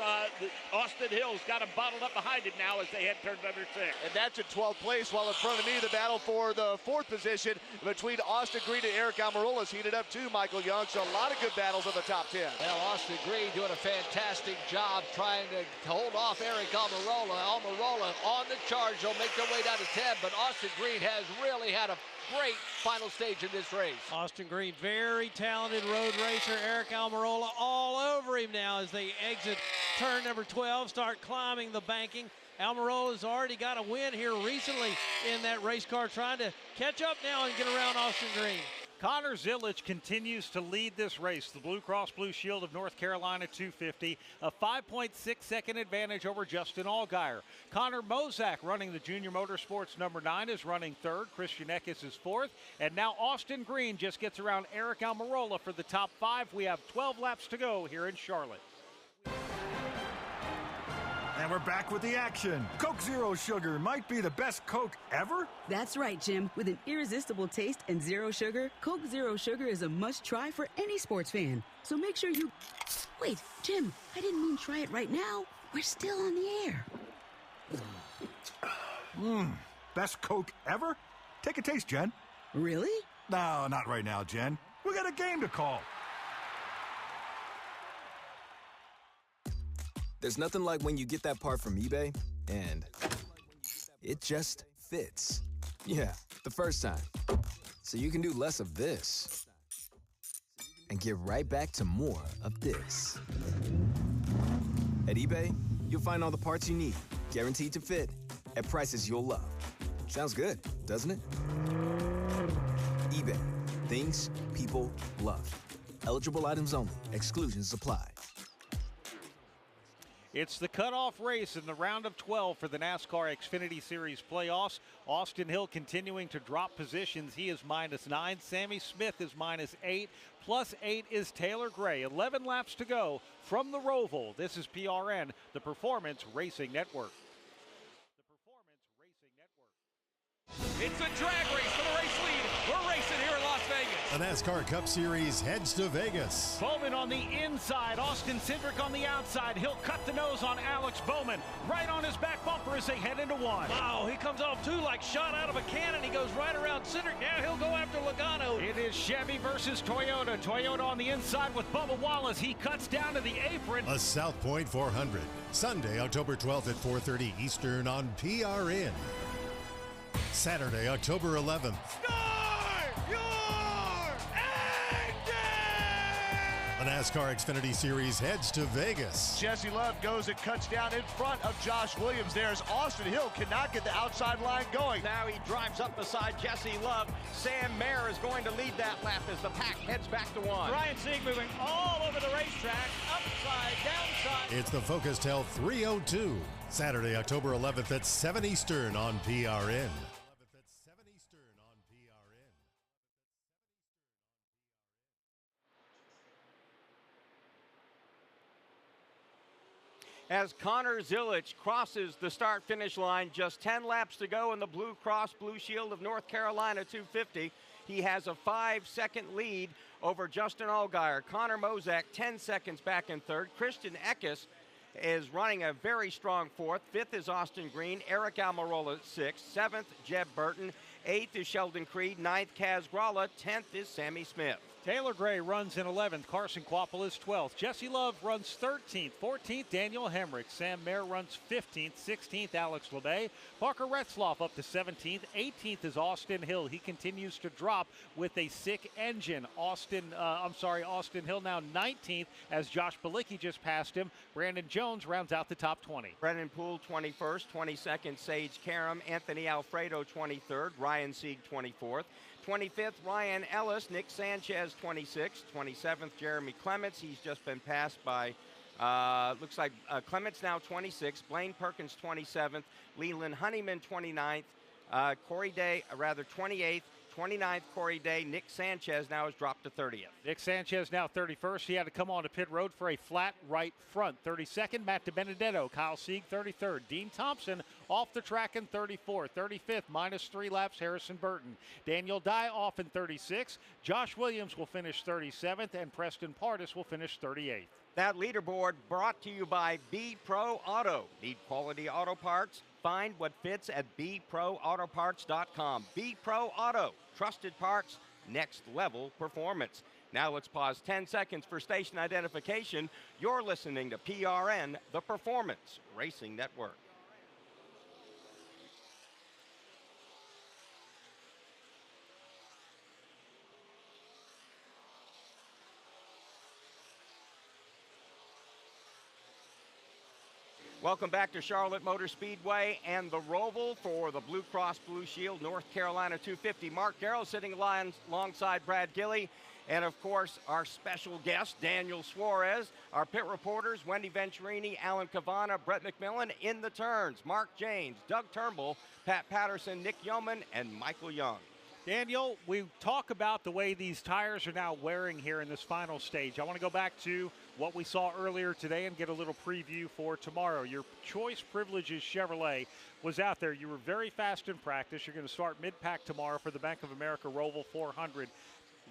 Austin Hill's got them bottled up behind him now as they head turn number 6. And that's in 12th place, while in front of me, the battle for the 4th position between Austin Green and Eric Almirola is heated up too, Michael Young. So a lot of good battles on the top 10. Well, Austin Green doing a fantastic job trying to hold off Eric Almirola. Almirola on the charge. They'll make their way down to 10, but Austin Green has really had a great final stage in this race. Austin Green, very talented road racer. Eric Almirola all over him now as they exit turn number 12, start climbing the banking. Almirola's already got a win here recently in that race car, trying to catch up now and get around Austin Green. Connor Zilic continues to lead this race. The Blue Cross Blue Shield of North Carolina 250, a 5.6-second advantage over Justin Allgaier. Connor Mozak, running the Junior Motorsports number 9, is running 3rd. Christian Eckes is 4th. And now Austin Green just gets around Eric Almirola for the top 5. We have 12 laps to go here in Charlotte. And we're back with the action. Coke Zero Sugar might be the best Coke ever. That's right, Jim. With an irresistible taste and zero sugar, Coke Zero Sugar is a must-try for any sports fan. So make sure you... Wait, Jim, I didn't mean try it right now. We're still on the air. Best Coke ever? Take a taste, Jen. Really? No, not right now, Jen. We got a game to call. There's nothing like when you get that part from eBay and it just fits. Yeah, the first time. So you can do less of this and get right back to more of this. At eBay, you'll find all the parts you need, guaranteed to fit, at prices you'll love. Sounds good, doesn't it? eBay, things people love. Eligible items only. Exclusions apply. It's the cutoff race in the round of 12 for the NASCAR Xfinity Series playoffs. Austin Hill continuing to drop positions. He is -9. Sammy Smith is -8. +8 is Taylor Gray. 11 laps to go from the Roval. This is PRN, the Performance Racing Network. It's a drag race for the race lead. We're racing here in Las Vegas. The NASCAR Cup Series heads to Vegas. Bowman on the inside, Austin Cindric on the outside. He'll cut the nose on Alex Bowman, right on his back bumper as they head into 1. Wow, he comes off 2 like shot out of a cannon. He goes right around Cindric. Now he'll go after Logano. It is Chevy versus Toyota. Toyota on the inside with Bubba Wallace. He cuts down to the apron. A South Point 400, Sunday, October 12th at 4:30 Eastern on PRN. Saturday, October 11th. The NASCAR Xfinity Series heads to Vegas. Jesse Love goes and cuts down in front of Josh Williams. There's Austin Hill, cannot get the outside line going. Now he drives up beside Jesse Love. Sam Mayer is going to lead that lap as the pack heads back to 1. Ryan Sieg moving all over the racetrack, upside, downside. It's the Focus Tel 302. Saturday, October 11th at 7 Eastern on PRN. as Connor Zilic crosses the start-finish line. Just 10 laps to go in the Blue Cross Blue Shield of North Carolina 250. He has a 5-second lead over Justin Allgaier. Connor Mozak 10 seconds back in third. Christian Eckes is running a very strong fourth. Fifth is Austin Green. Eric Almirola sixth. Seventh, Jeb Burton. Eighth is Sheldon Creed. Ninth, Kaz Gralla. 10th is Sammy Smith. Taylor Gray runs in 11th. Carson Kvapil is 12th. Jesse Love runs 13th. 14th, Daniel Hemrick. Sam Mayer runs 15th. 16th, Alex LeMay. Parker Retzloff up to 17th. 18th is Austin Hill. He continues to drop with a sick engine. Austin Hill now 19th as Josh Bilicki just passed him. Brandon Jones rounds out the top 20. Brennan Poole 21st. 22nd, Sage Karam. Anthony Alfredo 23rd. Ryan Sieg 24th. 25th, Ryan Ellis. Nick Sanchez 26th. 27th, Jeremy Clements. He's just been passed by, looks like Clements now 26th. Blaine Perkins 27th. Leland Honeyman 29th. Corey Day, 28th. 29th, Corey Day. Nick Sanchez now has dropped to 30th. Nick Sanchez now 31st. He had to come on to pit road for a flat right front. 32nd, Matt DiBenedetto. Kyle Sieg, 33rd. Dean Thompson off the track in 34th. 35th, minus 3 laps, Harrison Burton. Daniel Dye off in 36th. Josh Williams will finish 37th, and Preston Pardis will finish 38th. That leaderboard brought to you by B Pro Auto. Need quality auto parts? Find what fits at bproautoparts.com. B Pro Auto, trusted parts, next level performance. Now let's pause 10 seconds for station identification. You're listening to PRN, the Performance Racing Network. Welcome back to Charlotte Motor Speedway and the Roval for the Blue Cross Blue Shield North Carolina 250. Mark Garrow sitting alongside Brad Gilley. And, of course, our special guest, Daniel Suarez. Our pit reporters, Wendy Venturini, Alan Cavana, Brett McMillan in the turns. Mark Janes, Doug Turnbull, Pat Patterson, Nick Yeoman, and Michael Young. Daniel, we talk about the way these tires are now wearing here in this final stage. I want to go back to what we saw earlier today and get a little preview for tomorrow. Your Choice Privileges Chevrolet was out there. You were very fast in practice. You're going to start mid-pack tomorrow for the Bank of America Roval 400.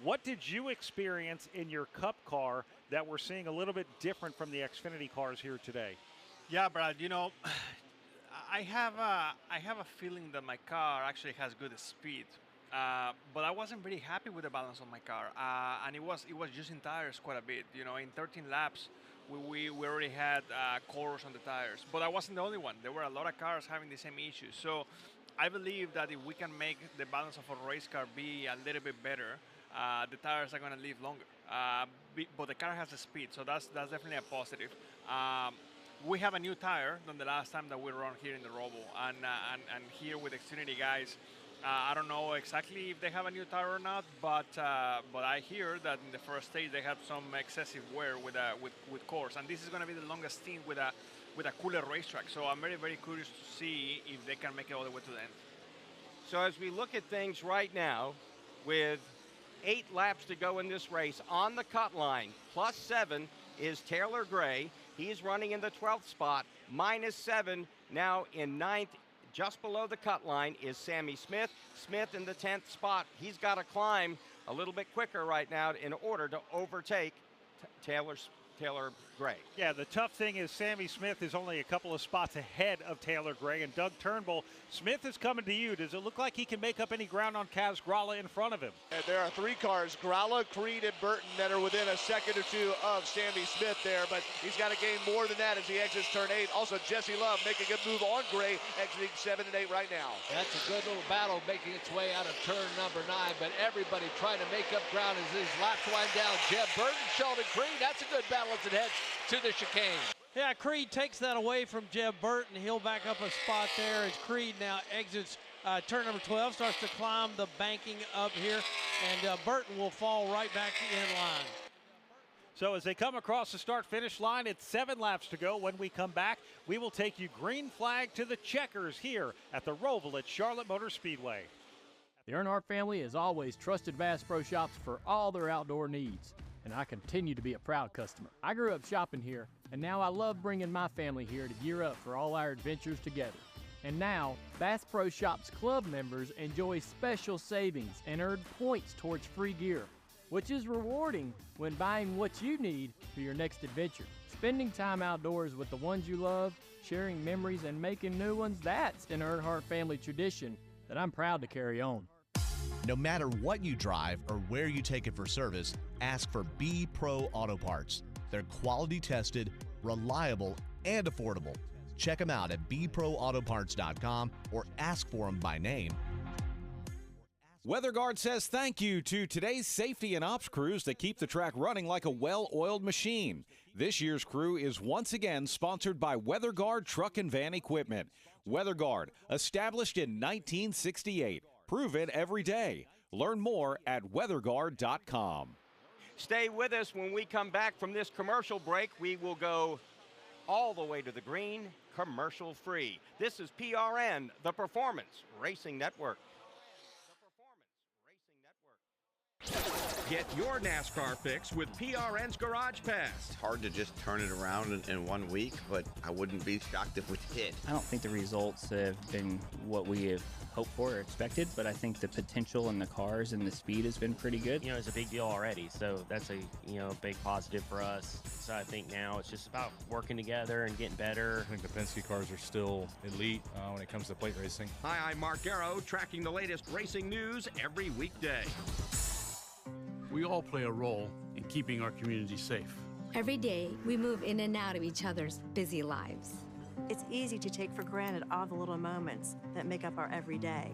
What did you experience in your Cup car that we're seeing a little bit different from the Xfinity cars here today? Yeah, Brad, you know, I have a feeling that my car actually has good speed. But I wasn't really happy with the balance on my car, and it was using tires quite a bit. You know, in 13 laps, we already had corrosion on the tires. But I wasn't the only one. There were a lot of cars having the same issues. So I believe that if we can make the balance of a race car be a little bit better, the tires are going to live longer. But the car has the speed, so that's definitely a positive. We have a new tire than the last time that we were on here in the Roval, and here with Xfinity guys. I don't know exactly if they have a new tire or not, but I hear that in the first stage they have some excessive wear with cores, and this is going to be the longest stint with a cooler racetrack. So I'm very, very curious to see if they can make it all the way to the end. So as we look at things right now, with 8 laps to go in this race, on the cut line, +7 is Taylor Gray. He's running in the 12th spot. -7 now in 9th. Just below the cut line is Sammy Smith. Smith in the 10th spot. He's got to climb a little bit quicker right now in order to overtake Taylor Gray. Yeah, the tough thing is Sammy Smith is only a couple of spots ahead of Taylor Gray and Doug Turnbull. Smith is coming to you. Does it look like he can make up any ground on Kaz Gralla in front of him? And there are 3 cars, Gralla, Creed, and Burton, that are within a second or two of Sammy Smith there, but he's got to gain more than that as he exits turn 8. Also, Jesse Love making a move on Gray, exiting 7 and 8 right now. That's a good little battle making its way out of turn number 9, but everybody trying to make up ground as these laps wind down. Jeb Burton, Sheldon Creed, that's a good battle as it heads to the chicane. Yeah, Creed takes that away from Jeb Burton. He'll back up a spot there as Creed now exits turn number 12, starts to climb the banking up here, and Burton will fall right back in line. So as they come across the start-finish line, it's 7 laps to go. When we come back, we will take you green flag to the checkers here at the Roval at Charlotte Motor Speedway. The Earnhardt family has always trusted Bass Pro Shops for all their outdoor needs, and I continue to be a proud customer. I grew up shopping here, And now I love bringing my family here to gear up for all our adventures together. And now, Bass Pro Shops Club members enjoy special savings and earn points towards free gear, which is rewarding when buying what you need for your next adventure. Spending time outdoors with the ones you love, sharing memories, and making new ones, that's an Earnhardt family tradition that I'm proud to carry on. No matter what you drive or where you take it for service, ask for B Pro Auto Parts. They're quality tested, reliable, and affordable. Check them out at bproautoparts.com or ask for them by name. WeatherGuard says thank you to today's safety and ops crews that keep the track running like a well-oiled machine. This year's crew is once again sponsored by WeatherGuard Truck and Van Equipment. WeatherGuard, established in 1968. Proven every day. Learn more at weatherguard.com. Stay with us. When we come back from this commercial break, we will go all the way to the green, commercial free. This is PRN, the Performance Racing Network. Get your NASCAR fix with PRN's Garage Pass. It's hard to just turn it around in 1 week, but I wouldn't be shocked if we did. I don't think the results have been what we have hoped for or expected, but I think the potential in the cars and the speed has been pretty good. It's a big deal already, so that's a big positive for us. So I think now it's just about working together and getting better. I think the Penske cars are still elite when it comes to plate racing. Hi, I'm Mark Garrow, tracking the latest racing news every weekday. We all play a role in keeping our community safe. Every day, we move in and out of each other's busy lives. It's easy to take for granted all the little moments that make up our everyday.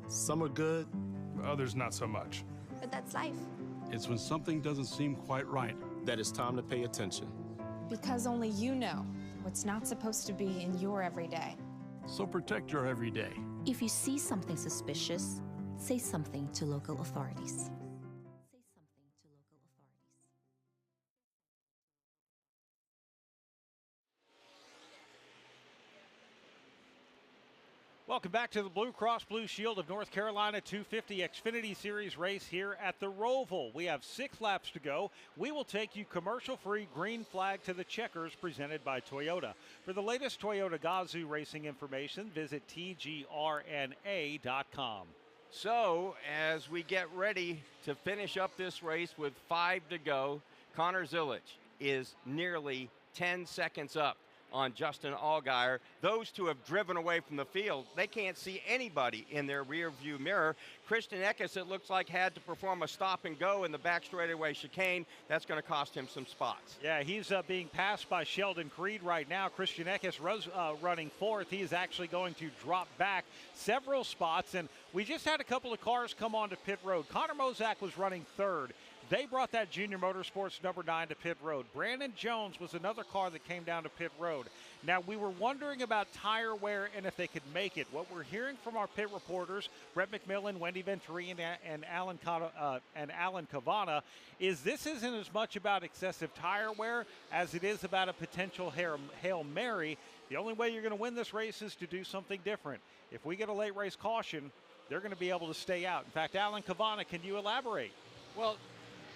Some are good, others not so much. But that's life. It's when something doesn't seem quite right that it's time to pay attention. Because only you know what's not supposed to be in your everyday. So protect your everyday. If you see something suspicious, say something to local authorities. Welcome back to the Blue Cross Blue Shield of North Carolina 250 Xfinity Series race here at the Roval. We have 6 laps to go. We will take you commercial-free green flag to the checkers presented by Toyota. For the latest Toyota Gazoo racing information, visit tgrna.com. So, as we get ready to finish up this race with 5 to go, Connor Zilisch is nearly 10 seconds up on Justin Allgaier. Those two have driven away from the field. They can't see anybody in their rear view mirror. Christian Eckes, it looks like, had to perform a stop and go in the back straightaway chicane. That's going to cost him some spots. Yeah, he's being passed by Sheldon Creed right now. Christian Eckes running 4th. He is actually going to drop back several spots, and we just had a couple of cars come onto pit road. Connor Mozak was running 3rd. They brought that Junior Motorsports number 9 to pit road. Brandon Jones was another car that came down to pit road. Now, we were wondering about tire wear and if they could make it. What we're hearing from our pit reporters, Brett McMillan, Wendy Venturi, and Alan Cavana, is this isn't as much about excessive tire wear as it is about a potential Hail Mary. The only way you're going to win this race is to do something different. If we get a late race caution, they're going to be able to stay out. In fact, Alan Cavana, can you elaborate? Well,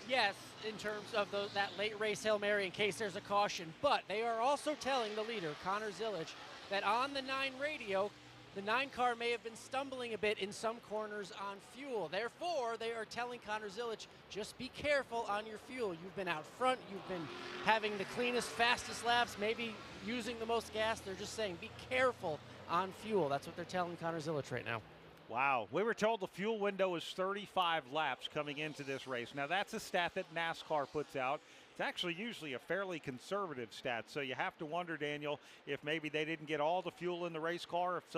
yes, in terms of that late race Hail Mary in case there's a caution, but they are also telling the leader, Connor Zilisch, that on the 9 radio, the 9 car may have been stumbling a bit in some corners on fuel. Therefore, they are telling Connor Zilisch, just be careful on your fuel. You've been out front, you've been having the cleanest, fastest laps, maybe using the most gas. They're just saying, be careful on fuel. That's what they're telling Connor Zilisch right now. Wow. We were told the fuel window is 35 laps coming into this race. Now, that's a stat that NASCAR puts out. It's actually usually a fairly conservative stat, so you have to wonder, Daniel, if maybe they didn't get all the fuel in the race car, if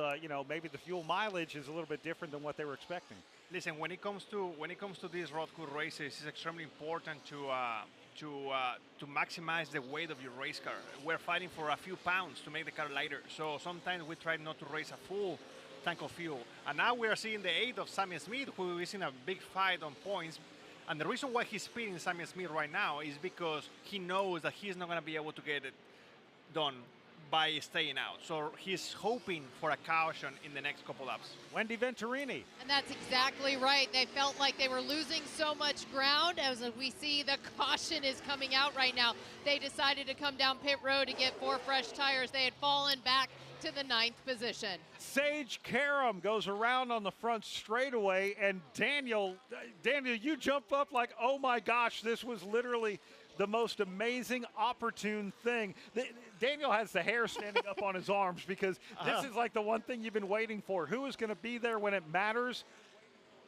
maybe the fuel mileage is a little bit different than what they were expecting. Listen, when it comes to these road course races, it's extremely important to maximize the weight of your race car. We're fighting for a few pounds to make the car lighter, so sometimes we try not to race a full tank of fuel. And now we are seeing the aid of Sammy Smith, who is in a big fight on points. And the reason why he's speeding Sammy Smith right now is because he knows that he's not going to be able to get it done by staying out. So he's hoping for a caution in the next couple laps. Wendy Venturini. And that's exactly right. They felt like they were losing so much ground. As we see, the caution is coming out right now. They decided to come down pit road to get 4 fresh tires. They had fallen back to the 9th position. Sage Karam goes around on the front straightaway, and Daniel, you jump up like, oh my gosh, this was literally the most amazing, opportune thing. Daniel has the hair standing up on his arms because this is like the one thing you've been waiting for. Who is going to be there when it matters?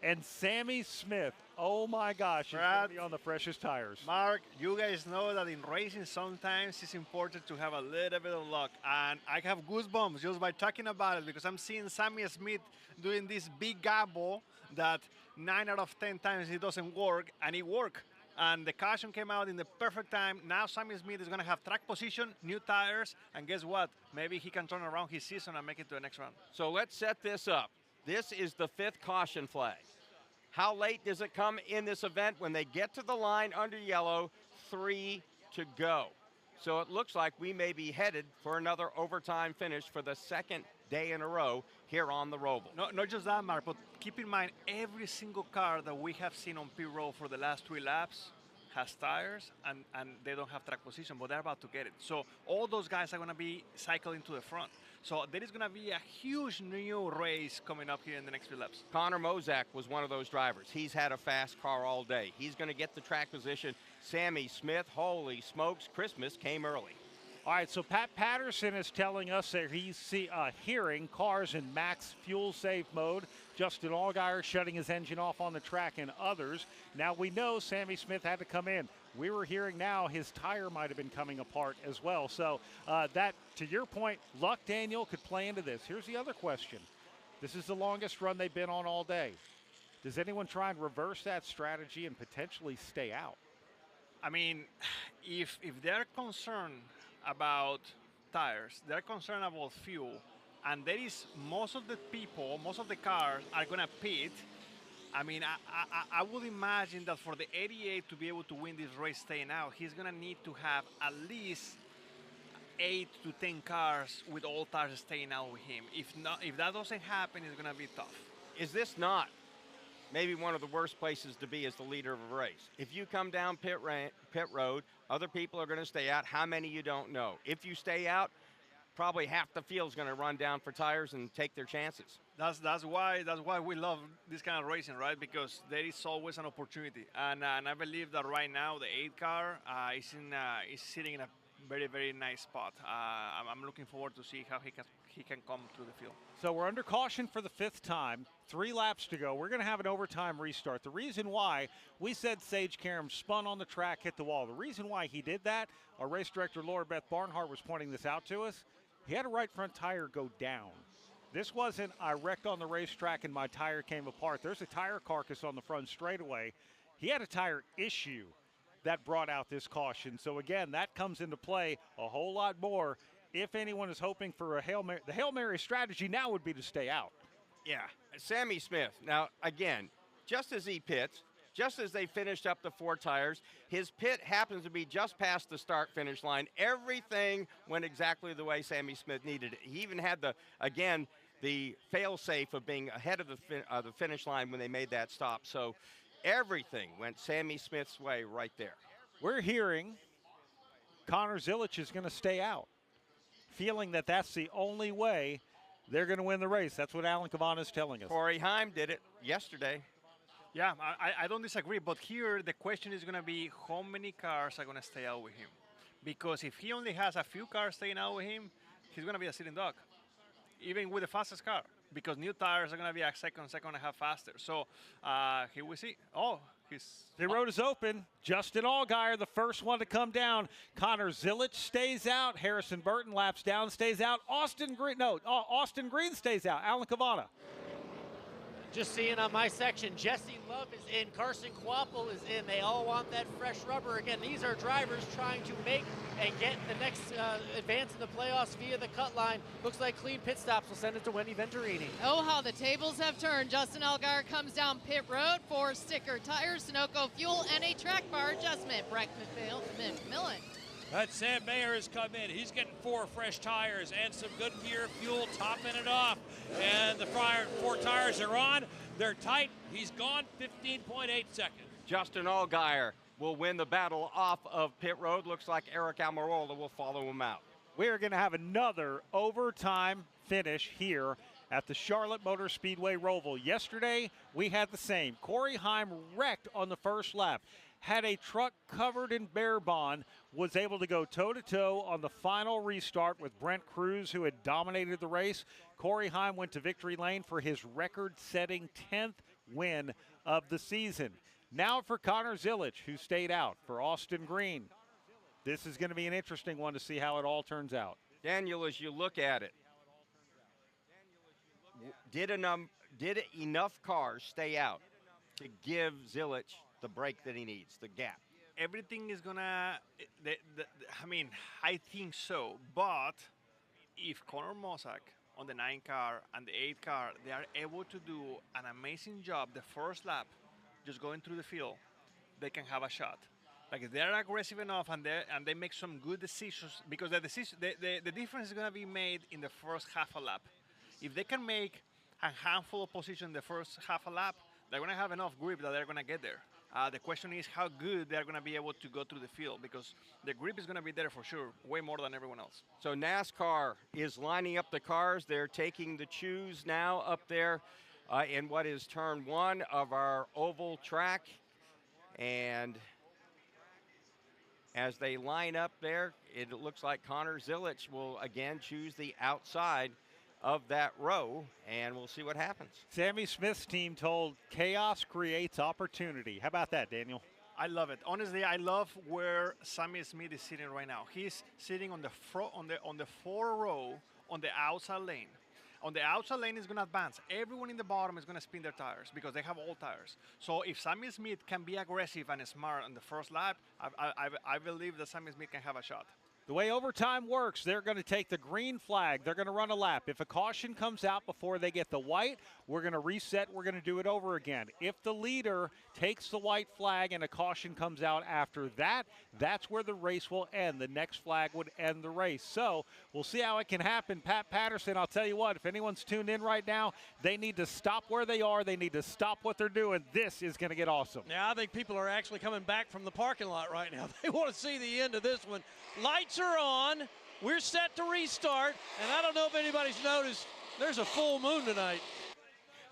And Sammy Smith, oh my gosh, he's going to be on the freshest tires. Mark, you guys know that in racing sometimes it's important to have a little bit of luck. And I have goosebumps just by talking about it because I'm seeing Sammy Smith doing this big gamble that 9 out of 10 times it doesn't work, and it worked. And the caution came out in the perfect time. Now Sammy Smith is going to have track position, new tires, and guess what? Maybe he can turn around his season and make it to the next round. So let's set this up. This is the 5th caution flag. How late does it come in this event? When they get to the line under yellow, 3 to go. So it looks like we may be headed for another overtime finish for the 2nd day in a row here on the Roval. Not just that, Mark, but keep in mind every single car that we have seen on pit road for the last 3 laps has tires and they don't have track position, but they're about to get it. So all those guys are going to be cycling to the front. So there is going to be a huge new race coming up here in the next few laps. Connor Mozak was one of those drivers. He's had a fast car all day. He's going to get the track position. Sammy Smith, holy smokes, Christmas came early. All right, so Pat Patterson is telling us that he's hearing cars in max fuel save mode. Justin Allgaier shutting his engine off on the track and others. Now we know Sammy Smith had to come in. We were hearing now his tire might have been coming apart as well. So that, to your point, luck, Daniel, could play into this. Here's the other question. This is the longest run they've been on all day. Does anyone try and reverse that strategy and potentially stay out? I mean, if they're concerned about tires, they're concerned about fuel, and there is most of the people, most of the cars are going to pit. I mean, I would imagine that for the 88 to be able to win this race staying out, he's going to need to have at least 8 to 10 cars with all tires staying out with him. If that doesn't happen, it's going to be tough. Is this not maybe one of the worst places to be as the leader of a race? If you come down pit road, other people are going to stay out. How many you don't know. If you stay out, probably half the field's going to run down for tires and take their chances. That's why we love this kind of racing, right? Because there is always an opportunity, and I believe that right now the 8 car is sitting in a very, very nice spot. I'm looking forward to see how he can come through the field. So we're under caution for the 5th time. 3 laps to go. We're going to have an overtime restart. The reason why we said Sage Karam spun on the track, hit the wall. The reason why he did that, our race director Laura Beth Barnhart was pointing this out to us. He had a right front tire go down. This wasn't, I wrecked on the racetrack and my tire came apart. There's a tire carcass on the front straightaway. He had a tire issue that brought out this caution. So again, that comes into play a whole lot more. If anyone is hoping for a Hail Mary, the Hail Mary strategy now would be to stay out. Yeah, Sammy Smith. Now, again, just as he pits, just as they finished up the 4 tires, his pit happens to be just past the start-finish line. Everything went exactly the way Sammy Smith needed it. He even had the fail-safe of being ahead of the finish line when they made that stop. So everything went Sammy Smith's way right there. We're hearing Connor Zilisch is going to stay out, feeling that that's the only way they're going to win the race. That's what Alan Cavan is telling us. Corey Heim did it yesterday. Yeah, I don't disagree, but here the question is going to be how many cars are going to stay out with him. Because if he only has a few cars staying out with him, he's going to be a sitting duck, even with the fastest car, because new tires are going to be a second and a half faster. So here we see. The road is open. Justin Allgaier, the first one to come down. Connor Zilisch stays out. Harrison Burton laps down, stays out. Austin Green stays out. Alan Cavana. Just seeing on my section, Jesse Love is in, Carson Kvapil is in. They all want that fresh rubber. Again, these are drivers trying to make and get the next advance in the playoffs via the cut line. Looks like clean pit stops will send it to Wendy Venturini. Oh, how the tables have turned. Justin Allgaier comes down pit road for sticker tires, Sunoco fuel, and a track bar adjustment. Breck McMillan But Sam Mayer has come in. He's getting 4 fresh tires and some Goodyear fuel, topping it off. And the 4 tires are on. They're tight. He's gone 15.8 seconds. Justin Allgaier will win the battle off of pit road. Looks like Eric Almirola will follow him out. We're going to have another overtime finish here at the Charlotte Motor Speedway Roval. Yesterday, we had the same. Corey Heim wrecked on the first lap. Had a truck covered in bear bond, was able to go toe-to-toe on the final restart with Brent Cruz, who had dominated the race. Corey Heim went to victory lane for his record-setting 10th win of the season. Now for Connor Zilisch, who stayed out for Austin Green. This is going to be an interesting one to see how it all turns out. Daniel, as you look at it, did enough cars stay out to give Zilisch the break that he needs, the gap? Everything is gonna, I mean, I think so. But if Conor Mossack on the 9 car and the 8 car, they are able to do an amazing job the first lap, just going through the field, they can have a shot. Like if they're aggressive enough and they make some good decisions, because the difference is gonna be made in the first half a lap. If they can make a handful of positions the first half a lap, they're gonna have enough grip that they're gonna get there. The question is how good they're going to be able to go through the field, because the grip is going to be there for sure, way more than everyone else. So NASCAR is lining up the cars. They're taking the chews now up there in what is turn 1 of our oval track. And as they line up there, it looks like Connor Zilisch will again choose the outside of that row, and we'll see what happens. Sammy Smith's team told chaos creates opportunity. How about that, Daniel? I love it. Honestly, I love where Sammy Smith is sitting right now. He's sitting on the front, on the 4 row on the outside lane. On the outside lane is going to advance. Everyone in the bottom is going to spin their tires because they have all tires. So if Sammy Smith can be aggressive and smart on the first lap, I believe that Sammy Smith can have a shot. The way overtime works, they're going to take the green flag. They're going to run a lap. If a caution comes out before they get the white, we're going to reset. We're going to do it over again. If the leader takes the white flag and a caution comes out after that, that's where the race will end. The next flag would end the race. So we'll see how it can happen. Pat Patterson, I'll tell you what, if anyone's tuned in right now, they need to stop where they are. They need to stop what they're doing. This is going to get awesome. Yeah, I think people are actually coming back from the parking lot right now. They want to see the end of this one. Lights are on. We're set to restart, and I don't know if anybody's noticed, there's a full moon tonight.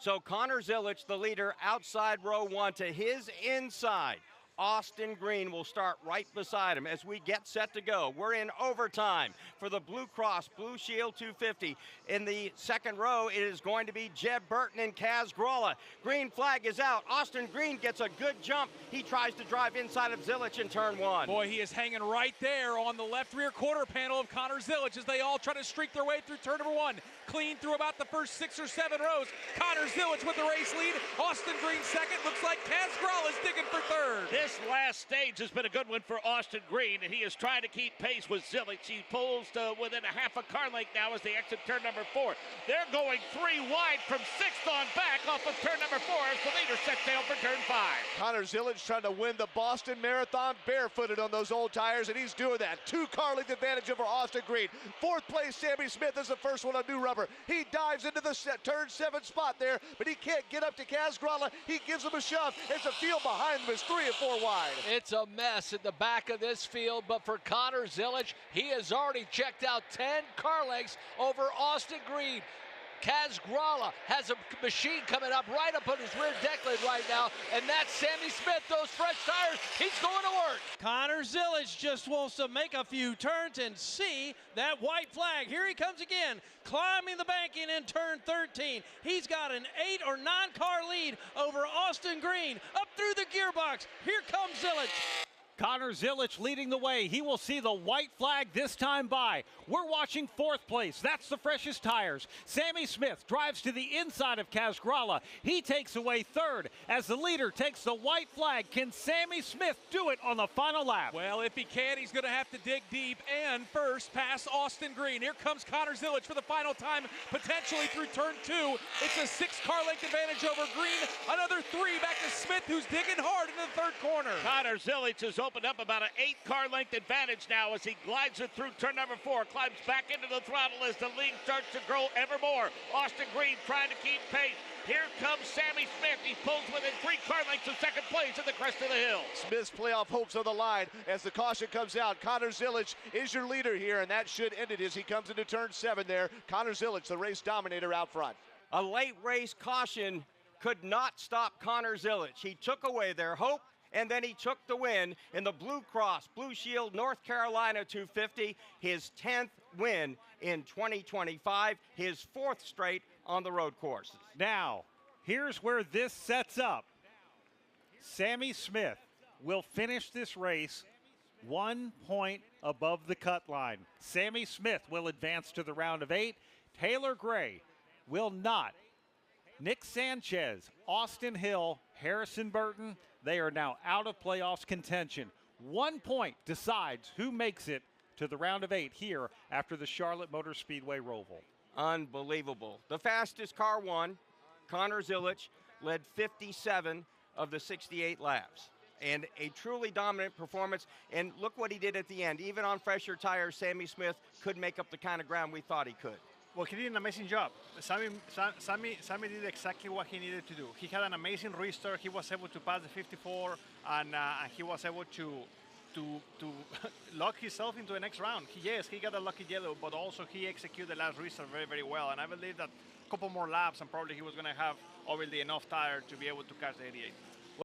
So Connor Zilisch, the leader, outside row 1 to his inside. Austin Green will start right beside him as we get set to go. We're in overtime for the Blue Cross Blue Shield 250. In the second row, it is going to be Jeb Burton and Kaz Gralla. Green flag is out. Austin Green gets a good jump. He tries to drive inside of Zilisch in turn 1. Boy, he is hanging right there on the left rear quarter panel of Connor Zilisch as they all try to streak their way through turn number 1. Clean through about the first 6 or 7 rows. Connor Zilisch with the race lead. Austin Green second. Looks like Kaz Gralla is digging for third. This last stage has been a good one for Austin Green, and he is trying to keep pace with Zilisch. He pulls to within a half a car length now as they exit turn number 4. They're going 3 wide from 6th on back off of turn number 4 as the leader sets sail for turn 5. Connor Zilisch trying to win the Boston Marathon barefooted on those old tires, and he's doing that. 2 car length advantage over Austin Green. 4th place, Sammy Smith is the first one on new rubber. He dives into the turn 7 spot there, but he can't get up to Kaz Gralla. He gives him a shove as the field behind him is 3 and 4 wide. It's a mess at the back of this field, but for Connor Zilisch, he has already checked out 10 car lengths over Austin Green. Kaz Gralla has a machine coming up right up on his rear deck lid right now, and that's Sammy Smith, those fresh tires. He's going to work. Connor Zilisch just wants to make a few turns and see that white flag. Here he comes again, climbing the banking in turn 13. He's got an 8 or 9 car lead over Austin Green. Up through the gearbox. Here comes Zilisch. Connor Zilisch leading the way. He will see the white flag this time by. We're watching 4th place. That's the freshest tires. Sammy Smith drives to the inside of Kaz Gralla. He takes away 3rd as the leader takes the white flag. Can Sammy Smith do it on the final lap? Well, if he can, he's going to have to dig deep and first pass Austin Green. Here comes Connor Zilisch for the final time, potentially through turn 2. It's a 6 car length advantage over Green. Another 3 back to Smith, who's digging hard into the 3rd corner. Connor Zilisch is opened up about an 8-car length advantage now as he glides it through turn number 4, climbs back into the throttle as the lead starts to grow ever more. Austin Green trying to keep pace. Here comes Sammy Smith. He pulls within 3 car lengths of second place at the crest of the hill. Smith's playoff hopes on the line as the caution comes out. Connor Zilic is your leader here, and that should end it as he comes into turn 7 there. Connor Zilic, the race dominator out front. A late race caution could not stop Connor Zilic. He took away their hope, and then he took the win in the Blue Cross Blue Shield North Carolina 250, his 10th win in 2025, his 4th straight on the road courses. Now, here's where this sets up. Sammy Smith will finish this race 1 point above the cut line. Sammy Smith will advance to the round of 8. Taylor Gray will not. Nick Sanchez, Austin Hill, Harrison Burton, they are now out of playoffs contention. 1 point decides who makes it to the round of 8 here after the Charlotte Motor Speedway Roval. Unbelievable. The fastest car won. Connor Zilic led 57 of the 68 laps. And a truly dominant performance. And look what he did at the end. Even on fresher tires, Sammy Smith could make up the kind of ground we thought he could. Well, he did an amazing job. Sammy did exactly what he needed to do. He had an amazing restart. He was able to pass the 54, and he was able to lock himself into the next round. Yes, he got a lucky yellow, but also he executed the last restart very, very well. And I believe that a couple more laps, and probably he was going to have obviously enough tire to be able to catch the 88.